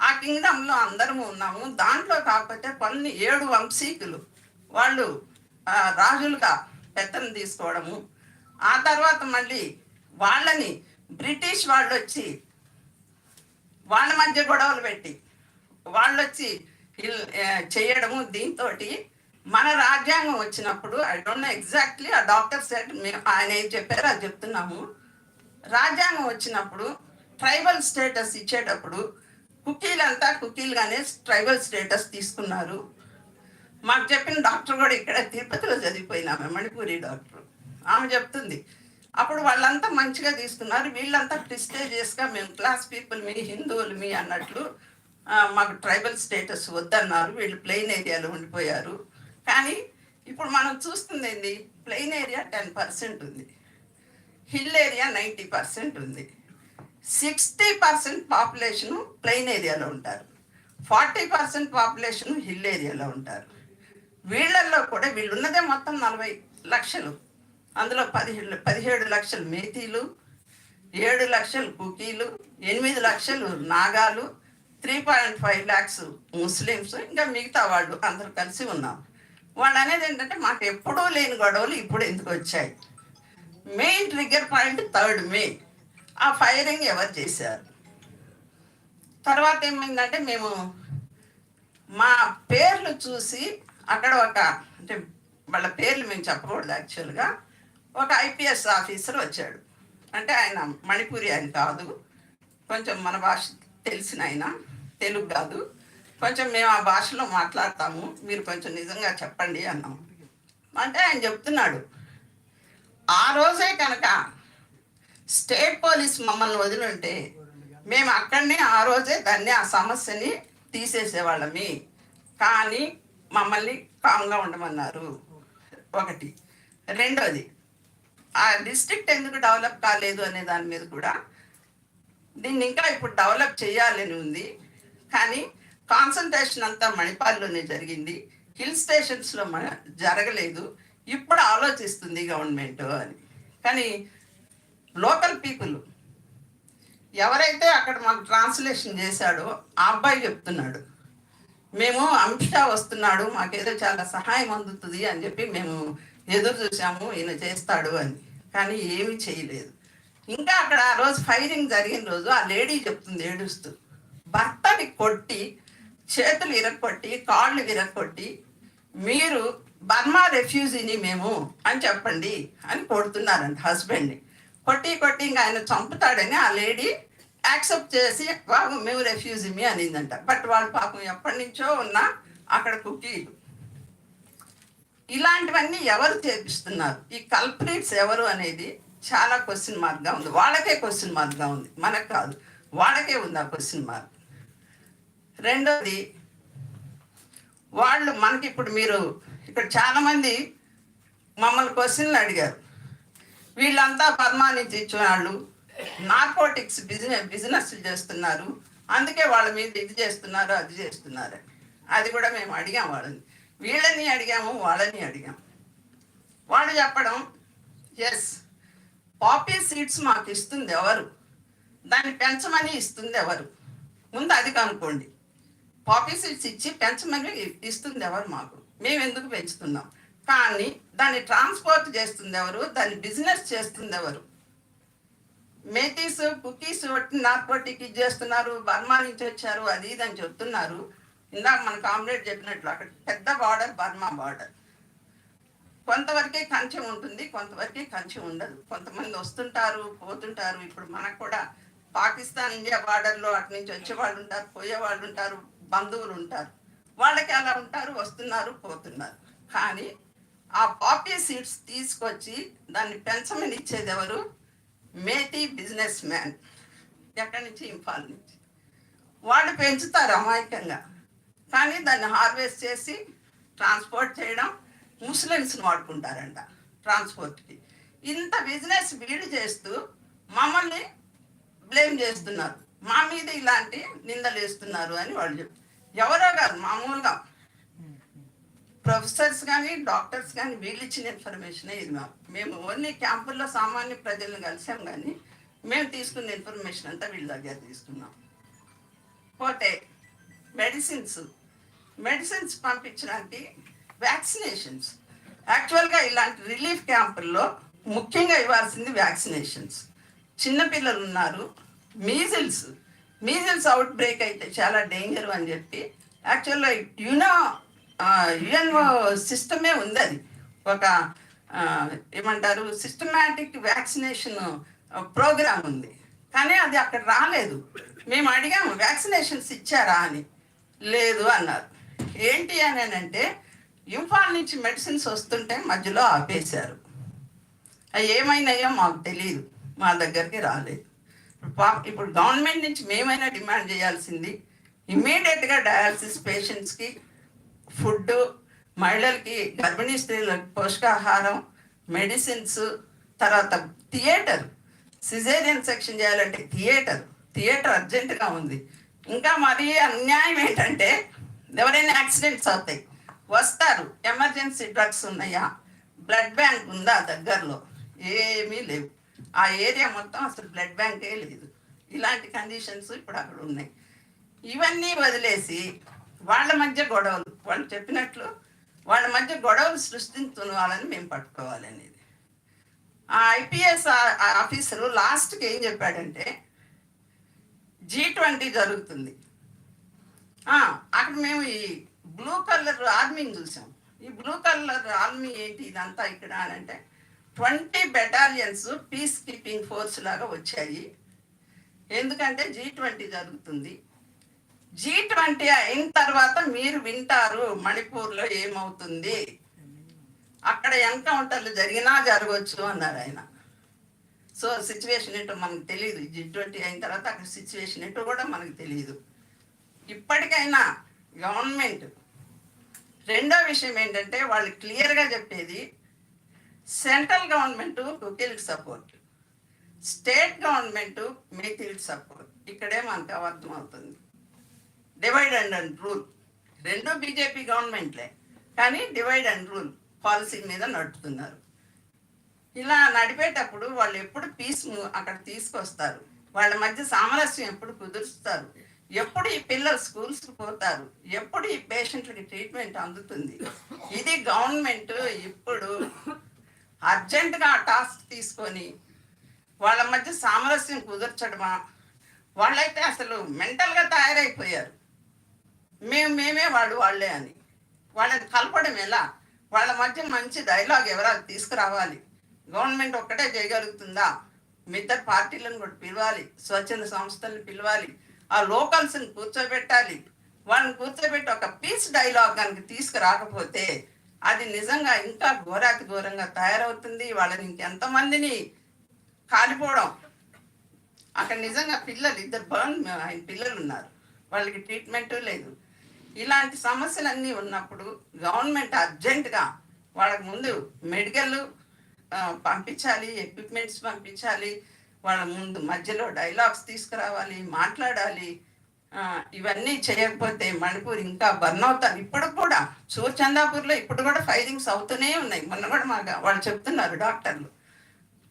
ఆ కింగ్డమ్లో అందరము ఉన్నాము. దాంట్లో కాకపోతే కొన్ని 7 వంశీకులు వాళ్ళు రాజులుగా పెత్తనం తీసుకోవడము. ఆ తర్వాత మళ్ళీ వాళ్ళని బ్రిటిష్ వాళ్ళు వచ్చి వాళ్ళ మధ్య గొడవలు పెట్టి వాళ్ళు వచ్చి చేయడము. దీంతో మన రాజ్యాంగం వచ్చినప్పుడు ఐ డోంట్ నో ఎగ్జాక్ట్లీ ఆ డాక్టర్ సెట్ మేము ఆయన ఏం చెప్పారో అది చెప్తున్నాము. రాజ్యాంగం వచ్చినప్పుడు ట్రైబల్ స్టేటస్ ఇచ్చేటప్పుడు కుకీలంతా కుకీలుగానే ట్రైబల్ స్టేటస్ తీసుకున్నారు. మాకు చెప్పిన డాక్టర్ కూడా ఇక్కడ తిరుపతిలో చదివిపోయిన ఆమె మణిపూరి డాక్టర్, ఆమె చెప్తుంది అప్పుడు వాళ్ళంతా మంచిగా తీసుకున్నారు, వీళ్ళంతా ప్రిస్టేజియస్గా మేము క్లాస్ పీపుల్ మీ హిందువులు మీ అన్నట్లు మాకు ట్రైబల్ స్టేటస్ వద్దన్నారు. వీళ్ళు ప్లెయిన్ ఏరియాలో ఉండిపోయారు. కానీ ఇప్పుడు మనం చూస్తుంది ఏంది, ప్లెయిన్ ఏరియా 10% ఉంది, హిల్ ఏరియా 90% ఉంది. 60% పాపులేషను ప్లెయిన్ ఏరియాలో ఉంటారు, 40% పాపులేషను హిల్ ఏరియాలో ఉంటారు. వీళ్ళల్లో కూడా వీళ్ళు ఉన్నదే మొత్తం 40 లక్షలు, అందులో 17 లక్షలు మేతీలు, 7 లక్షలు కుకీలు, 8 లక్షలు నాగాలు, 3.5 lakhs ముస్లిమ్స్, ఇంకా మిగతా వాళ్ళు అందరూ కలిసి ఉన్నాం. వాళ్ళు అనేది ఏంటంటే మాకు ఎప్పుడూ లేని గొడవలు ఇప్పుడు ఎందుకు వచ్చాయి. Main trigger point 3rd May ఆ ఫైరింగ్ ఎవరు చేశారు. తర్వాత ఏమైందంటే మేము మా పేర్లు చూసి అక్కడ ఒక అంటే వాళ్ళ పేర్లు మేము చెప్పకూడదు యాక్చువల్గా, ఒక IPS ఆఫీసర్ వచ్చాడు. అంటే ఆయన మణిపూరి ఆయన కాదు, కొంచెం మన భాష తెలిసిన ఆయన, తెలుగు కాదు, కొంచెం మేము ఆ భాషలో మాట్లాడతాము, మీరు కొంచెం నిజంగా చెప్పండి అన్నాం. అంటే ఆయన చెప్తున్నాడు, ఆ రోజే కనుక స్టేట్ పోలీస్ మమ్మల్ని వదిలింటే మేము అక్కడనే ఆ రోజే దాన్ని ఆ సమస్యని తీసేసేవాళ్ళమి, కానీ మమ్మల్ని కామ్గా ఉండమన్నారు. ఒకటి. రెండోది, ఆ డిస్ట్రిక్ట్ ఎందుకు డెవలప్ కాలేదు అనే దాని మీద కూడా దీన్ని ఇంకా ఇప్పుడు డెవలప్ చేయాలని ఉంది, కానీ కాన్సన్ట్రేషన్ అంతా మణిపాల్లోనే జరిగింది, హిల్ స్టేషన్స్లో జరగలేదు. ఇప్పుడు ఆలోచిస్తుంది గవర్నమెంట్ అని. కానీ లోకల్ పీపుల్ ఎవరైతే అక్కడ మాకు ట్రాన్స్లేషన్ చేశాడో ఆ అబ్బాయి చెప్తున్నాడు, మేము అంశా వస్తున్నాడు, మాకేదో చాలా సహాయం అందుతుంది అని చెప్పి మేము ఎదురు చూసాము, ఈయన చేస్తాడు అని. కానీ ఏమీ చేయలేదు. ఇంకా అక్కడ ఆ రోజు ఫైరింగ్ జరిగిన రోజు ఆ లేడీ చెప్తుంది ఏడుస్తూ, భర్తని కొట్టి చేతులు ఇరక్కొట్టి కాళ్ళు విరక్కొట్టి మీరు బర్మా రెఫ్యూజీని మేము అని చెప్పండి అని కొడుతున్నారంట హస్బెండ్ని. కొట్టి కొట్టి ఇంకా ఆయన చంపుతాడని ఆ లేడీ యాక్సెప్ట్ చేసి బాబు మేము రెఫ్యూజీమి అనిందంట. బట్ వాళ్ళు పాపం ఎప్పటి నుంచో ఉన్న అక్కడ కుకీలు. ఇలాంటివన్నీ ఎవరు చేపిస్తున్నారు, ఈ కల్ప్రిట్స్ ఎవరు అనేది చాలా క్వశ్చన్ మార్క్గా ఉంది. వాళ్ళకే క్వశ్చన్ మార్క్గా ఉంది, మనకు కాదు, వాళ్ళకే ఉంది ఆ క్వశ్చన్ మార్క్. రెండోది, వాళ్ళు మనకి ఇప్పుడు మీరు ఇక్కడ చాలామంది మమ్మల్ని క్వశ్చన్లు అడిగారు, వీళ్ళంతా బర్మా నుంచి ఇచ్చిన వాళ్ళు నార్కోటిక్స్ బిజినెస్ చేస్తున్నారు, అందుకే వాళ్ళ మీద ఇది చేస్తున్నారు అది చేస్తున్నారు. అది కూడా మేము అడిగాం వాళ్ళని, వీళ్ళని అడిగాము వాళ్ళని అడిగాము. వాళ్ళు చెప్పడం ఎస్ పాపీ సీడ్స్ మాకు ఇస్తుంది ఎవరు, దాన్ని పెంచమని ఇస్తుంది ఎవరు, ముందు అది కనుక్కోండి. పాపీ సీడ్స్ ఇచ్చి పెంచమని ఇస్తుంది ఎవరు, మాకు మేము ఎందుకు పెంచుతున్నాం. కానీ దాన్ని ట్రాన్స్పోర్ట్ చేస్తుంది ఎవరు, దాన్ని బిజినెస్ చేస్తుంది ఎవరు. మేటీస్ కుకీస్ నార్కోటిక్ చేస్తున్నారు, బర్మా నుంచి వచ్చారు అది ఇది అని చెప్తున్నారు. ఇందాక మన కామ్రేడ్ చెప్పినట్లు అక్కడ పెద్ద బార్డర్ బర్మా బార్డర్, కొంతవరకే కంచె ఉంటుంది, కొంతవరకే కంచె ఉండదు. కొంతమంది వస్తుంటారు పోతుంటారు. ఇప్పుడు మనకు కూడా పాకిస్తాన్ ఇండియా బార్డర్లో అటు నుంచి వచ్చే వాళ్ళు ఉంటారు, పోయే వాళ్ళు ఉంటారు, బంధువులు ఉంటారు, వాళ్ళకి అలా ఉంటారు, వస్తున్నారు పోతున్నారు. కానీ ఆ పాపీ సీడ్స్ తీసుకొచ్చి దాన్ని పెంచమని ఇచ్చేది ఎవరు, మేటీ బిజినెస్ మ్యాన్, ఎక్కడి నుంచి, ఇంఫాల్ నుంచి. వాళ్ళు పెంచుతారు అమాయకంగా, కానీ దాన్ని హార్వెస్ట్ చేసి ట్రాన్స్పోర్ట్ చేయడం, ముస్లిమ్స్ని వాడుకుంటారంట ట్రాన్స్పోర్ట్కి. ఇంత బిజినెస్ వీళ్ళు చేస్తూ మమ్మల్ని బ్లేమ్ చేస్తున్నారు, మా మీద ఇలాంటి నిందలు వేస్తున్నారు అని వాళ్ళు చెప్తారు. ఎవరో కాదు, మామూలుగా ప్రొఫెసర్స్ కానీ డాక్టర్స్ కానీ వీళ్ళు ఇచ్చిన ఇన్ఫర్మేషనే ఇది. మేము ఓన్లీ క్యాంపుల్లో సామాన్య ప్రజలను కలిసాం, కానీ మేము తీసుకున్న ఇన్ఫర్మేషన్ అంతా వీళ్ళ దగ్గర తీసుకున్నాం. పోతే మెడిసిన్స్ పంపించడానికి వ్యాక్సినేషన్స్, యాక్చువల్గా ఇలాంటి రిలీఫ్ క్యాంపుల్లో ముఖ్యంగా ఇవ్వాల్సింది వ్యాక్సినేషన్స్. చిన్నపిల్లలు ఉన్నారు, మీజిల్స్ అవుట్ బ్రేక్ అయితే చాలా డేంజర్ అని చెప్పి యాక్చువల్గా యుఎన్ఓ సిస్టమే ఉంది. అది ఒక ఏమంటారు సిస్టమాటిక్ వ్యాక్సినేషన్ ప్రోగ్రామ్ ఉంది, కానీ అది అక్కడ రాలేదు. మేము అడిగాము వ్యాక్సినేషన్స్ ఇచ్చారా అని, లేదు అన్నారు. ఏంటి అని అంటే ఇంఫాల్ నుంచి మెడిసిన్స్ వస్తుంటే మధ్యలో ఆపేశారు. అవి ఏమైనాయో మాకు తెలియదు, మా దగ్గరికి రాలేదు. ఇప్పుడు గవర్నమెంట్ నుంచి మేమైనా డిమాండ్ చేయాల్సింది ఇమ్మీడియట్గా డయాలసిస్ పేషెంట్స్కి ఫుడ్, మహిళలకి గర్భిణీ స్త్రీలకు పోషకాహారం, మెడిసిన్స్, తర్వాత థియేటర్, సిజేరియన్ సెక్షన్ చేయాలంటే థియేటర్ అర్జెంటుగా ఉంది. ఇంకా మరీ అన్యాయం ఏంటంటే ఎవరైనా యాక్సిడెంట్స్ అవుతాయి, వస్తారు, ఎమర్జెన్సీ డ్రగ్స్ ఉన్నాయా, బ్లడ్ బ్యాంక్ ఉందా దగ్గరలో, ఏమీ లేవు. ఆ ఏరియా మొత్తం అసలు బ్లడ్ బ్యాంకే లేదు. ఇలాంటి కండిషన్స్ ఇప్పుడు అక్కడ ఉన్నాయి. ఇవన్నీ వదిలేసి వాళ్ళ మధ్య గొడవలు, వాళ్ళు చెప్పినట్లు వాళ్ళ మధ్య గొడవలు సృష్టించుకోవాలని మేము పట్టుకోవాలనేది. ఆ ఐపీఎస్ ఆఫీసరు లాస్ట్కి ఏం చెప్పాడంటే G20 జరుగుతుంది, అక్కడ మేము ఈ బ్లూ కలర్ ఆర్మీని చూసాం. ఈ బ్లూ కలర్ ఆర్మీ ఏంటి ఇదంతా ఇక్కడ అని అంటే 20 బెటాలియన్స్ పీస్ కీపింగ్ ఫోర్స్ లాగా వచ్చాయి. ఎందుకంటే G20 జరుగుతుంది. G20 అయిన తర్వాత మీరు వింటారు మణిపూర్లో ఏమవుతుంది, అక్కడ ఎన్కౌంటర్లు జరిగినా జరగవచ్చు అన్నారు ఆయన. సో సిచ్యువేషన్ ఏంటో మనకు తెలియదు. G20 అయిన తర్వాత అక్కడ సిచ్యువేషన్ ఏంటో కూడా మనకు తెలియదు. ఇప్పటికైనా గవర్నమెంట్, రెండో విషయం ఏంటంటే వాళ్ళు క్లియర్గా చెప్పేది సెంట్రల్ గవర్నమెంట్ కుకీలకు సపోర్ట్, స్టేట్ గవర్నమెంట్ మేకీలకు సపోర్ట్. ఇక్కడే మనకు అర్థమవుతుంది డివైడ్ అండ్ రూల్. రెండు బీజేపీ గవర్నమెంట్లే, కానీ డివైడ్ అండ్ రూల్ పాలసీ మీద నడుపుతున్నారు. ఇలా నడిపేటప్పుడు వాళ్ళు ఎప్పుడు పీస్ అక్కడ తీసుకొస్తారు, వాళ్ళ మధ్య సామరస్యం ఎప్పుడు కుదురుస్తారు, ఎప్పుడు ఈ పిల్లలు స్కూల్స్కి పోతారు, ఎప్పుడు ఈ పేషెంట్లకి ట్రీట్మెంట్ అందుతుంది? ఇది గవర్నమెంట్ ఇప్పుడు అర్జెంటుగా ఆ టాస్క్ తీసుకొని వాళ్ళ మధ్య సామరస్యం కుదర్చడమా? వాళ్ళైతే అసలు మెంటల్గా తయారైపోయారు. మేమే వాళ్ళే అని. వాళ్ళని కలపడం ఎలా? వాళ్ళ మధ్య మంచి డైలాగ్ ఎవరాలు తీసుకురావాలి. గవర్నమెంట్ ఒక్కటే చేయగలుగుతుందా? మిగతా పార్టీలను కూడా పిలవాలి, స్వచ్ఛంద సంస్థలను పిలవాలి, ఆ లోకల్స్ని కూర్చోబెట్టాలి. వాళ్ళని కూర్చోబెట్టి ఒక పీస్ డైలాగ్ కనుక తీసుకురాకపోతే అది నిజంగా ఇంకా ఘోరాతి ఘోరంగా తయారవుతుంది. వాళ్ళని ఇంకెంతమందిని కాలిపోవడం. అక్కడ నిజంగా పిల్లలు 2 పిల్లలు ఉన్నారు, వాళ్ళకి ట్రీట్మెంట్ లేదు. ఇలాంటి సమస్యలన్నీ ఉన్నప్పుడు గవర్నమెంట్ అర్జెంటుగా వాళ్ళకి ముందు మెడికల్ పంపించాలి, ఎక్విప్మెంట్స్ పంపించాలి, వాళ్ళ ముందు మధ్యలో డైలాగ్స్ తీసుకురావాలి, మాట్లాడాలి. ఇవన్నీ చేయకపోతే మణిపూర్ ఇంకా బర్న్ అవుతారు. ఇప్పుడు కూడా చందాపూర్లో ఇప్పుడు కూడా ఫైరింగ్స్ అవుతూనే ఉన్నాయి. మొన్న కూడా వాళ్ళు చెప్తున్నారు డాక్టర్లు.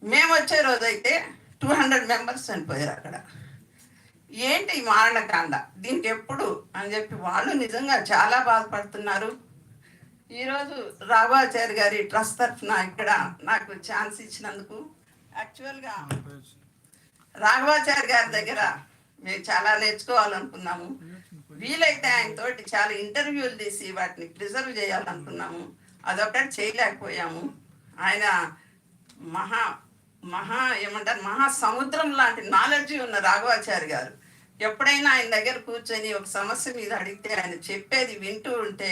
మేము వచ్చే రోజైతే 200 మెంబర్స్ చనిపోయారు అక్కడ. ఏంటి ఈ మారణకాండ? దీనికి ఎప్పుడు అని చెప్పి వాళ్ళు నిజంగా చాలా బాధపడుతున్నారు. ఈరోజు రాఘవాచారి గారి ట్రస్ట్ తరఫున ఇక్కడ నాకు ఛాన్స్ ఇచ్చినందుకు, యాక్చువల్గా రాఘవాచారి గారి దగ్గర మేము చాలా నేర్చుకోవాలనుకున్నాము. వీలైతే ఆయనతోటి చాలా ఇంటర్వ్యూలు తీసి వాటిని ప్రిజర్వ్ చేయాలనుకున్నాము. అదొకటి చేయలేకపోయాము. ఆయన మహా సముద్రం లాంటి నాలెడ్జి ఉన్న రాఘవాచారి గారు. ఎప్పుడైనా ఆయన దగ్గర కూర్చొని ఒక సమస్య మీద అడిగితే ఆయన చెప్పేది వింటూ ఉంటే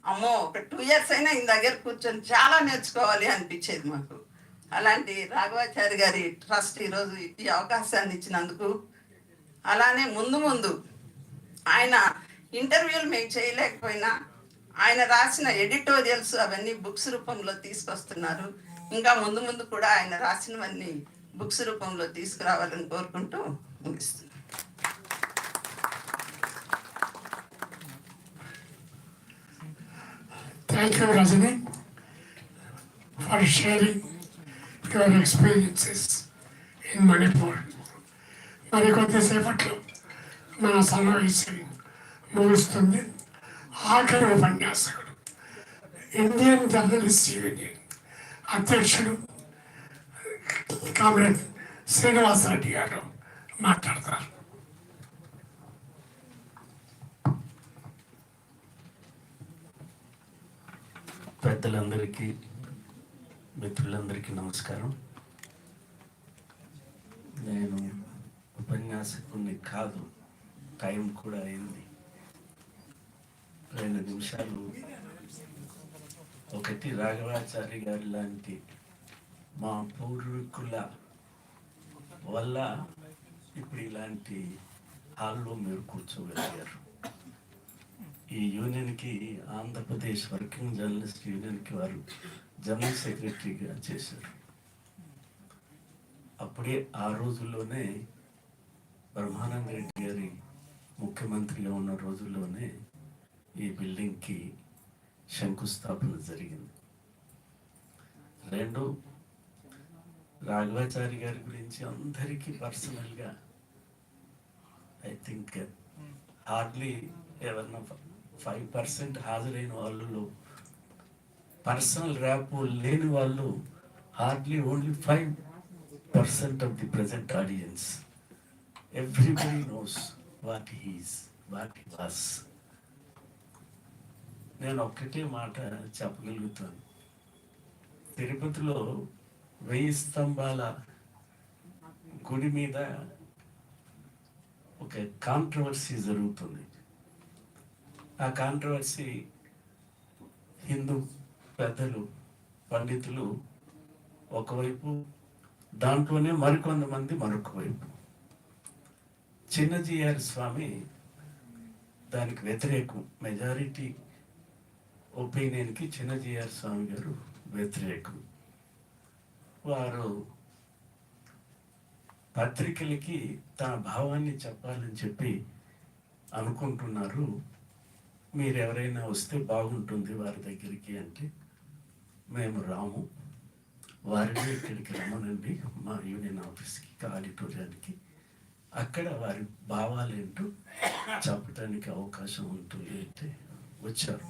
అమ్మో ఒక 2 years అయినా ఆయన దగ్గర కూర్చొని చాలా నేర్చుకోవాలి అనిపించేది మాకు. అలాంటి రాఘవాచారి గారి ట్రస్ట్ ఈరోజు ఈ అవకాశాన్ని ఇచ్చినందుకు, అలానే ముందు ఆయన ఇంటర్వ్యూలు మేము చేయలేకపోయినా ఆయన రాసిన ఎడిటోరియల్స్ అవన్నీ బుక్స్ రూపంలో తీసుకొస్తున్నారు. ఇంకా ముందు కూడా ఆయన రాసినవన్నీ బుక్స్ రూపంలో తీసుకురావాలని కోరుకుంటూ ముగిస్తున్నాను. Thank you, Rajini, for sharing your experiences in Manipur. మరి కొద్దిసేపట్లో మన సమావేశం ముగుస్తుంది. ఆఖరి ఉపన్యాసకుడు ఇండియన్ జర్నలిస్ట్ యూనియన్ అధ్యక్షుడు కామ్రేడ్ శ్రీనివాసరెడ్డి గారు మాట్లాడతారు. పెద్దలందరికీ, మిత్రులందరికీ నమస్కారం. నేను ఉపన్యాసకుని కాదు, టైం కూడా అయింది. 2 నిమిషాలు ఒకటి రాఘవాచారి గారి లాంటి మా పూర్వీకుల వల్ల ఇప్పుడు ఇలాంటి హాల్లో మీరు కూర్చోగలిగారు. ఈ యూనియన్కి ఆంధ్రప్రదేశ్ వర్కింగ్ జర్నలిస్ట్ యూనియన్కి వారు జనరల్ సెక్రటరీగా చేశారు. అప్పుడే ఆ రోజుల్లోనే బ్రహ్మానంద రెడ్డి గారి ముఖ్యమంత్రిగా ఉన్న రోజుల్లోనే ఈ బిల్డింగ్కి శంకుస్థాపన జరిగింది. 2, రాఘవాచారి గారి గురించి అందరికీ పర్సనల్గా ఐ థింక్ హార్డ్లీ ఎవరన్నా 5% హాజరైన వాళ్ళలో పర్సనల్ ర్యాప్ లేని వాళ్ళు hardly only 5% of the present audience. Everybody knows what he is, what he was. నేను ఒక్కటే మాట చెప్పగలుగుతాను. తిరుపతిలో 1000 స్తంభాల గుడి మీద ఒక కాంట్రవర్సీ జరుగుతుంది. ఆ కాంట్రవర్సీ హిందూ పెద్దలు, పండితులు ఒకవైపు, దాంట్లోనే మరికొంతమంది మరొక వైపు. చిన్నజీఆర్ స్వామి దానికి వ్యతిరేకం. మెజారిటీ ఒపీనియన్కి చిన్నజీఆర్ స్వామి గారు వ్యతిరేకం. వారు పత్రికలకి తన భావాన్ని చెప్పాలని చెప్పి అనుకుంటున్నారు. మీరు ఎవరైనా వస్తే బాగుంటుంది వారి దగ్గరికి అంటే, మేము రాము, వారిని ఇక్కడికి రమ్మనండి మా యూనియన్ ఆఫీస్కి, ఆడిటోరియానికి అక్కడ వారి భావాలేంటో చెప్పడానికి అవకాశం ఉంటుంది అంటే వచ్చారు.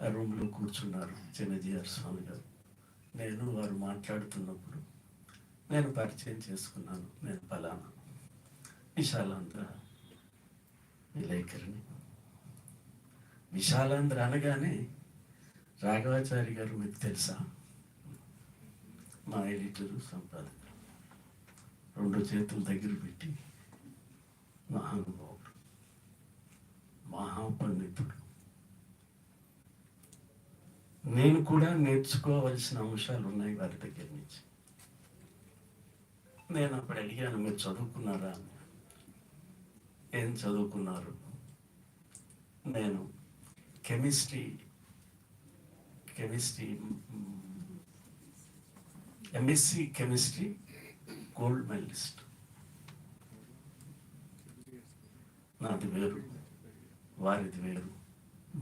ఆ రూమ్లో కూర్చున్నారు చిన్నజీఆర్ స్వామి గారు. నేను వారు మాట్లాడుతున్నప్పుడు నేను పరిచయం చేసుకున్నాను. నేను ఫలానా విశాలాంధ్ర విలేకరిని. విశాలాంధ్ర అనగానే రాఘవాచారి గారు మీకు తెలుసా? మా ఎడిటరు సంపాదకుడు. 2 చేతులు దగ్గర పెట్టి మహానుభావుడు, మహాపండితుడు. నేను కూడా నేర్చుకోవలసిన అంశాలు ఉన్నాయి వారి దగ్గర నుంచి. నేను అప్పుడు అడిగాను, మీరు చదువుకున్నారా అని. ఏం చదువుకున్నారు? నేను chemistry MSc chemistry gold medalist. నాది వేరు, వారిది వేరు.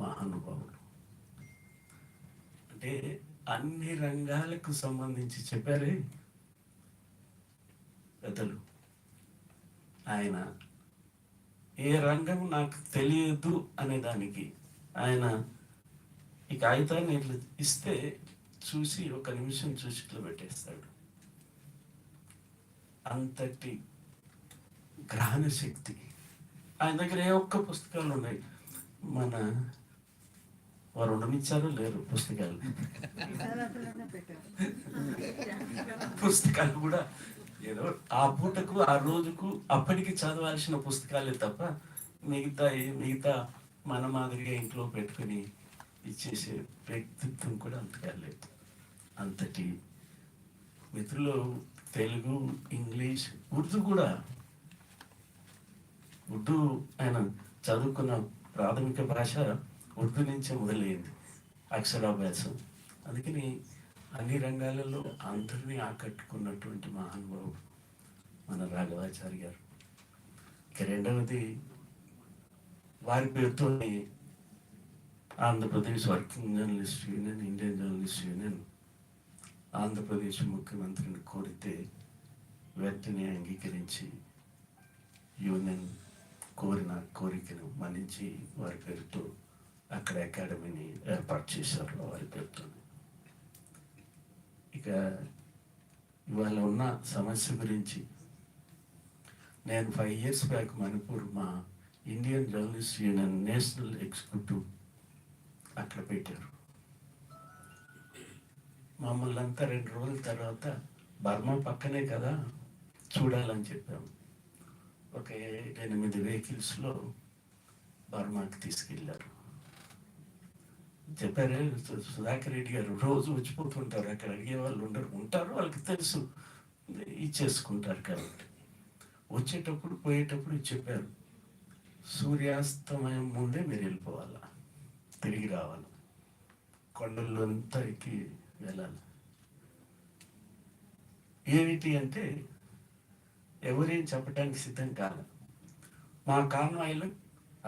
మహానుభావుడు అంటే అన్ని రంగాలకు సంబంధించి చెప్పారే పెద్దలు. ఆయన ఏ రంగం నాకు తెలియదు అనే దానికి ఆయన ఈ కాగితాన్ని ఇట్లా ఇస్తే చూసి 1 నిమిషం చూసి ఇట్లా పెట్టేస్తాడు. అంతటి గ్రహణ శక్తి ఆయన దగ్గర. ఏ ఒక్క పుస్తకాలు ఉన్నాయి? మన వారు ఉండమిచ్చారో లేరు పుస్తకాలు. పుస్తకాలు కూడా ఏదో ఆ పూటకు ఆ రోజుకు అప్పటికి చదవాల్సిన పుస్తకాలే తప్ప మిగతా మన మాదిరిగా ఇంట్లో పెట్టుకుని ఇచ్చేసే వ్యక్తిత్వం కూడా అంతగా లేదు. అంతటి మిత్రులు తెలుగు, ఇంగ్లీష్, ఉర్దూ కూడా. ఉర్దూ ఆయన చదువుకున్న ప్రాథమిక భాష ఉర్దూ నుంచే మొదలైంది అక్షరాభ్యాసం. అందుకని అన్ని రంగాలలో అందరినీ ఆకట్టుకున్నటువంటి మహానుభావుడు మన రాఘవాచారి గారు. ఇక రెండవది, వారి పేరుతో Andhra Pradesh working journalist union, Indian journalist union Andhra Pradesh ముఖ్యమంత్రిని కోరితే వెంటనే అంగీకరించి యూనియన్ కోరిన కోరికను మన్నించి వారి పేరుతో అక్కడ అకాడమీని ఏర్పాటు చేశారు వారి పేరుతో. ఇక ఇవాళ ఉన్న సమస్య గురించి నేను 5 years బ్యాక్ మణిపూర్ మా Indian journalist union national executive అక్కడ పెట్టారు. మమ్మల్ని అంతా 2 రోజుల తర్వాత బర్మా పక్కనే కదా చూడాలని చెప్పాము. ఒక 8 వెహికల్స్లో బర్మాకి తీసుకెళ్ళారు. చెప్పారు సుధాకర్ రెడ్డి గారు రోజు వచ్చిపోతుంటారు, అక్కడ అడిగే వాళ్ళు ఉంటారు, వాళ్ళకి తెలుసు, ఇచ్చేసుకుంటారు. కాబట్టి వచ్చేటప్పుడు పోయేటప్పుడు చెప్పారు, సూర్యాస్తమయం ముందే మీరు వెళ్ళిపోవాలా, తిరిగి రావాలి, కొండల్లో అంతా ఎక్కి వెళ్ళాలి. ఏమిటి అంటే ఎవరేం చెప్పడానికి సిద్ధం కాదు. మా కాన్వాయిలో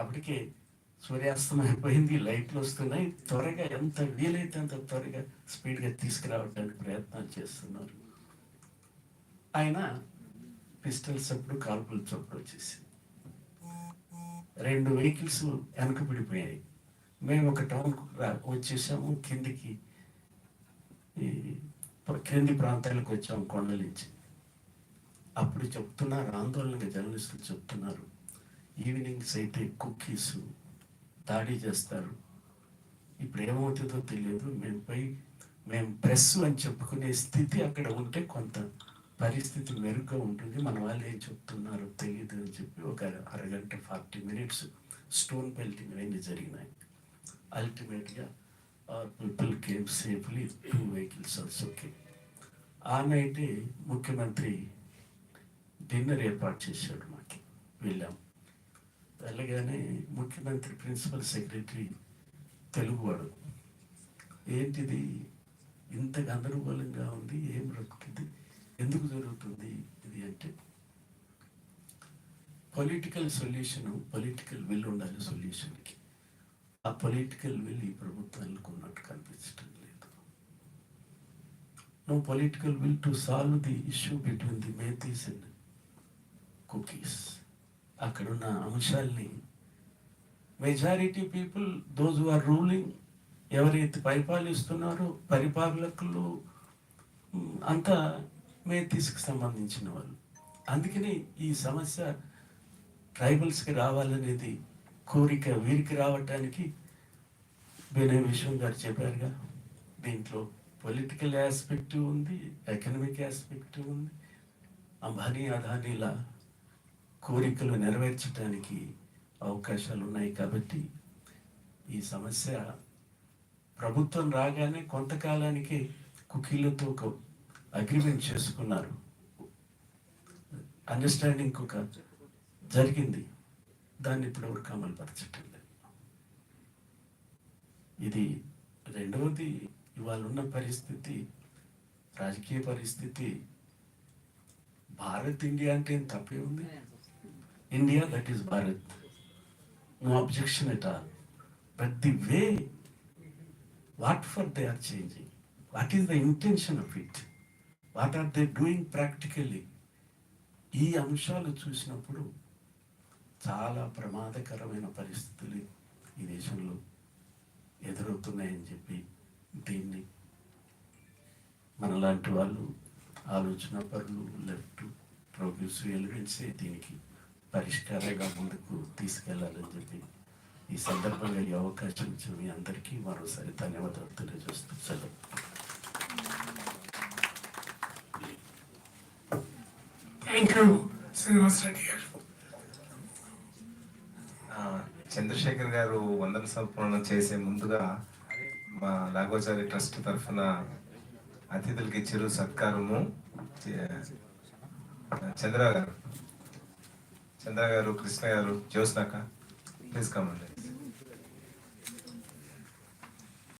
అప్పటికే సూర్యాస్తమైపోయింది, లైట్లు వస్తున్నాయి, త్వరగా ఎంత వీలైతే అంత త్వరగా స్పీడ్గా తీసుకురావడానికి ప్రయత్నాలు చేస్తున్నారు. ఆయన పిస్టల్ చప్పుడు, కాల్పుల చప్పుడు వచ్చేసి 2 వెహికల్స్ వెనకబడిపోయాయి. మేము ఒక టౌన్కు వచ్చేసాము, క్రింది ప్రాంతాలకు వచ్చాము కొండల నుంచి. అప్పుడు చెప్తున్నారు, ఆందోళనగా జర్నలిస్టులు చెప్తున్నారు, ఈవినింగ్స్ అయితే కుక్కీస్ దాడి చేస్తారు, ఇప్పుడు ఏమవుతుందో తెలియదు, మేము ప్రెస్ అని చెప్పుకునే స్థితి అక్కడ ఉంటే కొంత పరిస్థితి మెరుగ్గా ఉంటుంది, మన వాళ్ళు ఏం చెప్తున్నారో తెలియదు అని చెప్పి ఒక 1.5 గంట 40 minutes స్టోన్ పెల్టింగ్ అవన్నీ జరిగినాయి. అల్టిమేట్గా people came safely, 2 vehicles also came. ఆ నైటే ముఖ్యమంత్రి డిన్నర్ ఏర్పాటు చేశాడు. మాకు వెళ్ళాం. వెళ్ళగానే ముఖ్యమంత్రి ప్రిన్సిపల్ సెక్రటరీ తెలుగువాడు, ఏంటిది ఇంత గందరగోళంగా ఉంది, ఏం బ్రతుకుతుంది, ఎందుకు జరుగుతుంది ఇది అంటే, పొలిటికల్ సొల్యూషన్, పొలిటికల్ విల్ ఉండాలి సొల్యూషన్కి. ఆ పొలిటికల్ విల్ ఈ ప్రభుత్వానికి ఉన్నట్టు కనిపించడం లేదు. No political will to solve the issue between the Meiteis and Kukis. అక్కడున్న అంశాల్ని majority people, those who are ruling, ఎవరైతే పరిపాలిస్తున్నారో పరిపాలకులు అంతా మేథీస్కి సంబంధించిన వాళ్ళు. అందుకని ఈ సమస్య ట్రైబల్స్కి రావాలనేది కోరిక వీరికి రావటానికి వినయ్ విశ్వం గారు చెప్పారుగా, దీంట్లో పొలిటికల్ ఆస్పెక్ట్ ఉంది, ఎకనమిక్ ఆస్పెక్ట్ ఉంది. అంబానీ అదానీల కోరికలు నెరవేర్చడానికి అవకాశాలు ఉన్నాయి. కాబట్టి ఈ సమస్య ప్రభుత్వం రాగానే కొంతకాలానికి కుకీలతో ఒక అగ్రిమెంట్ చేసుకున్నారు, అండర్స్టాండింగ్ ఒక జరిగింది. దాన్ని ఇప్పుడు ఎవరికి అమలుపరచటం లేదు. ఇది రెండవది. ఇవాళ ఉన్న పరిస్థితి, రాజకీయ పరిస్థితి, భారత్ ఇండియా అంటే ఏం తప్పే ఉంది. India, that is Bharat, no objection at all. But the way what for they are changing, what is the intention of it, what are they doing practically, ఈ అంశాలు చూసినప్పుడు చాలా ప్రమాదకరమైన పరిస్థితులు ఈ దేశంలో ఎదురవుతున్నాయని చెప్పి, దీన్ని మనలాంటి వాళ్ళు, ఆలోచన పరులు, లెఫ్ట్ ప్రోగ్రెసివ్ ఎలిమెంట్సే దీనికి పరిష్కారంగా ముందుకు తీసుకెళ్లాలని చెప్పి ఈ సందర్భంగా ఈ అవకాశం ఇచ్చిన మీ అందరికీ మరోసారి ధన్యవాదాలు తెలియజేస్తూ సెలవు. థ్యాంక్ యూ శ్రీనివాస్ రెడ్డి గారు. చంద్రశేఖర్ గారు వందన సమర్పణ చేసే ముందుగా మా లాగోచారి ట్రస్ట్ తరఫున అతిథులకి చిరు సత్కారము. చంద్ర గారు, కృష్ణ గారు, జ్యోత్స్నాక ప్లీజ్ కమండి.